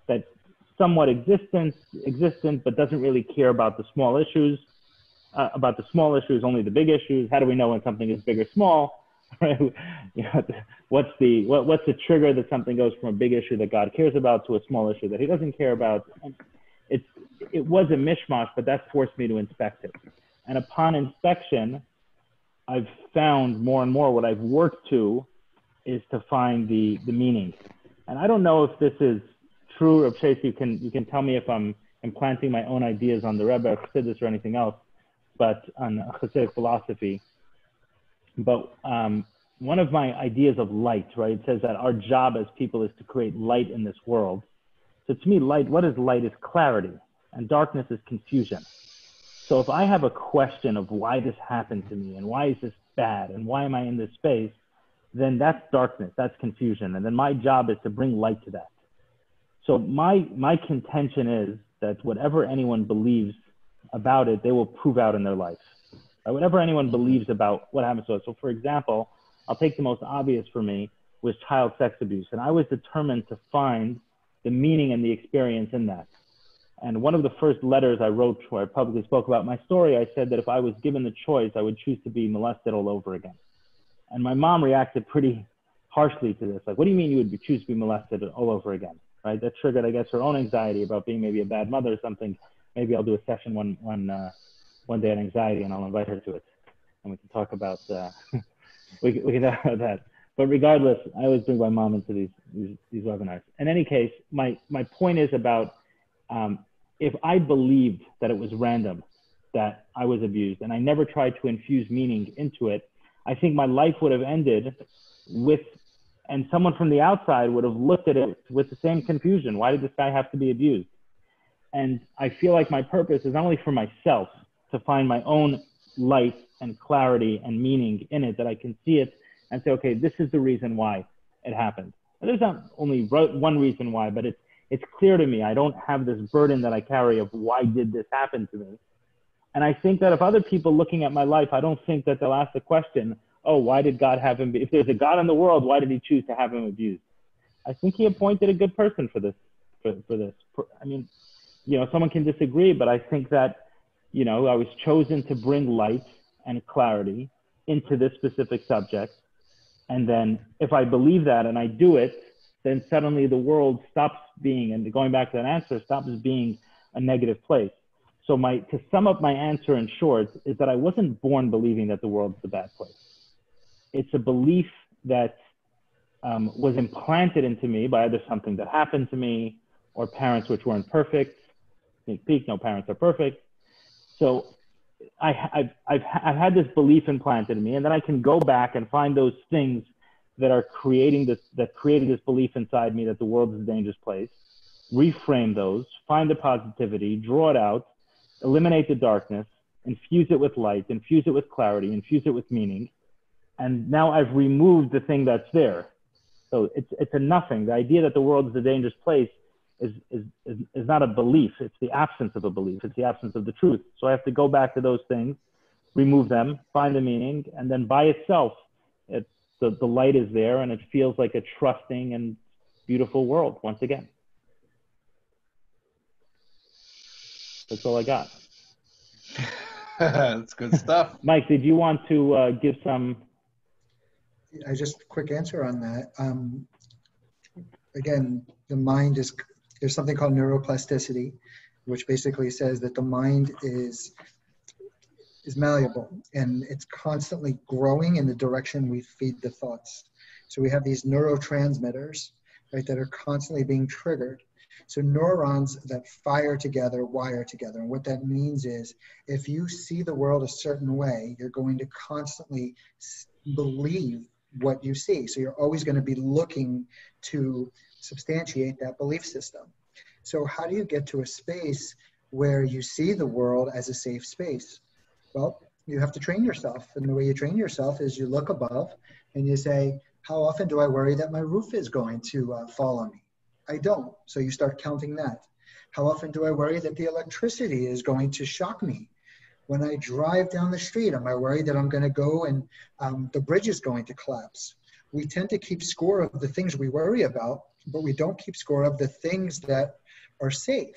that somewhat existent, but doesn't really care about the small issues. Only the big issues. How do we know when something is big or small? Right? You know, what's the trigger that something goes from a big issue that God cares about to a small issue that he doesn't care about? It was a mishmash, but that forced me to inspect it. And upon inspection, I've found more and more what I've worked to is to find the meaning. And I don't know if this is true, or Shais, you can tell me if I'm implanting my own ideas on the Rebbe or Chassidus or anything else, but on Hasidic philosophy. But one of my ideas of light, right? It says that our job as people is to create light in this world. So to me, light, what is light? Is clarity, and darkness is confusion. So if I have a question of why this happened to me, and why is this bad, and why am I in this space, then that's darkness, that's confusion. And then my job is to bring light to that. So my contention is that whatever anyone believes about it, they will prove out in their life. Right? Whatever anyone believes about what happens to us. So for example, I'll take the most obvious for me, was child sex abuse. And I was determined to find the meaning and the experience in that. And one of the first letters I wrote where I publicly spoke about my story, I said that if I was given the choice, I would choose to be molested all over again. And my mom reacted pretty harshly to this. Like, what do you mean you would choose to be molested all over again? Right? That triggered, I guess, her own anxiety about being maybe a bad mother or something. Maybe I'll do a session one day on anxiety, and I'll invite her to it, and we can talk about we can talk about that. But regardless, I always bring my mom into these webinars. In any case, my point is about if I believed that it was random, that I was abused, and I never tried to infuse meaning into it, I think my life would have ended with, and someone from the outside would have looked at it with the same confusion. Why did this guy have to be abused? And I feel like my purpose is not only for myself, to find my own light and clarity and meaning in it, that I can see it and say, okay, this is the reason why it happened. And there's not only one reason why, but it's clear to me. I don't have this burden that I carry of why did this happen to me. And I think that if other people looking at my life, I don't think that they'll ask the question, oh, why did God have him? If there's a God in the world, why did he choose to have him abused? I think he appointed a good person for this. For this. I mean, you know, someone can disagree, but I think that, you know, I was chosen to bring light and clarity into this specific subject. And then if I believe that and I do it, then suddenly the world stops being, and going back to that answer, stops being a negative place. So to sum up my answer in short is that I wasn't born believing that the world's the bad place. It's a belief that was implanted into me by either something that happened to me or parents which weren't perfect. Sneak peek, no parents are perfect. So I've had this belief implanted in me, and then I can go back and find those things that are created this belief inside me that the world is a dangerous place, reframe those, find the positivity, draw it out, eliminate the darkness, infuse it with light, infuse it with clarity, infuse it with meaning. And now I've removed the thing that's there. So it's a nothing. The idea that the world is a dangerous place is not a belief. It's the absence of a belief. It's the absence of the truth. So I have to go back to those things, remove them, find the meaning, and then by itself, the light is there, and it feels like a trusting and beautiful world once again. That's all I got. That's good stuff. Mike, did you want to give some? Just a quick answer on that. Again, the mind there's something called neuroplasticity, which basically says that the mind is malleable and it's constantly growing in the direction we feed the thoughts. So we have these neurotransmitters, right, that are constantly being triggered. So neurons that fire together, wire together. And what that means is if you see the world a certain way, you're going to constantly believe what you see. So you're always going to be looking to substantiate that belief system. So how do you get to a space where you see the world as a safe space? Well, you have to train yourself. And the way you train yourself is you look above and you say, how often do I worry that my roof is going to fall on me? I don't. So you start counting that. How often do I worry that the electricity is going to shock me? When I drive down the street, am I worried that I'm going to go and the bridge is going to collapse? We tend to keep score of the things we worry about, but we don't keep score of the things that are safe.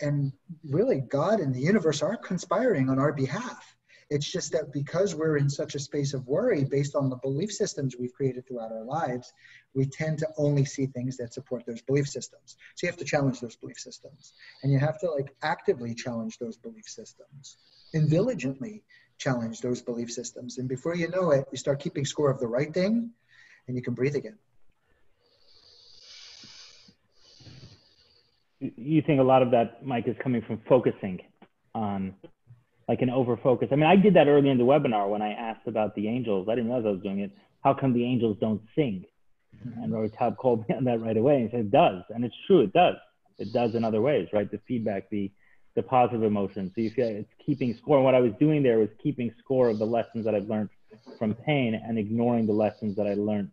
And really, God and the universe are conspiring on our behalf. It's just that because we're in such a space of worry based on the belief systems we've created throughout our lives, we tend to only see things that support those belief systems. So you have to challenge those belief systems. And you have to actively challenge those belief systems and diligently challenge those belief systems. And before you know it, you start keeping score of the right thing and you can breathe again. You think a lot of that, Mike, is coming from focusing on an over-focus. I mean, I did that early in the webinar when I asked about the angels. I didn't realize I was doing it. How come the angels don't sing? And Rabbi Taub called me on that right away and said, it does. And it's true, it does. It does in other ways, right? The feedback, the positive emotions. So you feel it's keeping score. And what I was doing there was keeping score of the lessons that I've learned from pain and ignoring the lessons that I learned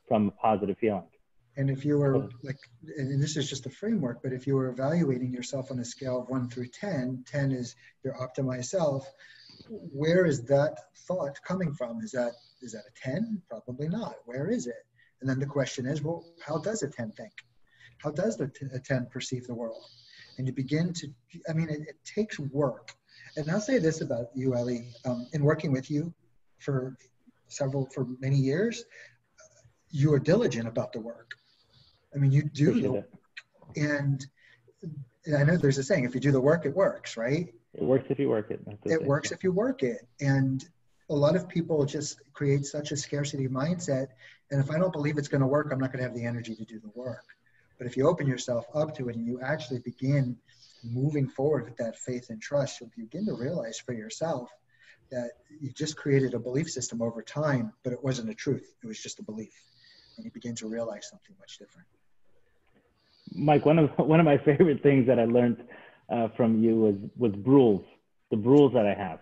from a positive feeling. And if you were and this is just a framework, but if you were evaluating yourself on a scale of 1 through 10, 10 is your optimized self, where is that thought coming from? Is that a 10? Probably not. Where is it? And then the question is, well, how does a 10 think? How does a 10 perceive the world? And you begin to, it takes work. And I'll say this about you, Ellie, in working with you for many years, you are diligent about the work. You do the work. And I know there's a saying, if you do the work, it works, right? It works if you work it. It works if you work it. And a lot of people just create such a scarcity mindset. And if I don't believe it's going to work, I'm not going to have the energy to do the work. But if you open yourself up to it and you actually begin moving forward with that faith and trust, you'll begin to realize for yourself that you just created a belief system over time, but it wasn't a truth. It was just a belief. And you begin to realize something much different. Mike, one of my favorite things that I learned from you was rules, the rules that I have.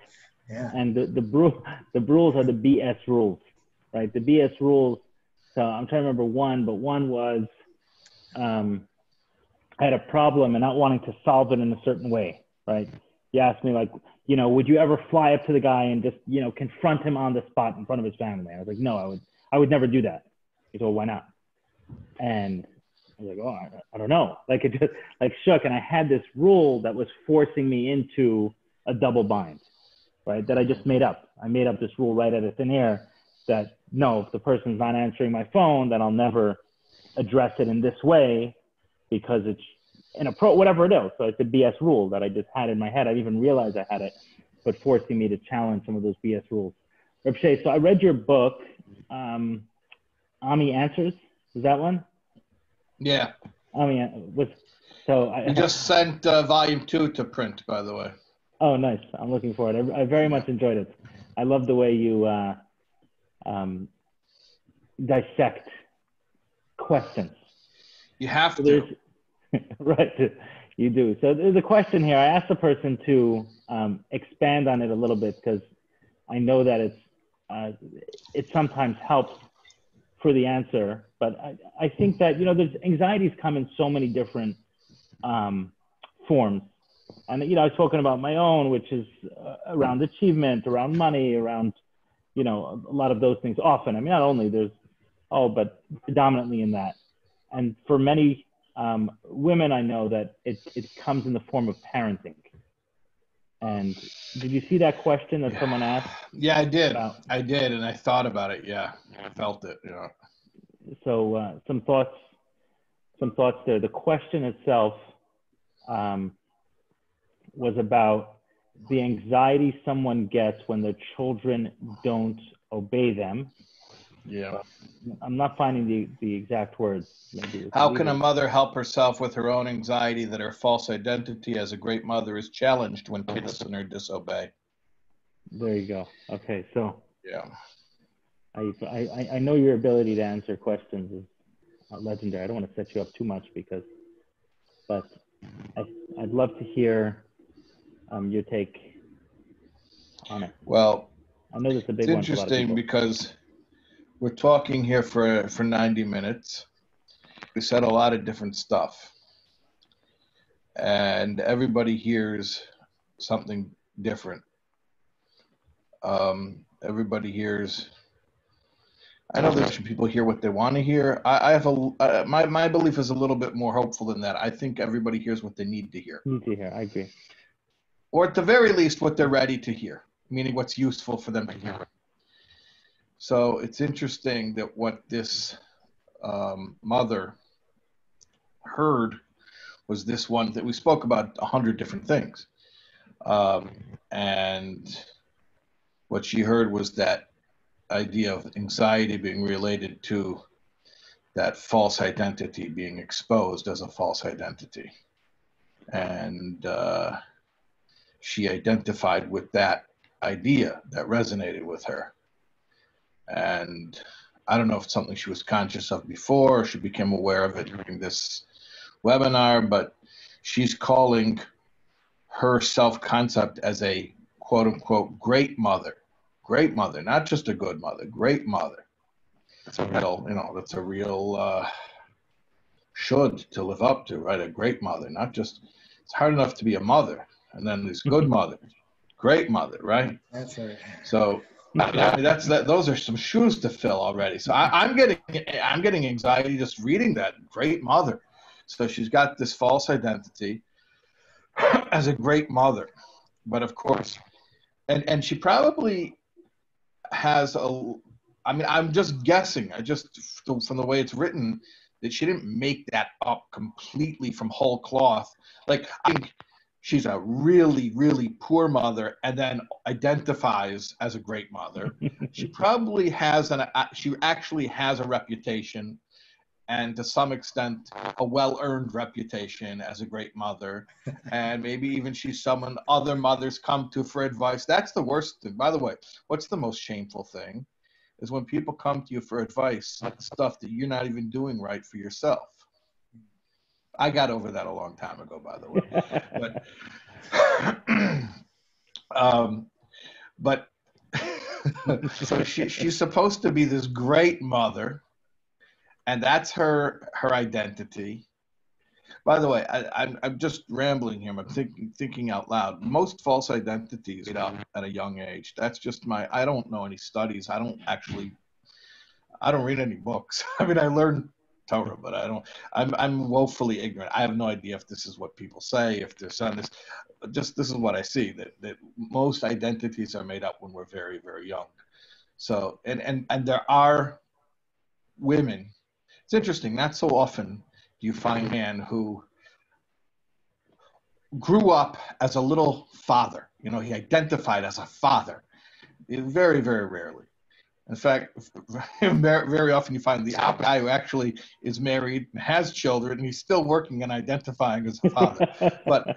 Yeah. And the rules are the BS rules, right? The BS rules. So I'm trying to remember one, but one was I had a problem and not wanting to solve it in a certain way, right? You asked me would you ever fly up to the guy and just, confront him on the spot in front of his family? I was like, no, I would never do that. He said, well, why not? And I was like, oh, I don't know. It just shook. And I had this rule that was forcing me into a double bind, right? That I just made up. I made up this rule right out of thin air that no, if the person's not answering my phone, then I'll never address it in this way because whatever it is. So it's a BS rule that I just had in my head. I didn't even realize I had it, but forcing me to challenge some of those BS rules. Rabbi Shais, so I read your book, Ami Answers. Is that one? Yeah. I just sent volume 2 to print, by the way. Oh, nice. I'm looking forward. I very much enjoyed it. I love the way you dissect questions. You have to. Right, you do. So there's a question here. I asked the person to expand on it a little bit because I know that it sometimes helps for the answer. But I think that, there's anxieties come in so many different forms. And, I've spoken about my own, which is around achievement, around money, around, a lot of those things often. I mean, not only but predominantly in that. And for many women, I know that it comes in the form of parenting. And did you see that question that someone asked? Yeah, I did. I did, and I thought about it. Yeah, I felt it. So some thoughts there. The question itself was about the anxiety someone gets when their children don't obey them. Yeah. I'm not finding the exact words. How can a mother help herself with her own anxiety that her false identity as a great mother is challenged when kids listen or disobey? There you go. Okay, so yeah, I know your ability to answer questions is legendary. I don't want to set you up too much but I'd love to hear your take on it. Well, I know that's a big it's one. Interesting because we're talking here for 90 minutes. We said a lot of different stuff, and everybody hears something different. Everybody hears. I know that people hear what they want to hear. I have my belief is a little bit more hopeful than that. I think everybody hears what they need to hear. I agree. Or at the very least, what they're ready to hear, meaning what's useful for them to hear. So it's interesting that what this mother heard was this one that we spoke about 100 different things. And what she heard was that idea of anxiety being related to that false identity being exposed as a false identity. And she identified with that idea that resonated with her. And I don't know if it's something she was conscious of before or she became aware of it during this webinar, but she's calling her self-concept as a quote unquote great mother, not just a good mother, great mother. That's a real should to live up to, right? A great mother, not just, it's hard enough to be a mother, and then there's good mother, great mother, right? That's right. So I mean, those are some shoes to fill already. So I'm getting anxiety just reading that, great mother. So she's got this false identity as a great mother, but of course, and she probably has I'm just guessing. From the way it's written, that she didn't make that up completely from whole cloth. Like, I think she's a really, really poor mother and then identifies as a great mother. She probably she actually has a reputation, and to some extent, a well-earned reputation as a great mother. And maybe even she's someone other mothers come to for advice. That's the worst thing. By the way, what's the most shameful thing is when people come to you for advice, stuff that you're not even doing right for yourself. I got over that a long time ago, by the way. But so she's supposed to be this great mother, and that's her identity. By the way, I'm just rambling here. I'm thinking out loud. Most false identities get up at a young age. That's just I don't know any studies. I don't read any books. I mean, I learned Torah, but I'm woefully ignorant. I have no idea if this is what people say, if there's on this. Just this is what I see, that most identities are made up when we're very, very young. So and there are women. It's interesting. Not so often do you find a man who grew up as a little father. You know, he identified as a father. Very, very rarely. In fact, very often you find the guy who actually is married and has children, and he's still working and identifying as a father. But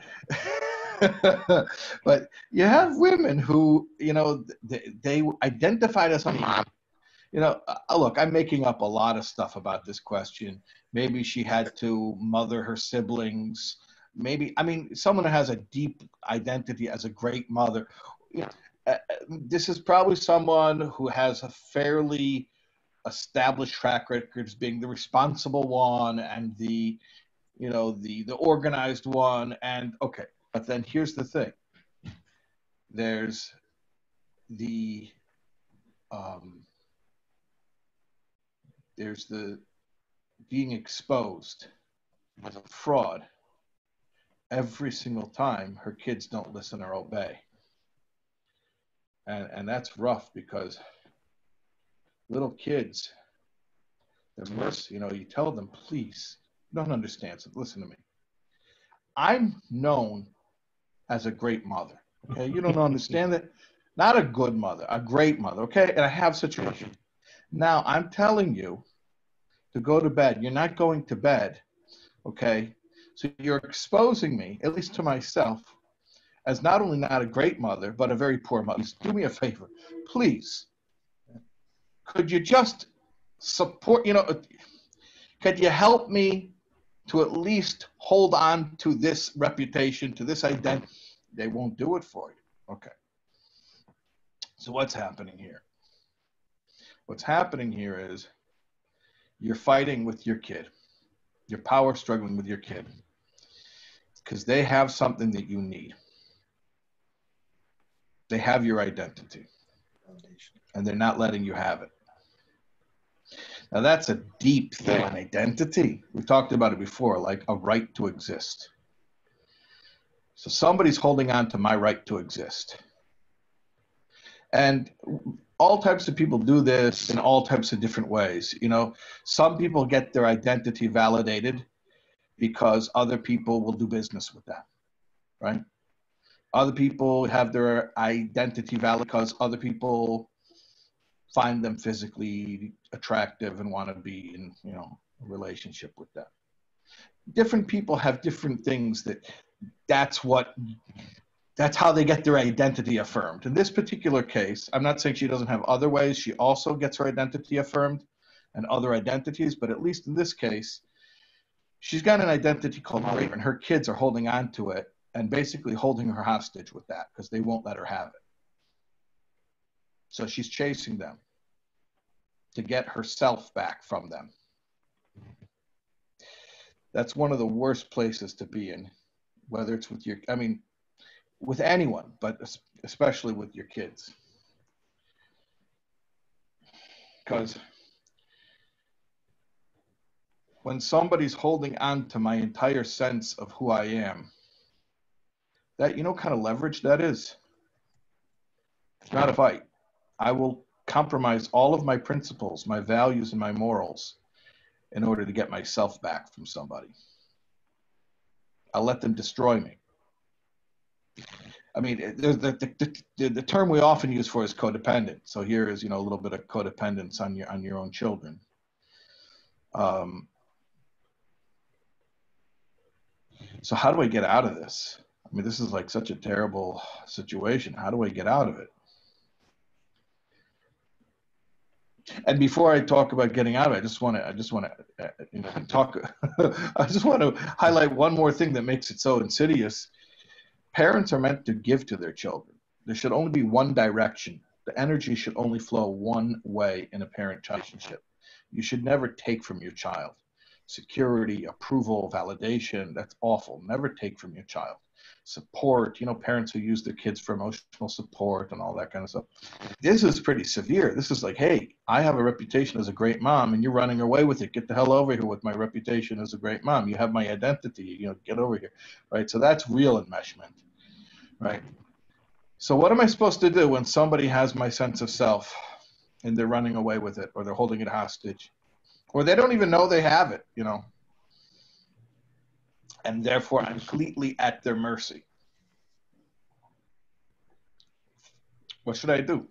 but you have women who, you know, they identified as a mom. You know, look, I'm making up a lot of stuff about this question. Maybe she had to mother her siblings. Maybe, I mean, someone who has a deep identity as a great mother. You know, this is probably someone who has a fairly established track record as being the responsible one and the, you know, the organized one. And okay, but then here's the thing. There's the being exposed as a fraud every single time her kids don't listen or obey. And that's rough because little kids, they're mercy, you know, you tell them, please, you don't understand, so listen to me. I'm known as a great mother, okay? You don't understand that? Not a good mother, a great mother, okay? And I have situations. Now, I'm telling you to go to bed. You're not going to bed, okay? So you're exposing me, at least to myself, as not only not a great mother, but a very poor mother. Do me a favor, please. Could you just support, you know, could you help me to at least hold on to this reputation, to this identity? They won't do it for you. Okay. So what's happening here? What's happening here is you're fighting with your kid. You're power struggling with your kid because they have something that you need. They have your identity, and they're not letting you have it. Now, that's a deep thing, identity. We talked about it before, like a right to exist. So somebody's holding on to my right to exist. And all types of people do this in all types of different ways. You know, some people get their identity validated because other people will do business with that, right? Other people have their identity valid because other people find them physically attractive and want to be in, you know, a relationship with them. Different people have different things that's how they get their identity affirmed. In this particular case, I'm not saying she doesn't have other ways. She also gets her identity affirmed and other identities, but at least in this case, she's got an identity called great, and her kids are holding on to it and basically holding her hostage with that because they won't let her have it. So she's chasing them to get herself back from them. That's one of the worst places to be in, whether it's with with anyone, but especially with your kids. Because when somebody's holding on to my entire sense of who I am, that, you know, kind of leverage that is. It's not a fight. I will compromise all of my principles, my values, and my morals in order to get myself back from somebody. I'll let them destroy me. I mean, the term we often use for is codependent. So here is, you know, a little bit of codependence on your own children. So how do I get out of this? I mean, this is like such a terrible situation. How do I get out of it? And before I talk about getting out of it, I just want to you know, talk. I just want to highlight one more thing that makes it so insidious. Parents are meant to give to their children. There should only be one direction. The energy should only flow one way in a parent-child relationship. You should never take from your child. Security, approval, validation, that's awful. Never take from your child. Support, you know, parents who use their kids for emotional support and all that kind of stuff. This is pretty severe. This is like, hey, I have a reputation as a great mom and you're running away with it. Get the hell over here with my reputation as a great mom. You have my identity, you know, get over here, right? So that's real enmeshment, right? So what am I supposed to do when somebody has my sense of self and they're running away with it, or they're holding it hostage, or they don't even know they have it, you know? and therefore I'm completely at their mercy. What should I do?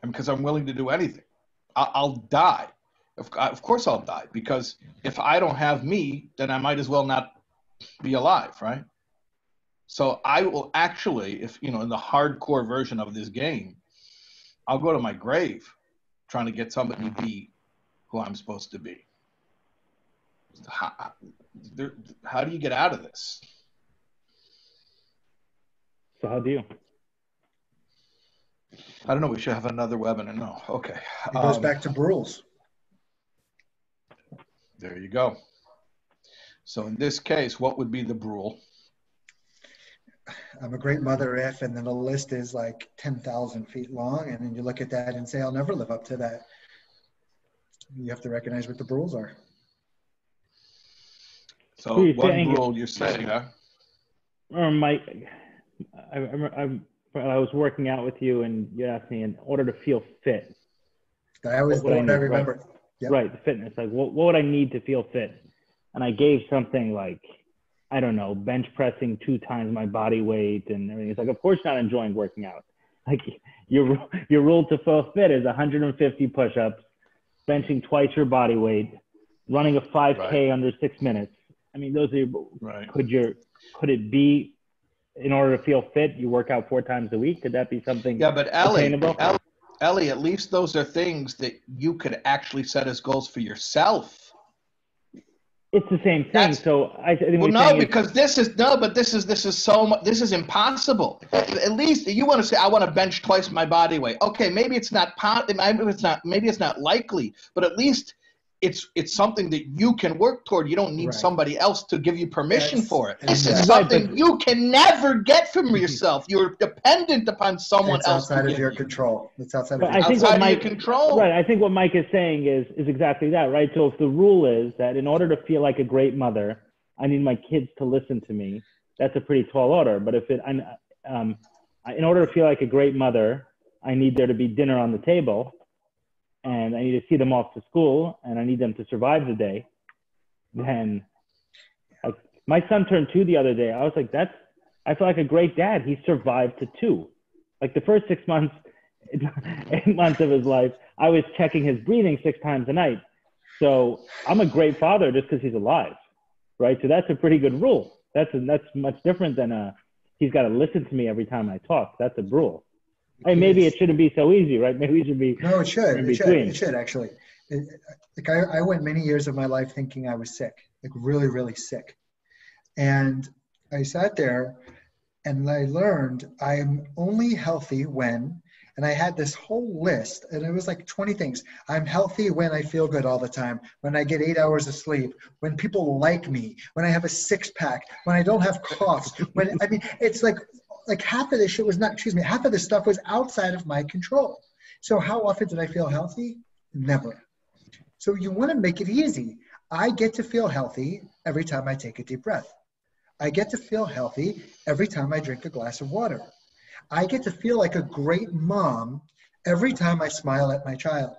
And because I'm willing to do anything. I'll die. Of course I'll die, because if I don't have me, then I might as well not be alive, right? So I will actually, if in the hardcore version of this game, I'll go to my grave trying to get somebody to be who I'm supposed to be. How do you get out of this? So how do you? I don't know. We should have another webinar. No. Okay. It goes back to rules. There you go. So in this case, what would be the rule? I'm a great mother if, and then the list is like 10,000 feet long, and then you look at that and say, I'll never live up to that. You have to recognize what the rules are. So one rule you're saying, huh? Or Mike, I was working out with you, and you asked me, in order to feel fit. That was what I remember. Right, yep. Right, the fitness. Like, what would I need to feel fit? And I gave something like, I don't know, bench pressing 2 times my body weight and everything. It's like, of course, not enjoying working out. Like, your rule to feel fit is 150 push-ups, benching twice your body weight, running a 5K under 6 minutes. I mean, those are right. Could it be, in order to feel fit, you work out 4 times a week? Could that be something attainable? Ellie, at least those are things that you could actually set as goals for yourself. It's the same thing. So I think this is impossible. At least you want to say, I want to bench twice my body weight. Okay, maybe it's not likely, but at least it's something that you can work toward. You don't need somebody else to give you permission for it. This is something you can never get from yourself. You're dependent upon someone else. It's outside of your control. It's outside of your control. Right. I think what Mike is saying is exactly that, right? So if the rule is that in order to feel like a great mother, I need my kids to listen to me, that's a pretty tall order. But in order to feel like a great mother, I need there to be dinner on the table, and I need to see them off to school, and I need them to survive the day, then my son turned 2 the other day. I was like, I feel like a great dad. He survived to 2. Like the first 6 months, 8 months of his life, I was checking his breathing 6 times a night. So I'm a great father just because he's alive, right? So that's a pretty good rule. That's much different than he's got to listen to me every time I talk. That's a rule. Hey, maybe it shouldn't be so easy, right? Maybe it should be. No, it should. It should actually. I went many years of my life thinking I was sick, like really, really sick. And I sat there and I learned I am only healthy when, and I had this whole list, and it was like 20 things. I'm healthy when I feel good all the time, when I get 8 hours of sleep, when people like me, when I have a 6-pack, when I don't have coughs. It's like half of this shit was half of this stuff was outside of my control. So how often did I feel healthy? Never. So you want to make it easy. I get to feel healthy every time I take a deep breath. I get to feel healthy every time I drink a glass of water. I get to feel like a great mom every time I smile at my child.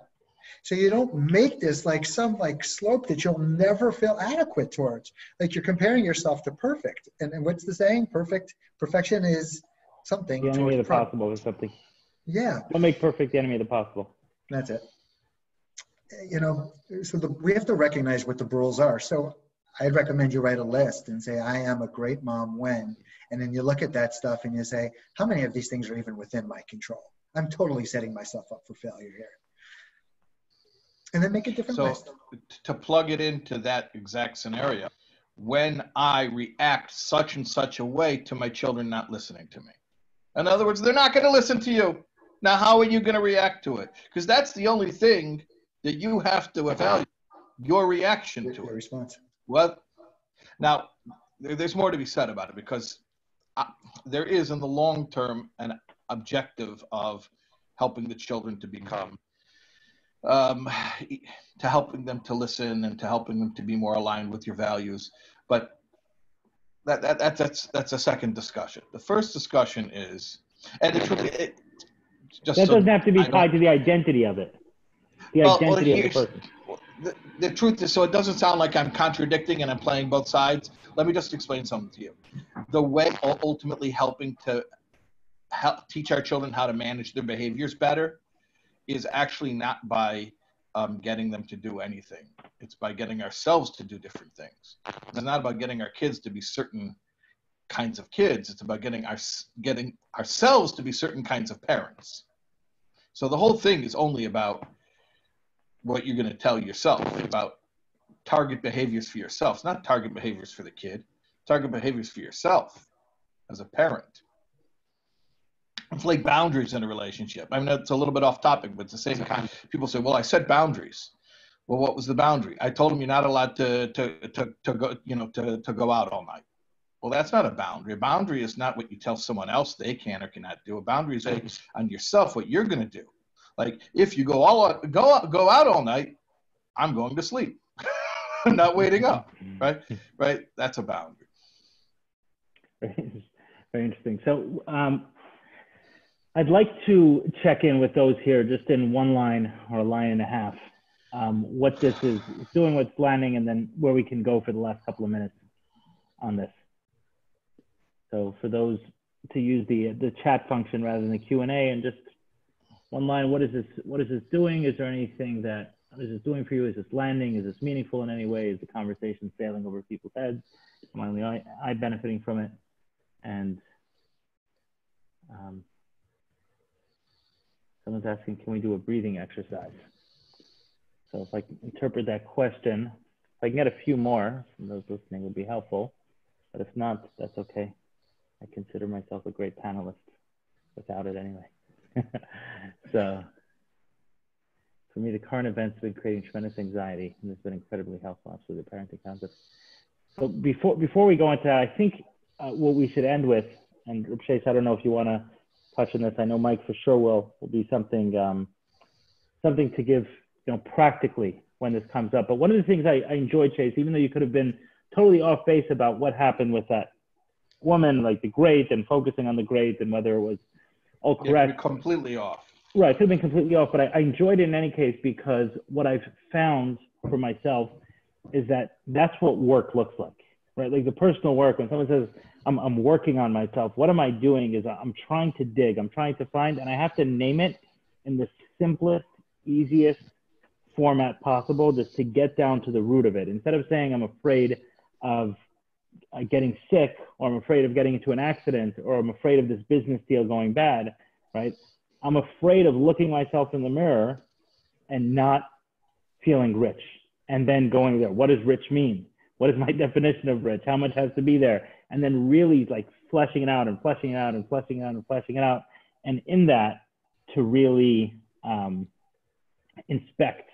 So you don't make this like some slope that you'll never feel adequate towards. Like you're comparing yourself to perfect. And what's the saying? Perfection is something. The enemy of the possible is something. Yeah. Don't make perfect the enemy of the possible. That's it. So we have to recognize what the rules are. So I'd recommend you write a list and say, I am a great mom when, and then you look at that stuff and you say, how many of these things are even within my control? I'm totally setting myself up for failure here. And then make a different list. So to plug it into that exact scenario, when I react such and such a way to my children not listening to me. In other words, they're not going to listen to you. Now, how are you going to react to it? Because that's the only thing that you have to evaluate, your reaction to it. Response. Well, now, there's more to be said about it, because there is, in the long term, an objective of helping the children to become, to helping them to listen and to helping them to be more aligned with your values. But that's a second discussion. The first discussion is, and that doesn't have to be tied to the identity of it. The identity of the person. the truth is, so it doesn't sound like I'm contradicting and I'm playing both sides. Let me just explain something to you. The way ultimately helping to help teach our children how to manage their behaviors better is actually not by getting them to do anything. It's by getting ourselves to do different things. It's not about getting our kids to be certain kinds of kids. It's about getting ourselves to be certain kinds of parents. So the whole thing is only about what you're going to tell yourself, about target behaviors for yourself. It's not target behaviors for the kid. Target behaviors for yourself as a parent. It's like boundaries in a relationship. I mean, it's a little bit off topic, but it's the same kind. People say, well, I set boundaries. Well, what was the boundary? I told them you're not allowed to go out all night. Well, that's not a boundary. A boundary is not what you tell someone else they can or cannot do. A boundary is based on yourself, what you're going to do. Like, if you go out all night, I'm going to sleep. I'm not waiting up, right? Right? That's a boundary. Very interesting. So I'd like to check in with those here just in one line or a line and a half, what this is doing, what's landing, and then where we can go for the last couple of minutes on this. So for those to use the chat function rather than the Q&A, and just one line, what is this doing? Is there anything that what is this doing for you? Is this landing? Is this meaningful in any way? Is the conversation sailing over people's heads? Am I only I benefiting from it? And someone's asking, can we do a breathing exercise? So if I can interpret that question, if I can get a few more from those listening, would be helpful. But if not, that's okay. I consider myself a great panelist without it anyway. So for me, the current events have been creating tremendous anxiety, and it's been incredibly helpful, absolutely, the parenting concept. So before we go into that, I think what we should end with, and Shais, I don't know if you want to touch on this. I know Mike for sure will be something to give, practically when this comes up. But one of the things I enjoyed, Shais, even though you could have been totally off base about what happened with that woman, like the great, and focusing on the great and whether it was all correct. Yeah, completely off. Right, it could have been completely off, but I enjoyed it in any case, because what I've found for myself is that that's what work looks like, right? Like the personal work, when someone says, I'm working on myself, what am I doing is I'm trying to dig, I'm trying to find, and I have to name it in the simplest, easiest format possible, just to get down to the root of it. Instead of saying I'm afraid of getting sick, or I'm afraid of getting into an accident, or I'm afraid of this business deal going bad, right? I'm afraid of looking myself in the mirror and not feeling rich, and then going there. What does rich mean? What is my definition of rich? How much has to be there? And then really like fleshing it out and fleshing it out and fleshing it out and fleshing it out. And in that, to really inspect,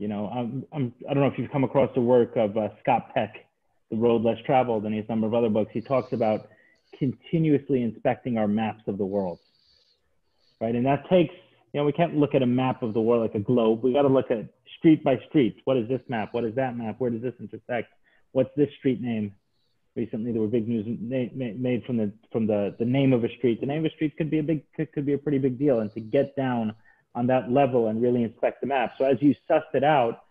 I don't know if you've come across the work of Scott Peck, The Road Less Traveled, and he has a number of other books. He talks about continuously inspecting our maps of the world. Right, and that takes, we can't look at a map of the world like a globe. We got to look at street by street. What is this map? What is that map? Where does this intersect? What's this street name? Recently, there were big news made from the name of a street. The name of a street could be a pretty big deal, and to get down on that level and really inspect the map. So as you sussed it out,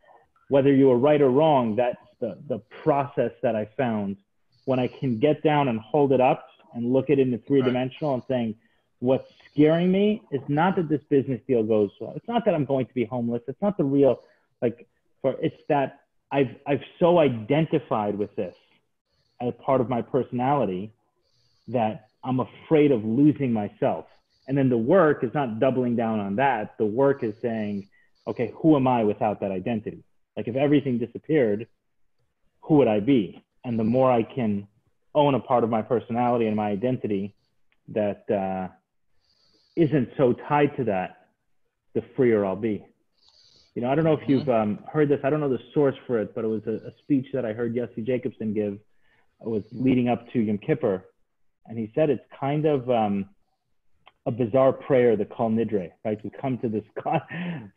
whether you were right or wrong, that's the process that I found when I can get down and hold it up and look at it in three-dimensional and saying, what's scaring me is not that this business deal goes well. It's not that I'm going to be homeless. It's not the real, it's that I've so identified with this as part of my personality that I'm afraid of losing myself. And then the work is not doubling down on that. The work is saying, okay, who am I without that identity? Like if everything disappeared, who would I be? And the more I can own a part of my personality and my identity that isn't so tied to that, the freer I'll be. I don't know if you've heard this. I don't know the source for it, but it was a speech that I heard Yossi Jacobson give. It was leading up to Yom Kippur. And he said it's kind of a bizarre prayer, the Kol Nidre, right? We come to this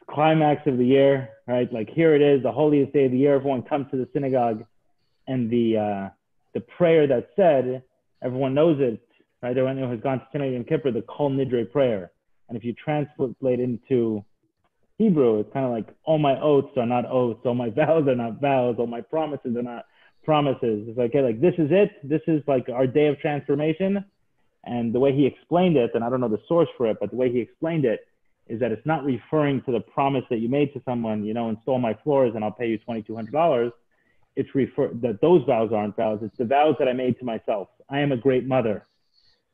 climax of the year, right? Like here it is, the holiest day of the year. Everyone comes to the synagogue, and the prayer that's said, everyone knows it, right? Everyone who has gone to synagogue Yom Kippur, the Kol Nidre prayer. And if you translate into Hebrew, it's kind of like all my oaths are not oaths, all my vows are not vows, all my promises are not promises. It's like, okay, like this is it. This is like our day of transformation. And the way he explained it, and I don't know the source for it, but the way he explained it is that it's not referring to the promise that you made to someone, you know, install my floors and I'll pay you $2,200. It's that those vows aren't vows. It's the vows that I made to myself. I am a great mother.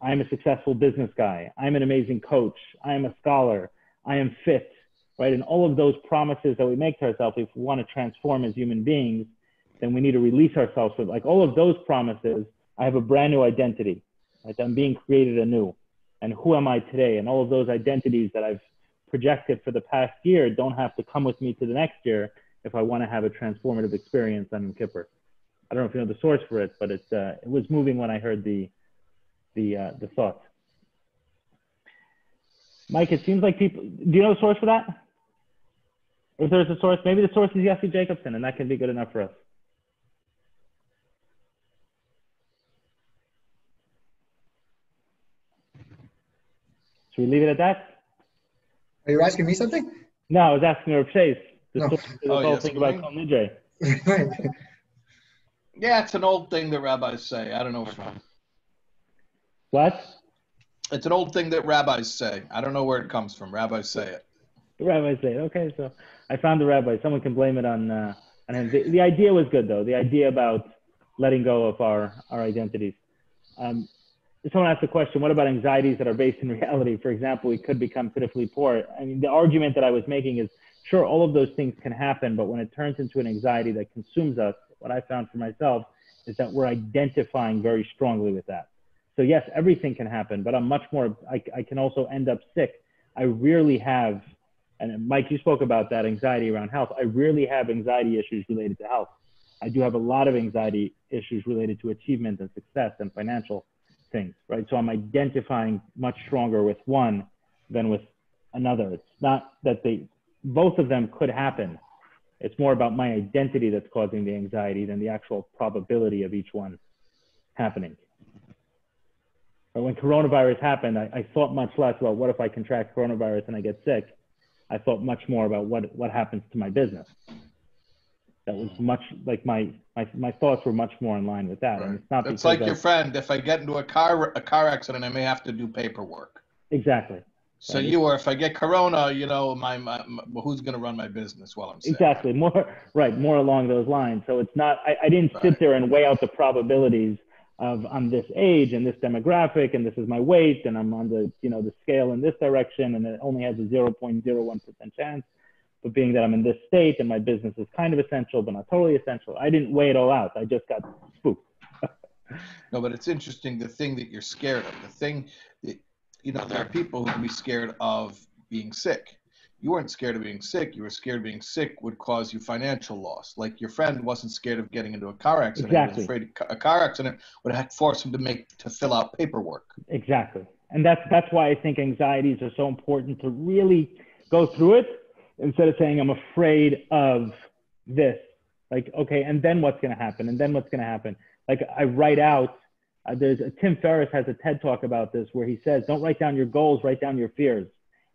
I am a successful business guy. I'm an amazing coach. I am a scholar. I am fit, right? And all of those promises that we make to ourselves, if we want to transform as human beings, then we need to release ourselves from like all of those promises. I have a brand new identity, right? I'm being created anew. And who am I today? And all of those identities that I've projected for the past year don't have to come with me to the next year if I want to have a transformative experience on Yom Kippur. I don't know if you know the source for it, but it was moving when I heard the thought. Mike, it seems like people, do you know the source for that? Or if there's a source, maybe the source is Yossi Jacobson, and that can be good enough for us. Should we leave it at that? Are you asking me something? No, I was asking Rabbi Shais. No. The whole thing about Kol Nidre. Right. Yeah, it's an old thing that rabbis say. I don't know where it's from. What? It's an old thing that rabbis say. I don't know where it comes from. Rabbis say it. The rabbis say it. Okay, so I found the rabbi. Someone can blame it on him. The idea was good, though. The idea about letting go of our identities. Someone asked the question, what about anxieties that are based in reality? For example, we could become pitifully poor. I mean, the argument that I was making is, sure, all of those things can happen, but when it turns into an anxiety that consumes us, what I found for myself is that we're identifying very strongly with that. So yes, everything can happen, but I'm much more, I can also end up sick. I rarely have, and Mike, you spoke about that anxiety around health. I rarely have anxiety issues related to health. I do have a lot of anxiety issues related to achievement and success and financial things, right? So I'm identifying much stronger with one than with another. It's not that both of them could happen. It's more about my identity that's causing the anxiety than the actual probability of each one happening. But when coronavirus happened, I thought much less about what if I contract coronavirus and I get sick. I thought much more about what happens to my business. That was much like my thoughts were much more in line with that. Right. And it's not. It's like your friend. If I get into a car accident, I may have to do paperwork. Exactly. So right. If I get corona, you know, who's going to run my business while I'm sick? Exactly. More along those lines. So it's not. I didn't sit there and weigh out the probabilities of I'm this age and this demographic and this is my weight and I'm on the scale in this direction and it only has a 0.01% chance. But being that I'm in this state and my business is kind of essential but not totally essential, I didn't weigh it all out. I just got spooked. No, but it's interesting, the thing that you're scared of, the thing that, you know, there are people who can be scared of being sick. You weren't scared of being sick. You were scared being sick would cause you financial loss. Like your friend wasn't scared of getting into a car accident. Exactly. He was afraid a car accident would have forced him to fill out paperwork. Exactly. And that's why I think anxieties are so important, to really go through it instead of saying I'm afraid of this. Like, okay, and then what's going to happen? And then what's going to happen? Like I write out, Tim Ferriss has a TED talk about this where he says, don't write down your goals, write down your fears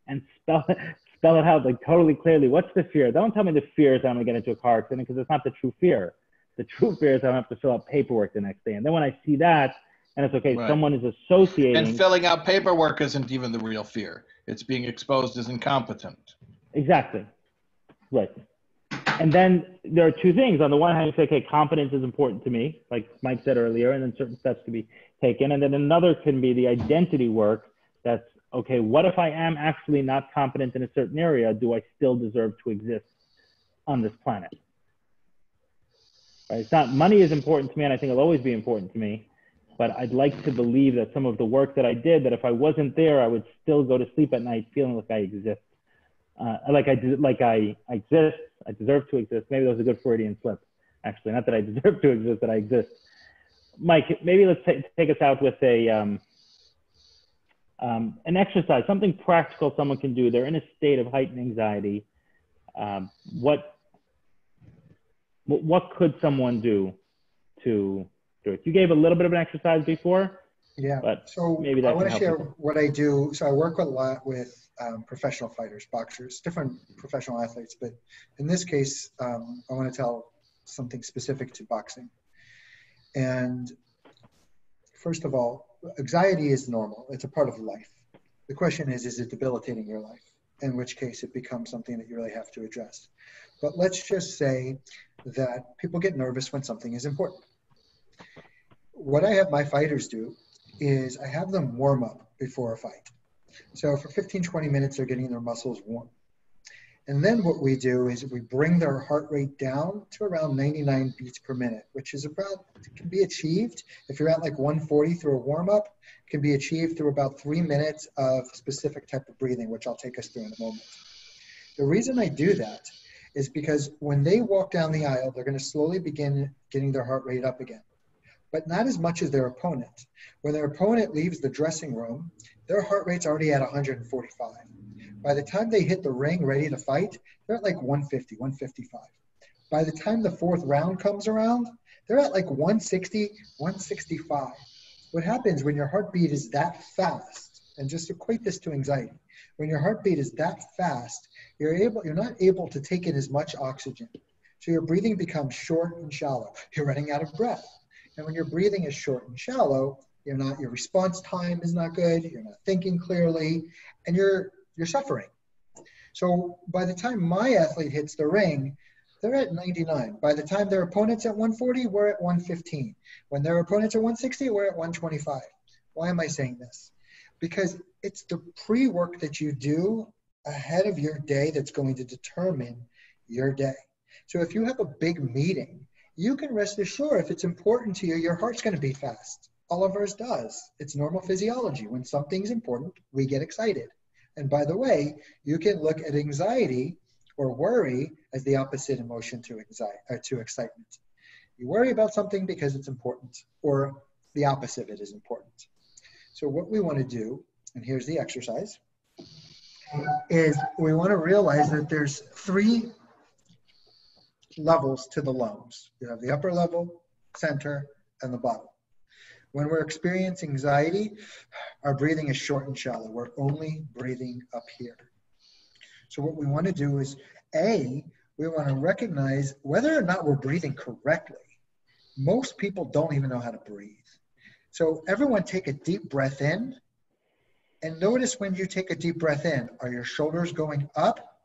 and spell it out like totally clearly. What's the fear? Don't tell me the fear is I'm going to get into a car accident, because it's not the true fear. The true fear is I'm going to have to fill out paperwork the next day. And then when I see that, and it's okay, right. Someone is associating. And filling out paperwork isn't even the real fear. It's being exposed as incompetent. Exactly. Right. And then there are two things. On the one hand, you say, okay, competence is important to me, like Mike said earlier, and then certain steps to be taken. And then another can be the identity work. That's, okay, what if I am actually not competent in a certain area? Do I still deserve to exist on this planet? Right? It's not, money is important to me, and I think it'll always be important to me. But I'd like to believe that some of the work that I did, that if I wasn't there, I would still go to sleep at night feeling like I exist. I exist, I deserve to exist. Maybe that was a good Freudian slip, actually. Not that I deserve to exist, that I exist. Mike, maybe let's take us out with an exercise, something practical someone can do. They're in a state of heightened anxiety. What could someone do to do it? You gave a little bit of an exercise before, Yeah. But So maybe I that want can to help share people. what I do. So I work a lot with professional fighters, boxers, different professional athletes. But in this case, I want to tell something specific to boxing. And first of all, anxiety is normal. It's a part of life. The question is it debilitating your life? In which case it becomes something that you really have to address. But let's just say that people get nervous when something is important. What I have my fighters do is I have them warm up before a fight. So for 15, 20 minutes, they're getting their muscles warm. And then what we do is we bring their heart rate down to around 99 beats per minute, which is about, can be achieved. If you're at like 140 through a warm up, can be achieved through about 3 minutes of specific type of breathing, which I'll take us through in a moment. The reason I do that is because when they walk down the aisle, they're going to slowly begin getting their heart rate up again, but not as much as their opponent. When their opponent leaves the dressing room, their heart rate's already at 145. By the time they hit the ring ready to fight, they're at like 150, 155. By the time the fourth round comes around, they're at like 160, 165. What happens when your heartbeat is that fast, and just equate this to anxiety, when your heartbeat is that fast, you're not able to take in as much oxygen. So your breathing becomes short and shallow. You're running out of breath. And when your breathing is short and shallow, your response time is not good, you're not thinking clearly, and you're suffering. So by the time my athlete hits the ring, they're at 99. By the time their opponent's at 140, we're at 115. When their opponent's at 160, we're at 125. Why am I saying this? Because it's the pre-work that you do ahead of your day that's going to determine your day. So if you have a big meeting, you can rest assured if it's important to you, your heart's going to beat fast. All of ours does. It's normal physiology. When something's important, we get excited. And by the way, you can look at anxiety or worry as the opposite emotion to anxiety or to excitement. You worry about something because it's important, or the opposite of it is important. So what we want to do, and here's the exercise, is we want to realize that there's 3 levels to the lungs. You have the upper level, center, and the bottom. When we're experiencing anxiety, our breathing is short and shallow. We're only breathing up here. So what we want to do is, we want to recognize whether or not we're breathing correctly. Most people don't even know how to breathe. So everyone take a deep breath in, and notice when you take a deep breath in, are your shoulders going up?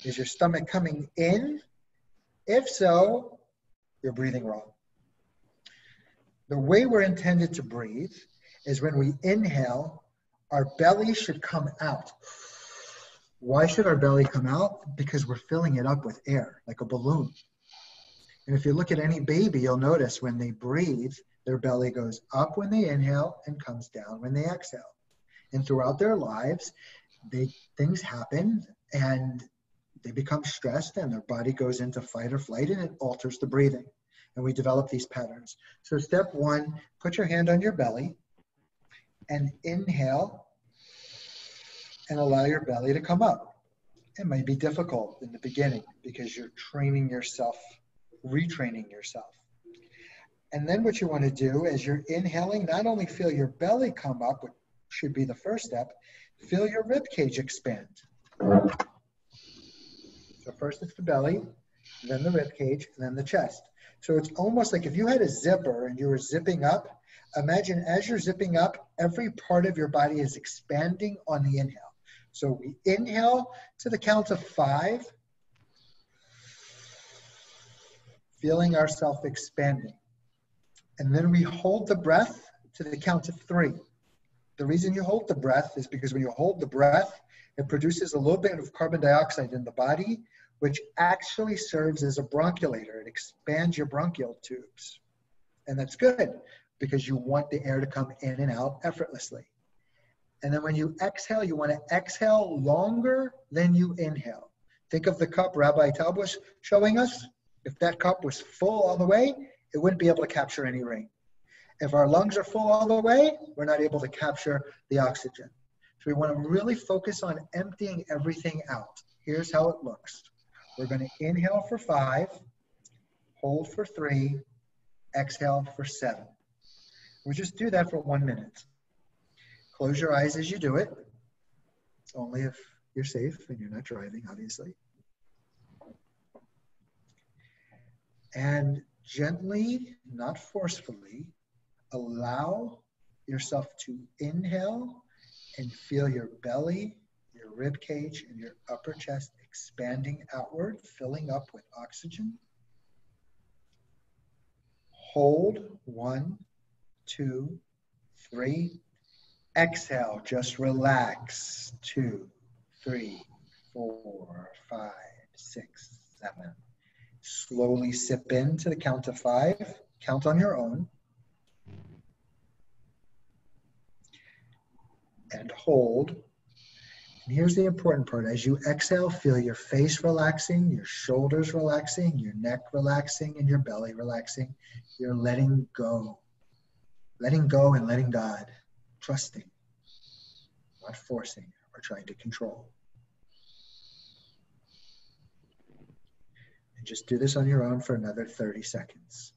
Is your stomach coming in? If so, you're breathing wrong. The way we're intended to breathe is when we inhale, our belly should come out. Why should our belly come out? Because we're filling it up with air, like a balloon. And if you look at any baby, you'll notice when they breathe, their belly goes up when they inhale and comes down when they exhale. And throughout their lives, things happen and they become stressed and their body goes into fight or flight and it alters the breathing. And we develop these patterns. So step 1, put your hand on your belly and inhale and allow your belly to come up. It might be difficult in the beginning because you're training yourself, retraining yourself. And then what you want to do is you're inhaling, not only feel your belly come up, which should be the first step, feel your rib cage expand. So first it's the belly, then the rib cage, and then the chest. So it's almost like if you had a zipper and you were zipping up, imagine as you're zipping up, every part of your body is expanding on the inhale. So we inhale to the count of 5, feeling ourselves expanding. And then we hold the breath to the count of 3. The reason you hold the breath is because when you hold the breath, it produces a little bit of carbon dioxide in the body, which actually serves as a bronchulator. It expands your bronchial tubes. And that's good because you want the air to come in and out effortlessly. And then when you exhale, you want to exhale longer than you inhale. Think of the cup Rabbi Taub was showing us. If that cup was full all the way, it wouldn't be able to capture any rain. If our lungs are full all the way, we're not able to capture the oxygen. So we want to really focus on emptying everything out. Here's how it looks. We're going to inhale for 5, hold for 3, exhale for 7. We'll just do that for 1 minute. Close your eyes as you do it. Only if you're safe and you're not driving, obviously. And gently, not forcefully, allow yourself to inhale and feel your belly, your rib cage, and your upper chest expanding outward, filling up with oxygen. Hold, 1, 2, 3. Exhale, just relax, 2, 3, 4, 5, 6, 7. Slowly sip in to the count of 5. Count on your own. And hold. And here's the important part. As you exhale, feel your face relaxing, your shoulders relaxing, your neck relaxing, and your belly relaxing. You're letting go. Letting go and letting God. Trusting. Not forcing or trying to control. And just do this on your own for another 30 seconds.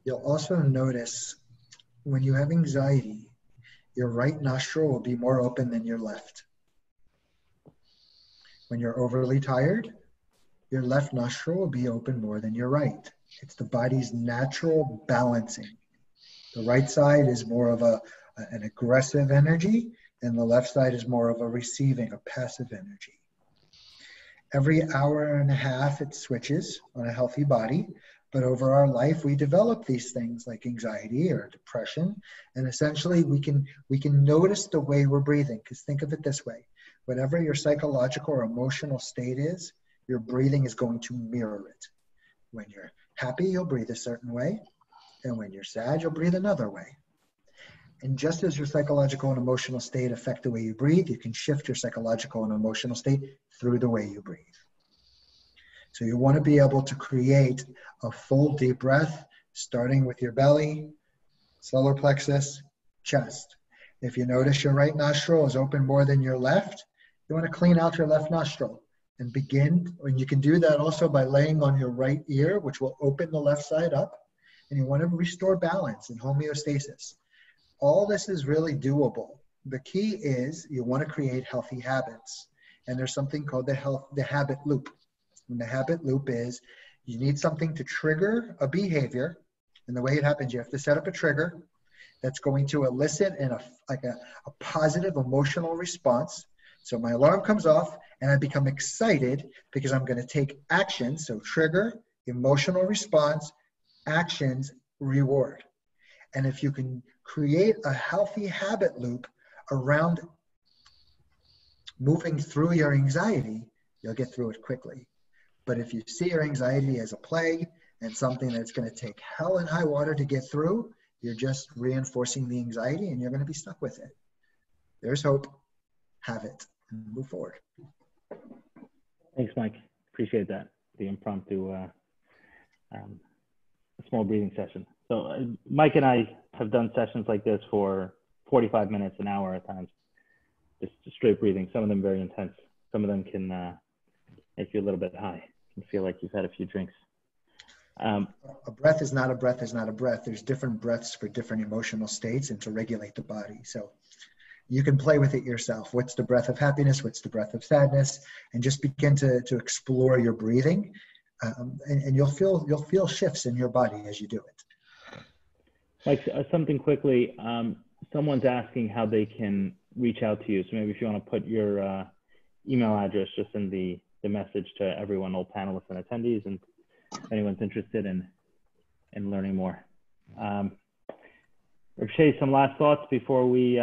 You'll also notice when you have anxiety, your right nostril will be more open than your left. When you're overly tired, your left nostril will be open more than your right. It's the body's natural balancing. The right side is more of an aggressive energy, and the left side is more of a receiving, a passive energy. Every hour and a half, it switches on a healthy body. But over our life, we develop these things like anxiety or depression. And essentially, we can notice the way we're breathing. Because think of it this way. Whatever your psychological or emotional state is, your breathing is going to mirror it. When you're happy, you'll breathe a certain way. And when you're sad, you'll breathe another way. And just as your psychological and emotional state affect the way you breathe, you can shift your psychological and emotional state through the way you breathe. So you want to be able to create a full deep breath, starting with your belly, solar plexus, chest. If you notice your right nostril is open more than your left, you want to clean out your left nostril and begin. And you can do that also by laying on your right ear, which will open the left side up. And you want to restore balance and homeostasis. All this is really doable. The key is you want to create healthy habits. And there's something called the habit loop. And the habit loop is you need something to trigger a behavior. And the way it happens, you have to set up a trigger that's going to elicit a positive emotional response. So my alarm comes off and I become excited because I'm going to take action. So trigger, emotional response, actions, reward. And if you can create a healthy habit loop around moving through your anxiety, you'll get through it quickly. But if you see your anxiety as a plague and something that's going to take hell and high water to get through, you're just reinforcing the anxiety and you're going to be stuck with it. There's hope. Have it and move forward. Thanks, Mike. Appreciate that. The impromptu, small breathing session. So Mike and I have done sessions like this for 45 minutes, an hour at times. Just straight breathing. Some of them very intense. Some of them can make you a little bit high. You feel like you've had a few drinks. A breath is not a breath is not a breath. There's different breaths for different emotional states and to regulate the body. So you can play with it yourself. What's the breath of happiness? What's the breath of sadness? And just begin to explore your breathing. And you'll feel shifts in your body as you do it. Like something quickly, someone's asking how they can reach out to you. So maybe if you want to put your email address just in the message to everyone, all panelists and attendees, and if anyone's interested in learning more. Rabbi Shais, some last thoughts before we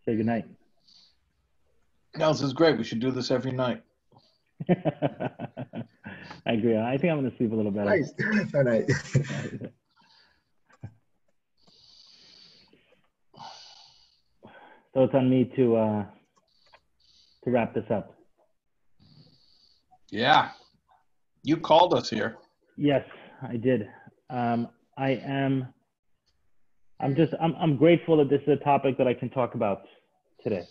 say goodnight. No, this is great. We should do this every night. I agree. I think I'm going to sleep a little better. Nice. All right. So it's on me to wrap this up. Yeah. You called us here. Yes, I did. I'm grateful that this is a topic that I can talk about today.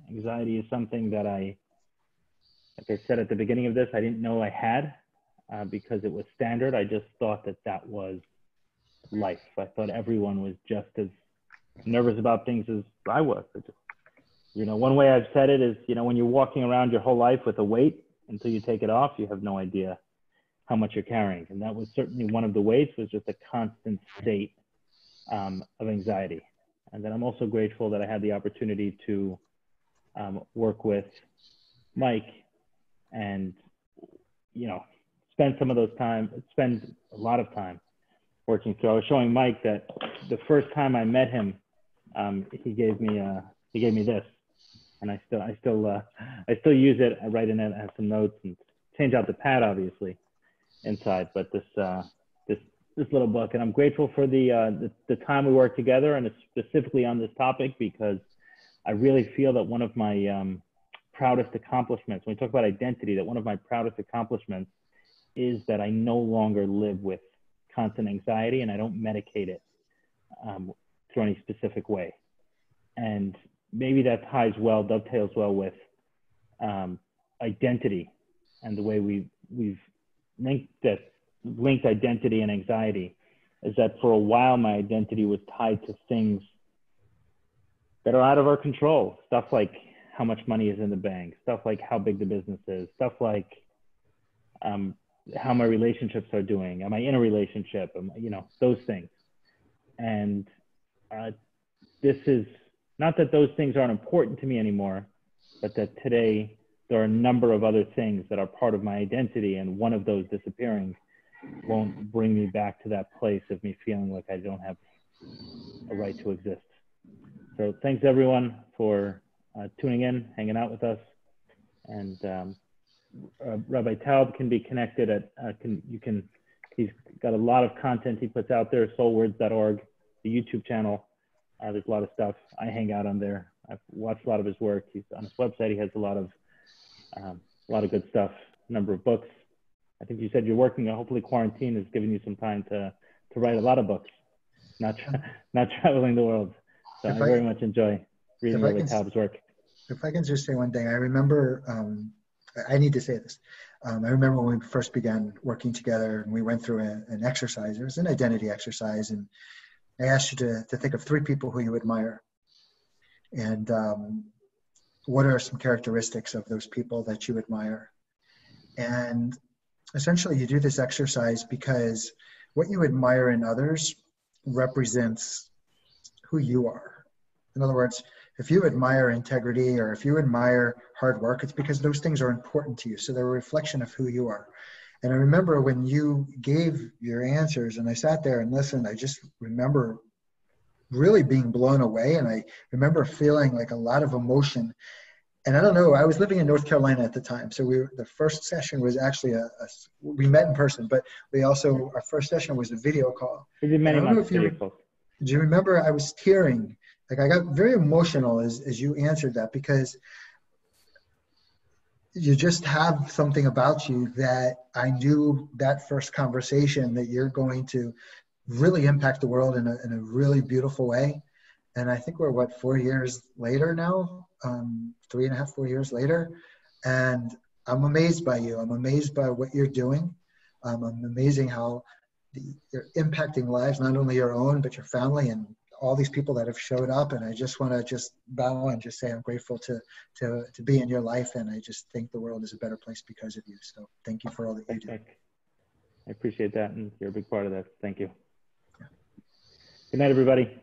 Anxiety is something that like I said at the beginning of this, I didn't know I had because it was standard. I just thought that was life. I thought everyone was just as nervous about things as I was. One way I've said it is, when you're walking around your whole life with a weight, until you take it off, you have no idea how much you're carrying. And that was certainly one of the weights, was just a constant state of anxiety. And then I'm also grateful that I had the opportunity to work with Mike and, spend a lot of time working through. I was showing Mike that the first time I met him, he gave me this, and I still use it. I write in it, I have some notes, and change out the pad obviously inside, but this little book. And I'm grateful for the time we worked together, and specifically on this topic, because I really feel that one of my proudest accomplishments, when we talk about identity, that one of my proudest accomplishments is that I no longer live with constant anxiety, and I don't medicate it through any specific way. And maybe that dovetails well with identity and the way we've linked identity and anxiety, is that for a while my identity was tied to things that are out of our control. Stuff like how much money is in the bank, stuff like how big the business is, stuff like how my relationships are doing. Am I in a relationship? Those things. And this is not that those things aren't important to me anymore, but that today there are a number of other things that are part of my identity, and one of those disappearing won't bring me back to that place of me feeling like I don't have a right to exist. So thanks everyone for tuning in, hanging out with us. And Rabbi Taub can be connected at, he's got a lot of content he puts out there, soulwords.org, the YouTube channel. There's a lot of stuff. I hang out on there. I've watched a lot of his work. He's on his website. He has a lot of good stuff, a number of books. I think you said you're working, hopefully quarantine has given you some time to write a lot of books, not traveling the world. So I very much enjoy reading Rabbi Taub's work. If I can just say one thing, I remember, I need to say this. I remember when we first began working together and we went through an exercise. It was an identity exercise, and I asked you to think of 3 people who you admire. And what are some characteristics of those people that you admire? And essentially you do this exercise because what you admire in others represents who you are. In other words, if you admire integrity or if you admire hard work, it's because those things are important to you. So they're a reflection of who you are. And I remember when you gave your answers and I sat there and listened, I just remember really being blown away. And I remember feeling like a lot of emotion. And I don't know, I was living in North Carolina at the time. So the first session was actually we met in person, but our first session was a video call. We did many months video calls. Do you remember I was tearing? Like I got very emotional as you answered that, because you just have something about you that I knew that first conversation that you're going to really impact the world in a really beautiful way. And I think we're 4 years later now, 3.5, 4 years later. And I'm amazed by you. I'm amazed by what you're doing. I'm amazing how you're impacting lives, not only your own, but your family and all these people that have showed up. And I just want to bow and just say I'm grateful to be in your life. And I just think the world is a better place because of you. So thank you for all that you do. I appreciate that. And you're a big part of that. Thank you. Yeah. Good night, everybody.